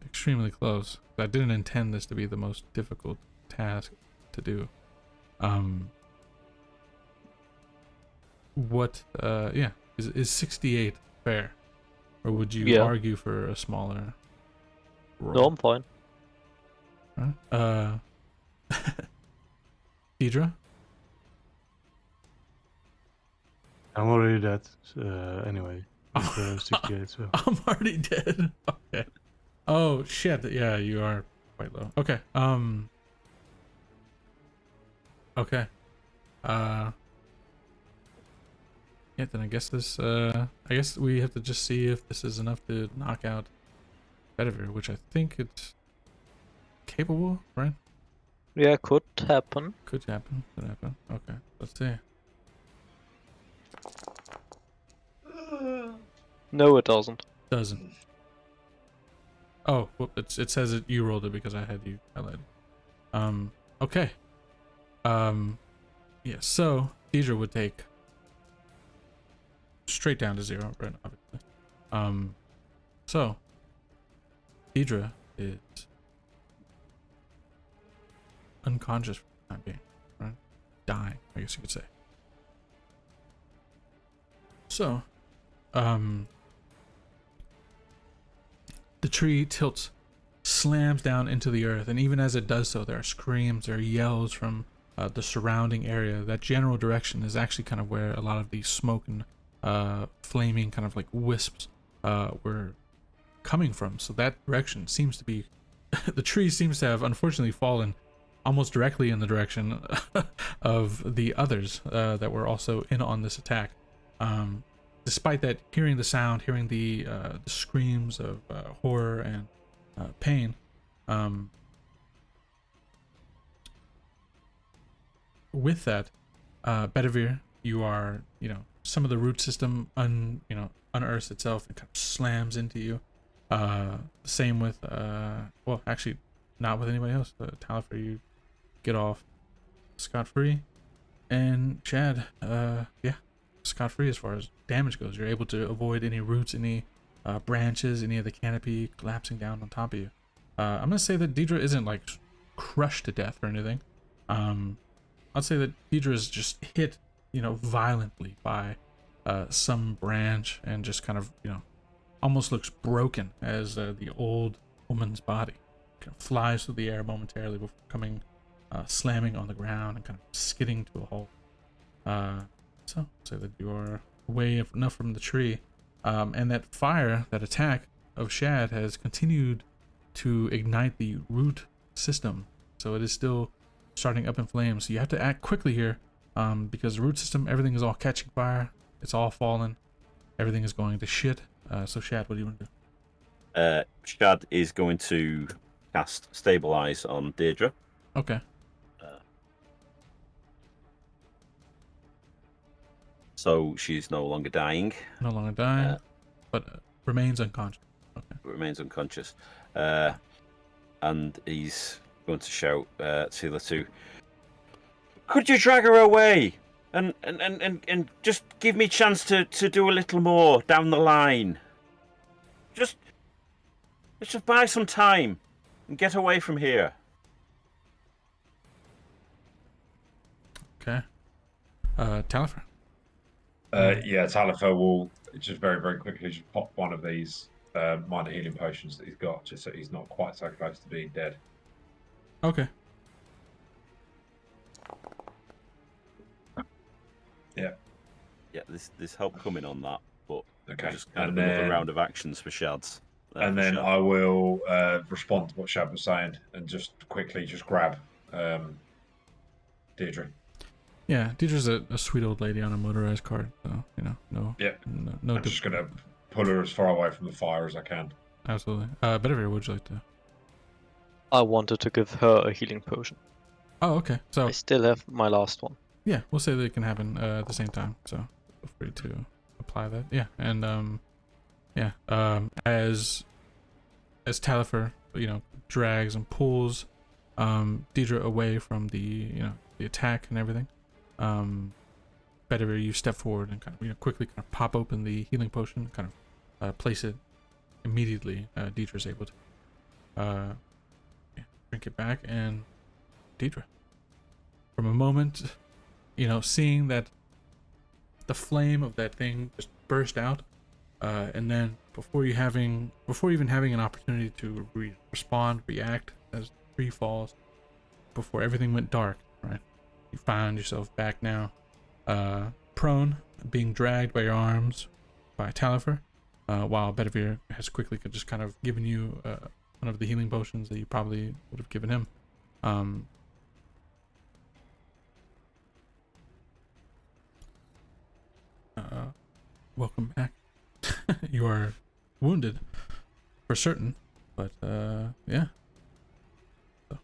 extremely close. I didn't intend this to be the most difficult task to do. Is 68 fair, or would you argue for a smaller roll? No, I'm fine. Right. Deidre? I'm already dead. Anyway, 68. So. I'm already dead. Okay. Oh shit! Yeah, you are quite low. Okay. Okay. Yeah. Then I guess this. I guess we have to just see if this is enough to knock out Bedivere, which I think it's capable, right? Yeah, could happen. Could happen. Could happen. Okay. Let's see. No, it doesn't. Doesn't. Oh, well, it says that you rolled it because I had you highlighted. Okay. Yeah, so Deidre would take straight down to 0, right? Obviously. So Deidre is unconscious for the time being, right? Dying, I guess you could say. So, the tree tilts, slams down into the earth, and even as it does so, there are screams, there are yells from the surrounding area. That general direction is actually kind of where a lot of these smoke and flaming kind of like wisps were coming from. So that direction seems to be, the tree seems to have unfortunately fallen almost directly in the direction of the others that were also in on this attack. despite that, hearing the sound, hearing the screams of horror and pain, with that, Bedivere, you are, some of the root system unearths itself and kind of slams into you. Same with, well, actually, not with anybody else. Talifer, you get off scot-free, and Shad, yeah, scot-free as far as damage goes. You're able to avoid any roots, any branches, any of the canopy collapsing down on top of you. I'm gonna say that Deidre isn't like crushed to death or anything. I'd say that Deidre is just hit, violently by some branch and just kind of, almost looks broken as the old woman's body kind of flies through the air momentarily before coming slamming on the ground and kind of skidding to a halt. So I'd say that you're away enough from the tree, and that fire, that attack of Shad has continued to ignite the root system, so it is still starting up in flames. So you have to act quickly here, because the root system, everything is all catching fire, it's all fallen, everything is going to shit. So Shad, what do you want to do? Shad is going to cast Stabilize on Deirdre. Okay. So she's no longer dying. No longer dying, but remains unconscious. Okay. Remains unconscious. And he's going to shout to the two, could you drag her away? And just give me a chance to do a little more down the line. Let's just buy some time and get away from here. Okay. Talifer. Yeah, Talifer will just very, very quickly just pop one of these minor healing potions that he's got, just so he's not quite so close to being dead. Okay. Yeah, there's help coming on that, but Okay. just kind of another round of actions for Shads. And then I will respond to what Shad was saying and just quickly just grab Deirdre. Yeah, Deidre's a sweet old lady on a motorized cart, so no. Yeah. No. I'm just gonna pull her as far away from the fire as I can. Absolutely. Bedivere, would you like to? I wanted to give her a healing potion. Oh, okay. So I still have my last one. yeah, we'll say that it can happen at the same time. So feel free to apply that. Yeah, and as Talifer, drags and pulls Deidre away from the attack and everything, Bedivere, you step forward and kind of quickly kind of pop open the healing potion, kind of place it immediately. Deidre's able to drink it back, and Deidre, from a moment, seeing that the flame of that thing just burst out, and then before even having an opportunity to respond, react as the tree falls, before everything went dark, right? You find yourself back now, prone, being dragged by your arms by Talifer, while Bedivere has quickly just kind of given you one of the healing potions that you probably would have given him. Welcome back. You are wounded, for certain, but yeah. So.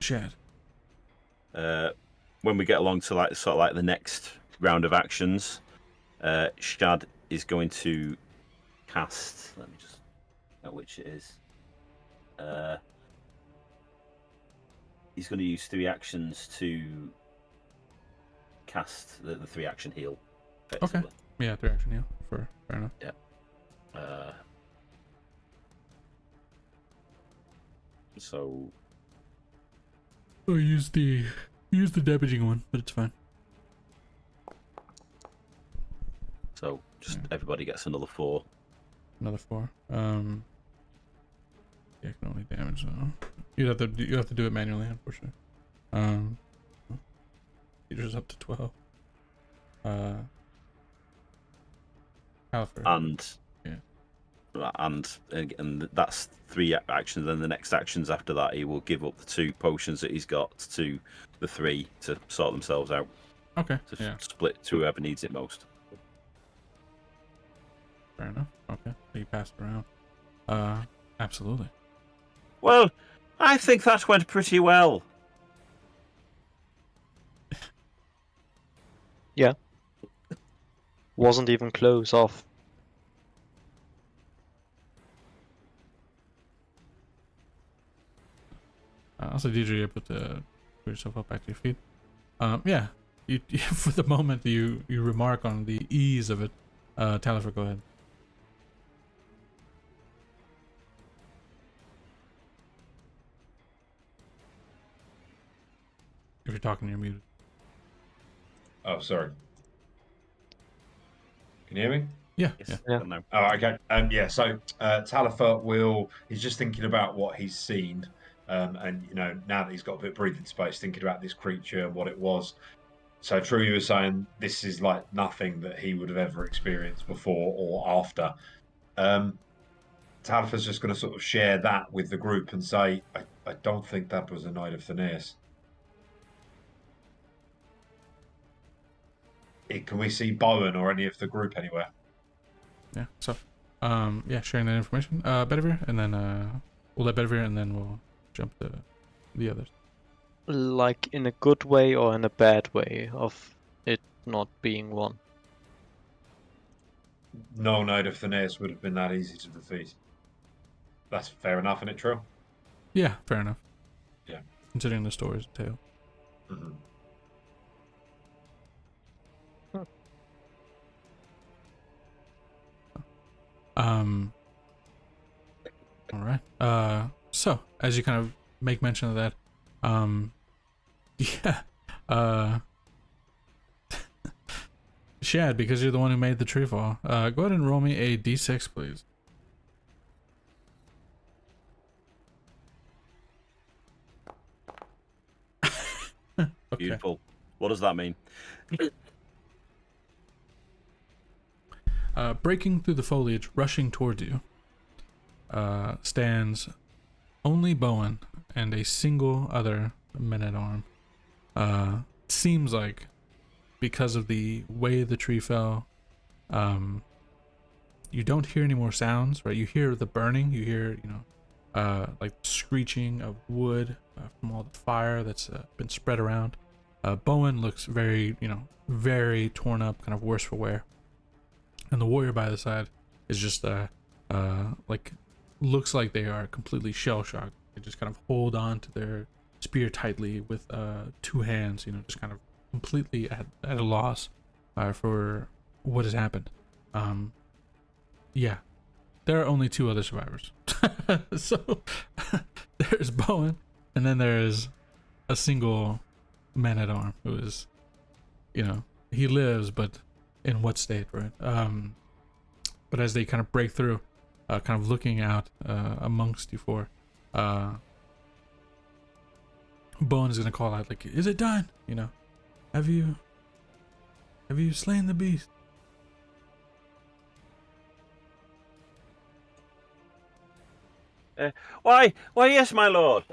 Shad. When we get along to the next round of actions, Shad is going to cast. Let me just know which it is. He's going to use 3 actions to cast the 3-action heal. Okay. Yeah, 3-action heal. Fair enough. Yeah. So. Oh, use the damaging one, but it's fine. So just everybody gets another 4. Another 4. Yeah, I can only damage though. You have to do it manually, unfortunately. Yours up to 12. And yeah. and that's 3 actions. Then the next actions after that, he will give up the 2 potions that he's got to the 3 to sort themselves out. Okay. To Yeah. split to whoever needs it most. Fair enough. Okay. So you pass it around. Absolutely. Well, I think that went pretty well. Yeah. Wasn't even close off. Also, Deidre, you're able to put yourself up back to your feet. Yeah. You for the moment you remark on the ease of it. Talifer, go ahead. If you're talking, you're muted. Oh, sorry. Can you hear me? Yeah. Yes. Yeah. No. Oh, okay. Yeah. So Talifer he's just thinking about what he's seen, and now that he's got a bit of breathing space, thinking about this creature and what it was. So, True, you were saying this is like nothing that he would have ever experienced before or after. Talifer's just going to sort of share that with the group and say, I don't think that was a Knight of Thaneus. Can we see Bowen or any of the group anywhere? Yeah. So, yeah, sharing that information. Bedivere, and then we'll let Bedivere, and then we'll jump to the others. Like in a good way or in a bad way of it not being one? No Knight of Thaneus would have been that easy to defeat. That's fair enough, isn't it, True? Yeah, fair enough. Yeah. Considering the story's tale. Mm-hmm. All right. So as you kind of make mention of that, yeah. Shad, because you're the one who made the tree fall, go ahead and roll me a d6, please. Okay. Beautiful. What does that mean? Breaking through the foliage, rushing towards you, stands only Bowen and a single other men-at-arm. Seems like because of the way the tree fell, you don't hear any more sounds, right? You hear the burning, you hear, like screeching of wood from all the fire that's been spread around. Bowen looks very, very torn up, kind of worse for wear. And the warrior by the side is just like looks like they are completely shell shocked. They just kind of hold on to their spear tightly with 2 hands, just kind of completely at a loss for what has happened. Yeah, there are only 2 other survivors. So there's Bowen, and then there's a single man-at-arm who is, he lives, but in what state, right? But as they kind of break through, kind of looking out amongst you 4, Bowen is gonna call out, like, "Is it done? Have you slain the beast?" Why, yes, my lord.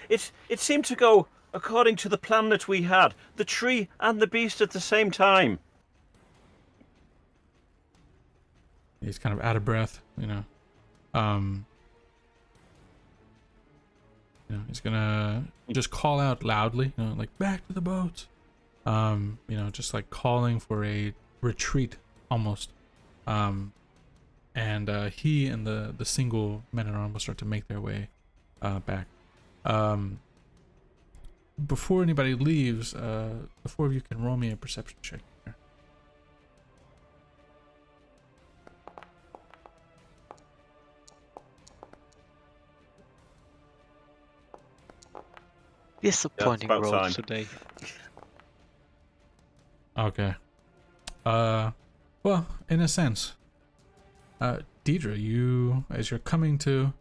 It seemed to go according to the plan that we had. The tree and the beast at the same time. He's kind of out of breath, he's gonna just call out loudly, like, "Back to the boats," just like calling for a retreat almost. And he and the single men-at-arm will start to make their way back. Before anybody leaves, the 4 of you can roll me a perception check here. Disappointing about rolls time. today. Okay. Well, in a sense, Deidre, as you're coming to,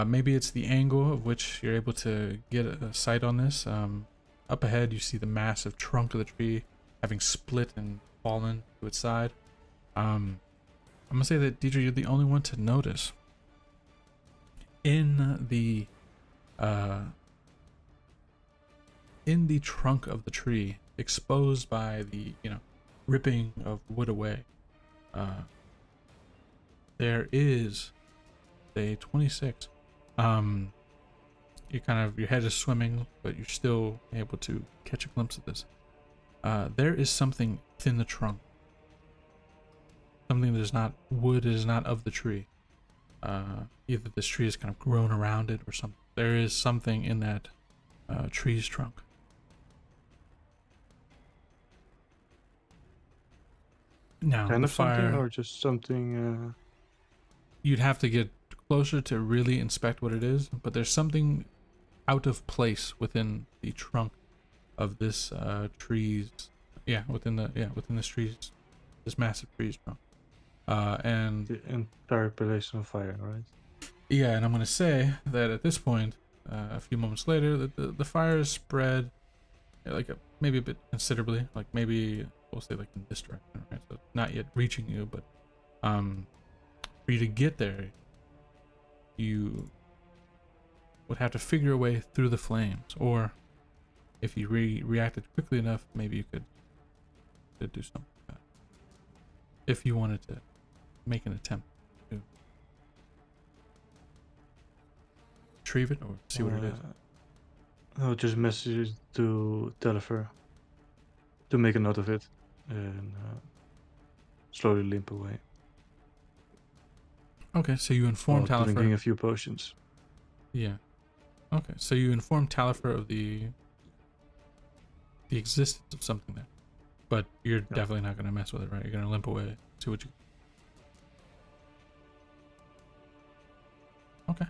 maybe it's the angle of which you're able to get a sight on this. Up ahead, you see the massive trunk of the tree having split and fallen to its side. I'm gonna say that Deidre, you're the only one to notice in the trunk of the tree, exposed by the ripping of wood away. There is a 26. Your head is swimming, but you're still able to catch a glimpse of this. There is something within the trunk. Something that is not wood, it is not of the tree. Either this tree has kind of grown around it or something. There is something in that tree's trunk. Now, Kind the of something, fire, or just something? you'd have to get closer to really inspect what it is, but there's something out of place within the trunk of this tree's, within this tree's, this massive tree's trunk. And The entire place on fire, right? yeah, and I'm gonna say that at this point, a few moments later, the fire is spread, maybe a bit considerably, like maybe we'll say like in this direction, right? So not yet reaching you, but for you to get there, you would have to figure a way through the flames, or if you reacted quickly enough, maybe you could do something like that. If you wanted to make an attempt to retrieve it or see what it is. I'll just message it to Telfer to make a note of it and slowly limp away. Okay, so you inform While drinking Talifer. a few potions. Yeah. Okay, so you inform Talifer of the existence of something there, but you're definitely not gonna mess with it, right? You're gonna limp away, see what you. Okay.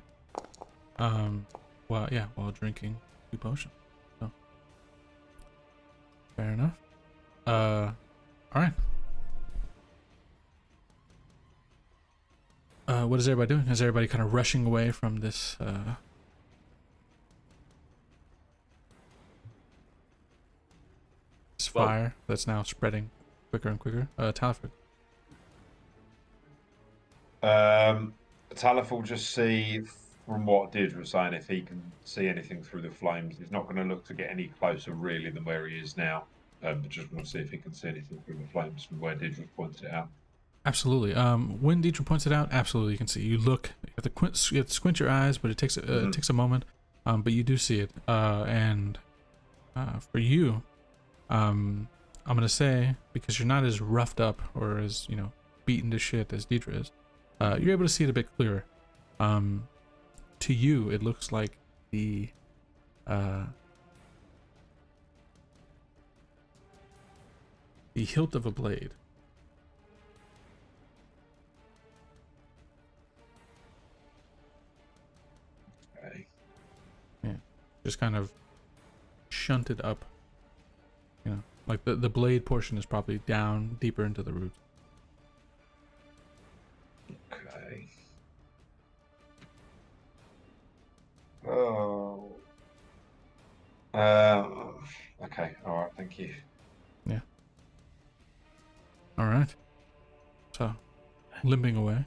While drinking 2 potions. So. Fair enough. All right. What is everybody doing? Is everybody kind of rushing away from this? This fire that's now spreading quicker and quicker. Talifer. Talif will just see from what Deirdre was saying if he can see anything through the flames. He's not going to look to get any closer really than where he is now, but just want to see if he can see anything through the flames from where Deirdre pointed it out. Absolutely. When Deidre points it out, absolutely you can see. You look, you have to squint your eyes, but it takes a moment. But you do see it. And for you, I'm gonna say, because you're not as roughed up or as beaten to shit as Deidre is, you're able to see it a bit clearer. To you, it looks like the hilt of a blade. Okay. Yeah, just kind of shunted up. Like the blade portion is probably down deeper into the root. Okay. Oh. Okay. All right. Thank you. Yeah. All right. So, limping away.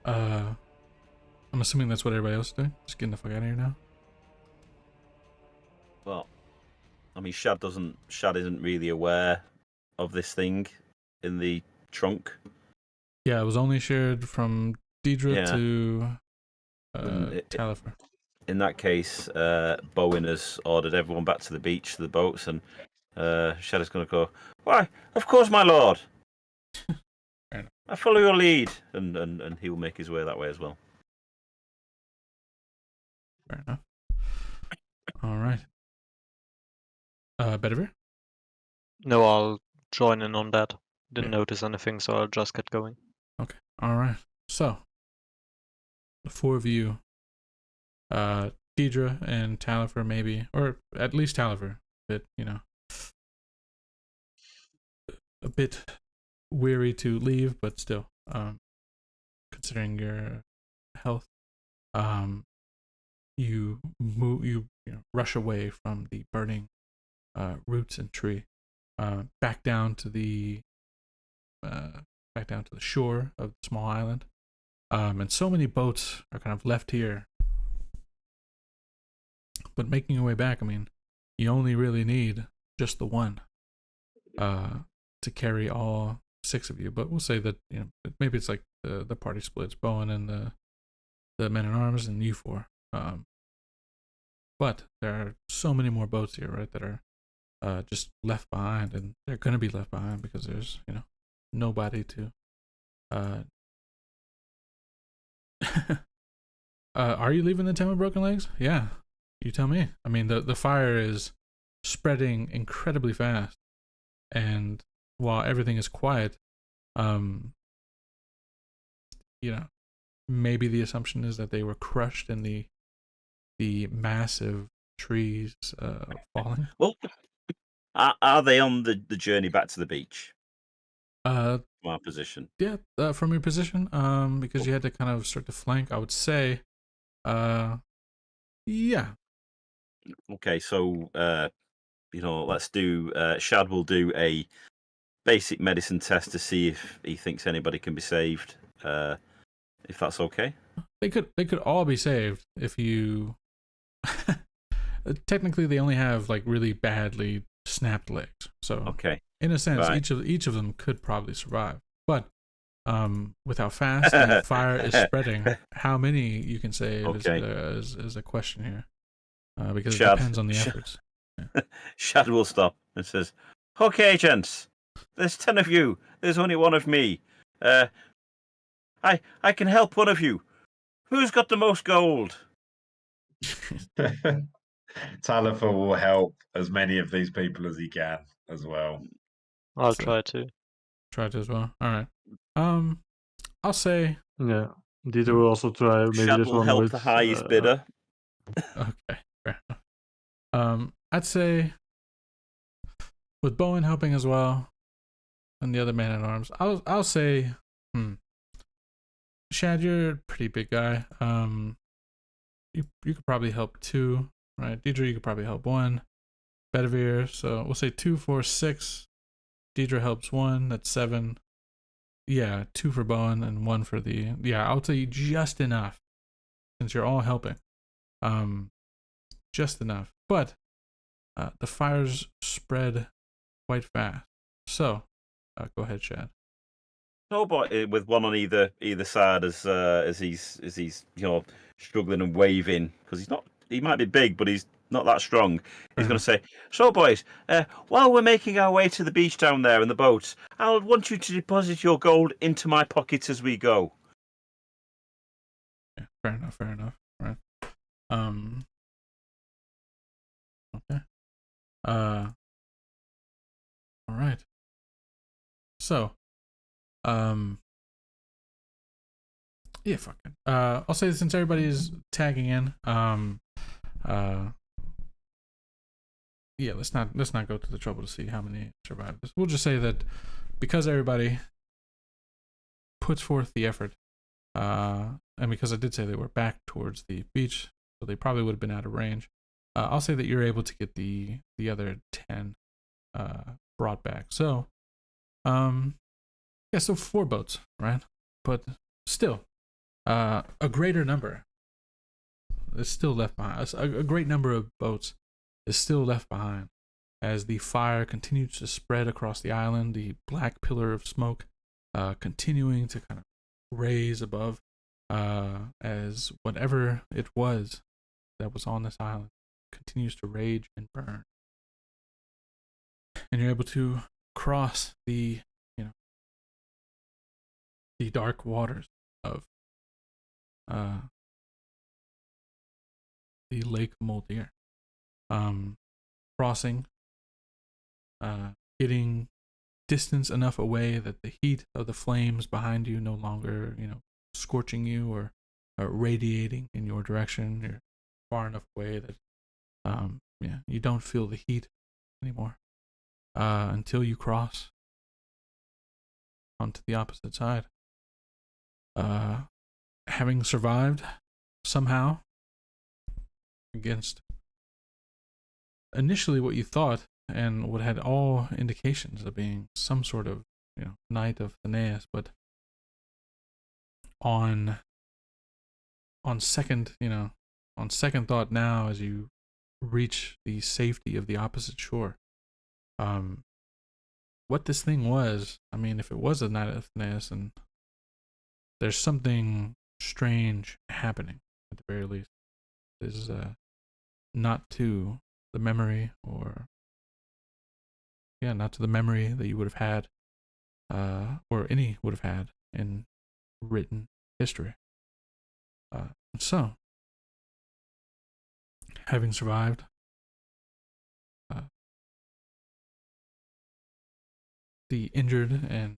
I'm assuming that's what everybody else is doing. Just getting the fuck out of here now. Well, I mean, Shad isn't really aware of this thing in the trunk. Yeah, it was only shared from Deidre Yeah. to Talifer. In that case, Bowen has ordered everyone back to the beach, to the boats, and Shad is going to go, "Why, of course, my lord. I follow your lead." And he will make his way that way as well. Fair enough. All right. Bedivere? No, I'll join in on that. Didn't notice anything, so I'll just get going. Okay. All right. So, the 4 of you, Deidre and Talifer maybe, or at least Talifer, a bit weary to leave, but still, considering your health, you rush away from the burning roots and tree, back down to the back down to the shore of the small island. And so many boats are kind of left here. But making your way back, I mean, you only really need just the one to carry all 6 of you. But we'll say that, you know, maybe it's like the party splits, Bowen and the men at arms and you 4. But there are so many more boats here, right, that are just left behind, and they're going to be left behind because there's, you know, nobody to. Are you leaving the town with broken legs? Yeah, you tell me. I mean, the fire is spreading incredibly fast, and while everything is quiet, you know, maybe the assumption is that they were crushed in the massive trees falling. Well, are they on the journey back to the beach? From our position. Yeah, from your position, because you had to kind of start to flank, I would say, yeah. Okay, so you know, let's do. Shad will do a basic medicine test to see if he thinks anybody can be saved. If that's okay. They could all be saved if you. Technically, they only have like really badly snapped legs, so Okay. in a sense, Right. each of them could probably survive. But with how fast the fire is spreading, how many you can save is a question here, because it depends on the efforts. Shad will stop and says, "Okay, gents, there's 10 of you. There's only 1 of me. I can help 1 of you. Who's got the most gold?" Talifer will help as many of these people as he can as well. I'll So- try to. Try to as well. All right. I'll say Yeah. Dieter will also try maybe Shad this will one help with the highest bidder. okay. Fair enough. I'd say with Bowen helping as well, and the other man at arms, I'll say, Shad, you're a pretty big guy. You could probably help 2, right? Deidre, you could probably help 1. Bedivere, so we'll say 2, 4, 6. Deidre helps 1. That's 7. Yeah, 2 for Bowen and 1 for the. Yeah, I'll tell you just enough, since you're all helping. Just enough. But the fires spread quite fast. So, go ahead, Shad. No, but with 1 on either side as he's you know struggling and waving because he might be big but he's not that strong. He's going to say, "So boys, while we're making our way to the beach down there in the boats, I'll want you to deposit your gold into my pockets as we go." Yeah, fair enough. Right. Okay. All right. So, yeah, fuck it. I'll say since everybody's tagging in, yeah, let's not go to the trouble to see how many survive this. We'll just say that because everybody puts forth the effort, and because I did say they were back towards the beach, so they probably would have been out of range. I'll say that you're able to get the other 10 brought back. So, yeah, so 4 boats, right? But still, a greater number is still left behind. A great number of boats is still left behind as the fire continues to spread across the island. The black pillar of smoke continuing to kind of raise above as whatever it was that was on this island continues to rage and burn. And you're able to cross the dark waters of the Lake Moldir. Crossing, getting distance enough away that the heat of the flames behind you no longer, scorching you or radiating in your direction. You're far enough away that, you don't feel the heat anymore until you cross onto the opposite side. Having survived somehow against initially what you thought and what had all indications of being some sort of Knight of Theneus, but on second thought now, as you reach the safety of the opposite shore, what this thing was, I mean, if it was a Knight of Theneus, and there's something strange happening at the very least. This is not to the memory, not to the memory that you would have had, or any would have had in written history. So, having survived, the injured and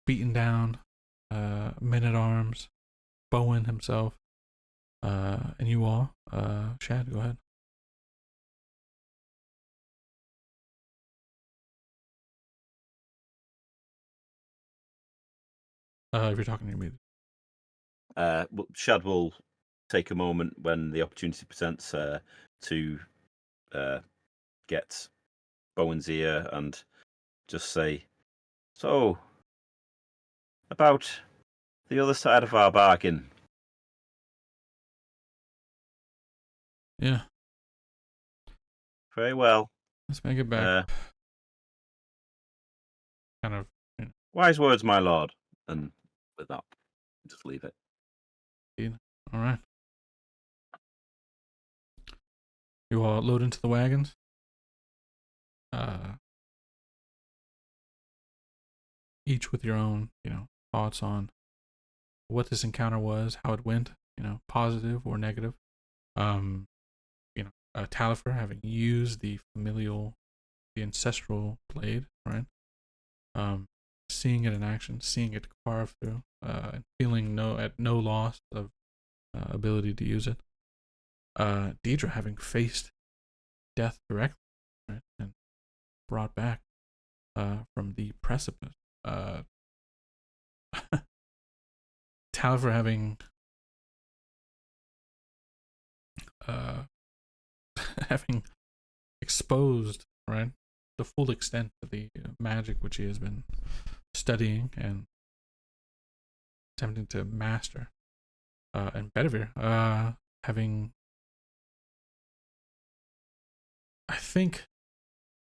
beaten down men-at-arms, Bowen himself, and you all, Shad, go ahead. If you're talking to me. Well, Shad will take a moment when the opportunity presents to get Bowen's ear and just say, "So, about the other side of our bargain." Yeah. Very well. Let's make it back. Kind of. Wise words, my lord. And with that, just leave it. All right. You all load into the wagons. Each with your own, thoughts on what this encounter was, how it went, positive or negative. Talifer having used the ancestral blade, right? Seeing it in action, seeing it carve through, and feeling at no loss of ability to use it. Deidre having faced death directly, right, and brought back from the precipice. Talifer having having exposed, right, the full extent of the magic which he has been studying and attempting to master, and Bedivere having, I think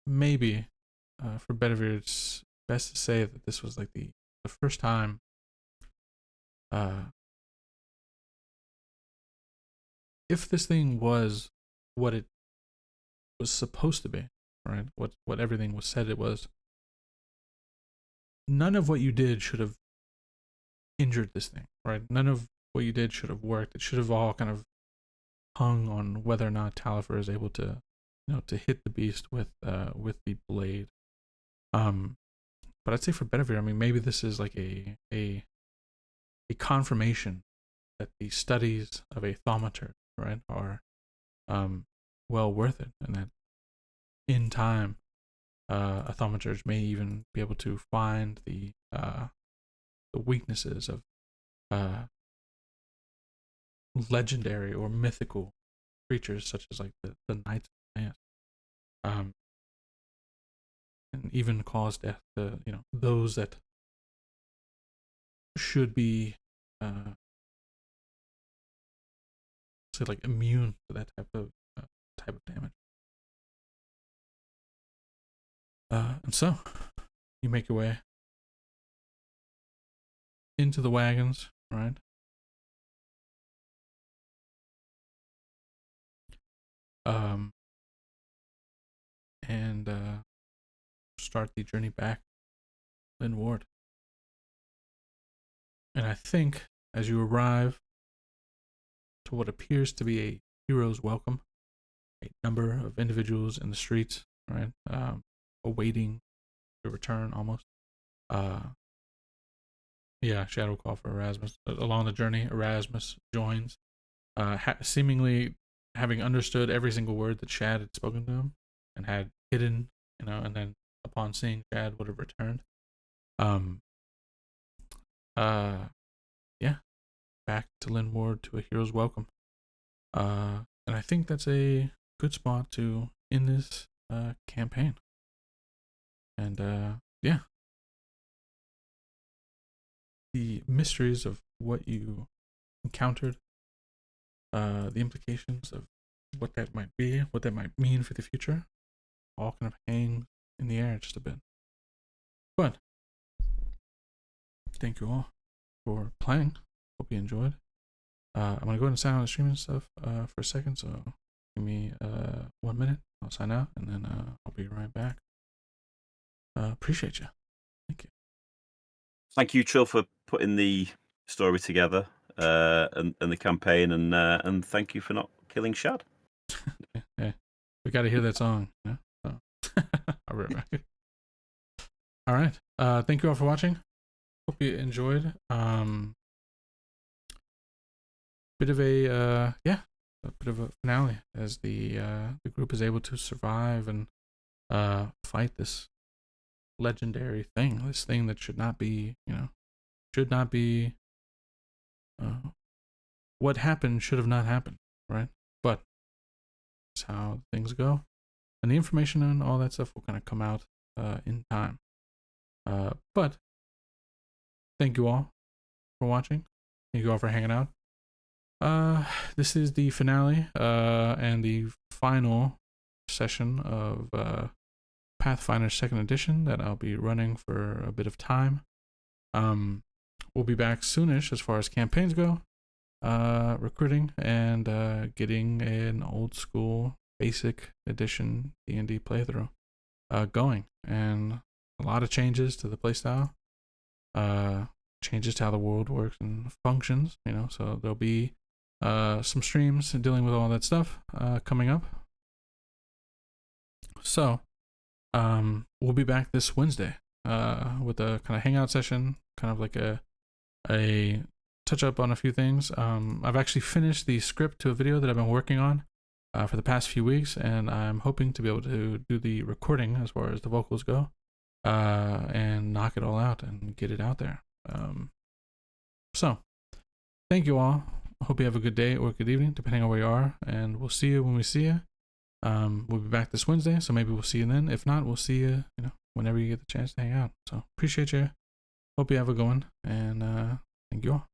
maybe for Bedivere it's best to say that this was like the first time if this thing was what it was supposed to be, right? What everything was said it was. None of what you did should have injured this thing, right? None of what you did should have worked. It should have all kind of hung on whether or not Talifer is able to, to hit the beast with the blade. But I'd say for Bedivere, I mean, maybe this is like a confirmation that the studies of a thaumaturge, right, are well worth it, and that in time, a thaumaturge may even be able to find the weaknesses of legendary or mythical creatures such as like the Knights of Theneus, and even cause death to those that should be say like immune to that type of damage. And so you make your way into the wagons, right? And start the journey back to Lynn Ward. And I think as you arrive to what appears to be a hero's welcome, a number of individuals in the streets, right, awaiting your return almost. Shadow call for Erasmus. Along the journey, Erasmus joins, seemingly having understood every single word that Shad had spoken to him and had hidden, and then upon seeing Shad would have returned. Back to Lynn Ward to a hero's welcome. And I think that's a good spot to end this campaign. And the mysteries of what you encountered, the implications of what that might be, what that might mean for the future, all kind of hang in the air just a bit. But thank you all for playing. Hope you enjoyed. I'm gonna go ahead and sign out the stream and stuff for a second, so give me 1 minute. I'll sign out and then I'll be right back. Appreciate you. Thank you. Thank you, Trill, for putting the story together and the campaign, and thank you for not killing Shad. Hey, we got to hear that song. Yeah. So. I'll be right back. All right. Thank you all for watching. Hope you enjoyed. Bit of a finale as the group is able to survive and fight this legendary thing. This thing that should not be, what happened should have not happened, right? But that's how things go, and the information and all that stuff will kind of come out in time. But thank you all for watching. Thank you all for hanging out. This is the finale and the final session of Pathfinder 2nd Edition that I'll be running for a bit of time. We'll be back soonish as far as campaigns go, recruiting and getting an old school basic edition D&D playthrough going, and a lot of changes to the playstyle, changes to how the world works and functions, so there'll be some streams dealing with all that stuff coming up. So we'll be back this Wednesday with a kind of hangout session, kind of like a touch up on a few things. I've actually finished the script to a video that I've been working on for the past few weeks, and I'm hoping to be able to do the recording as far as the vocals go and knock it all out and get it out there. So thank you all. Hope you have a good day or good evening, depending on where you are, and we'll see you when we see you. We'll be back this Wednesday, so maybe we'll see you then. If not, we'll see you, whenever you get the chance to hang out. So appreciate you. Hope you have a good one, and thank you all.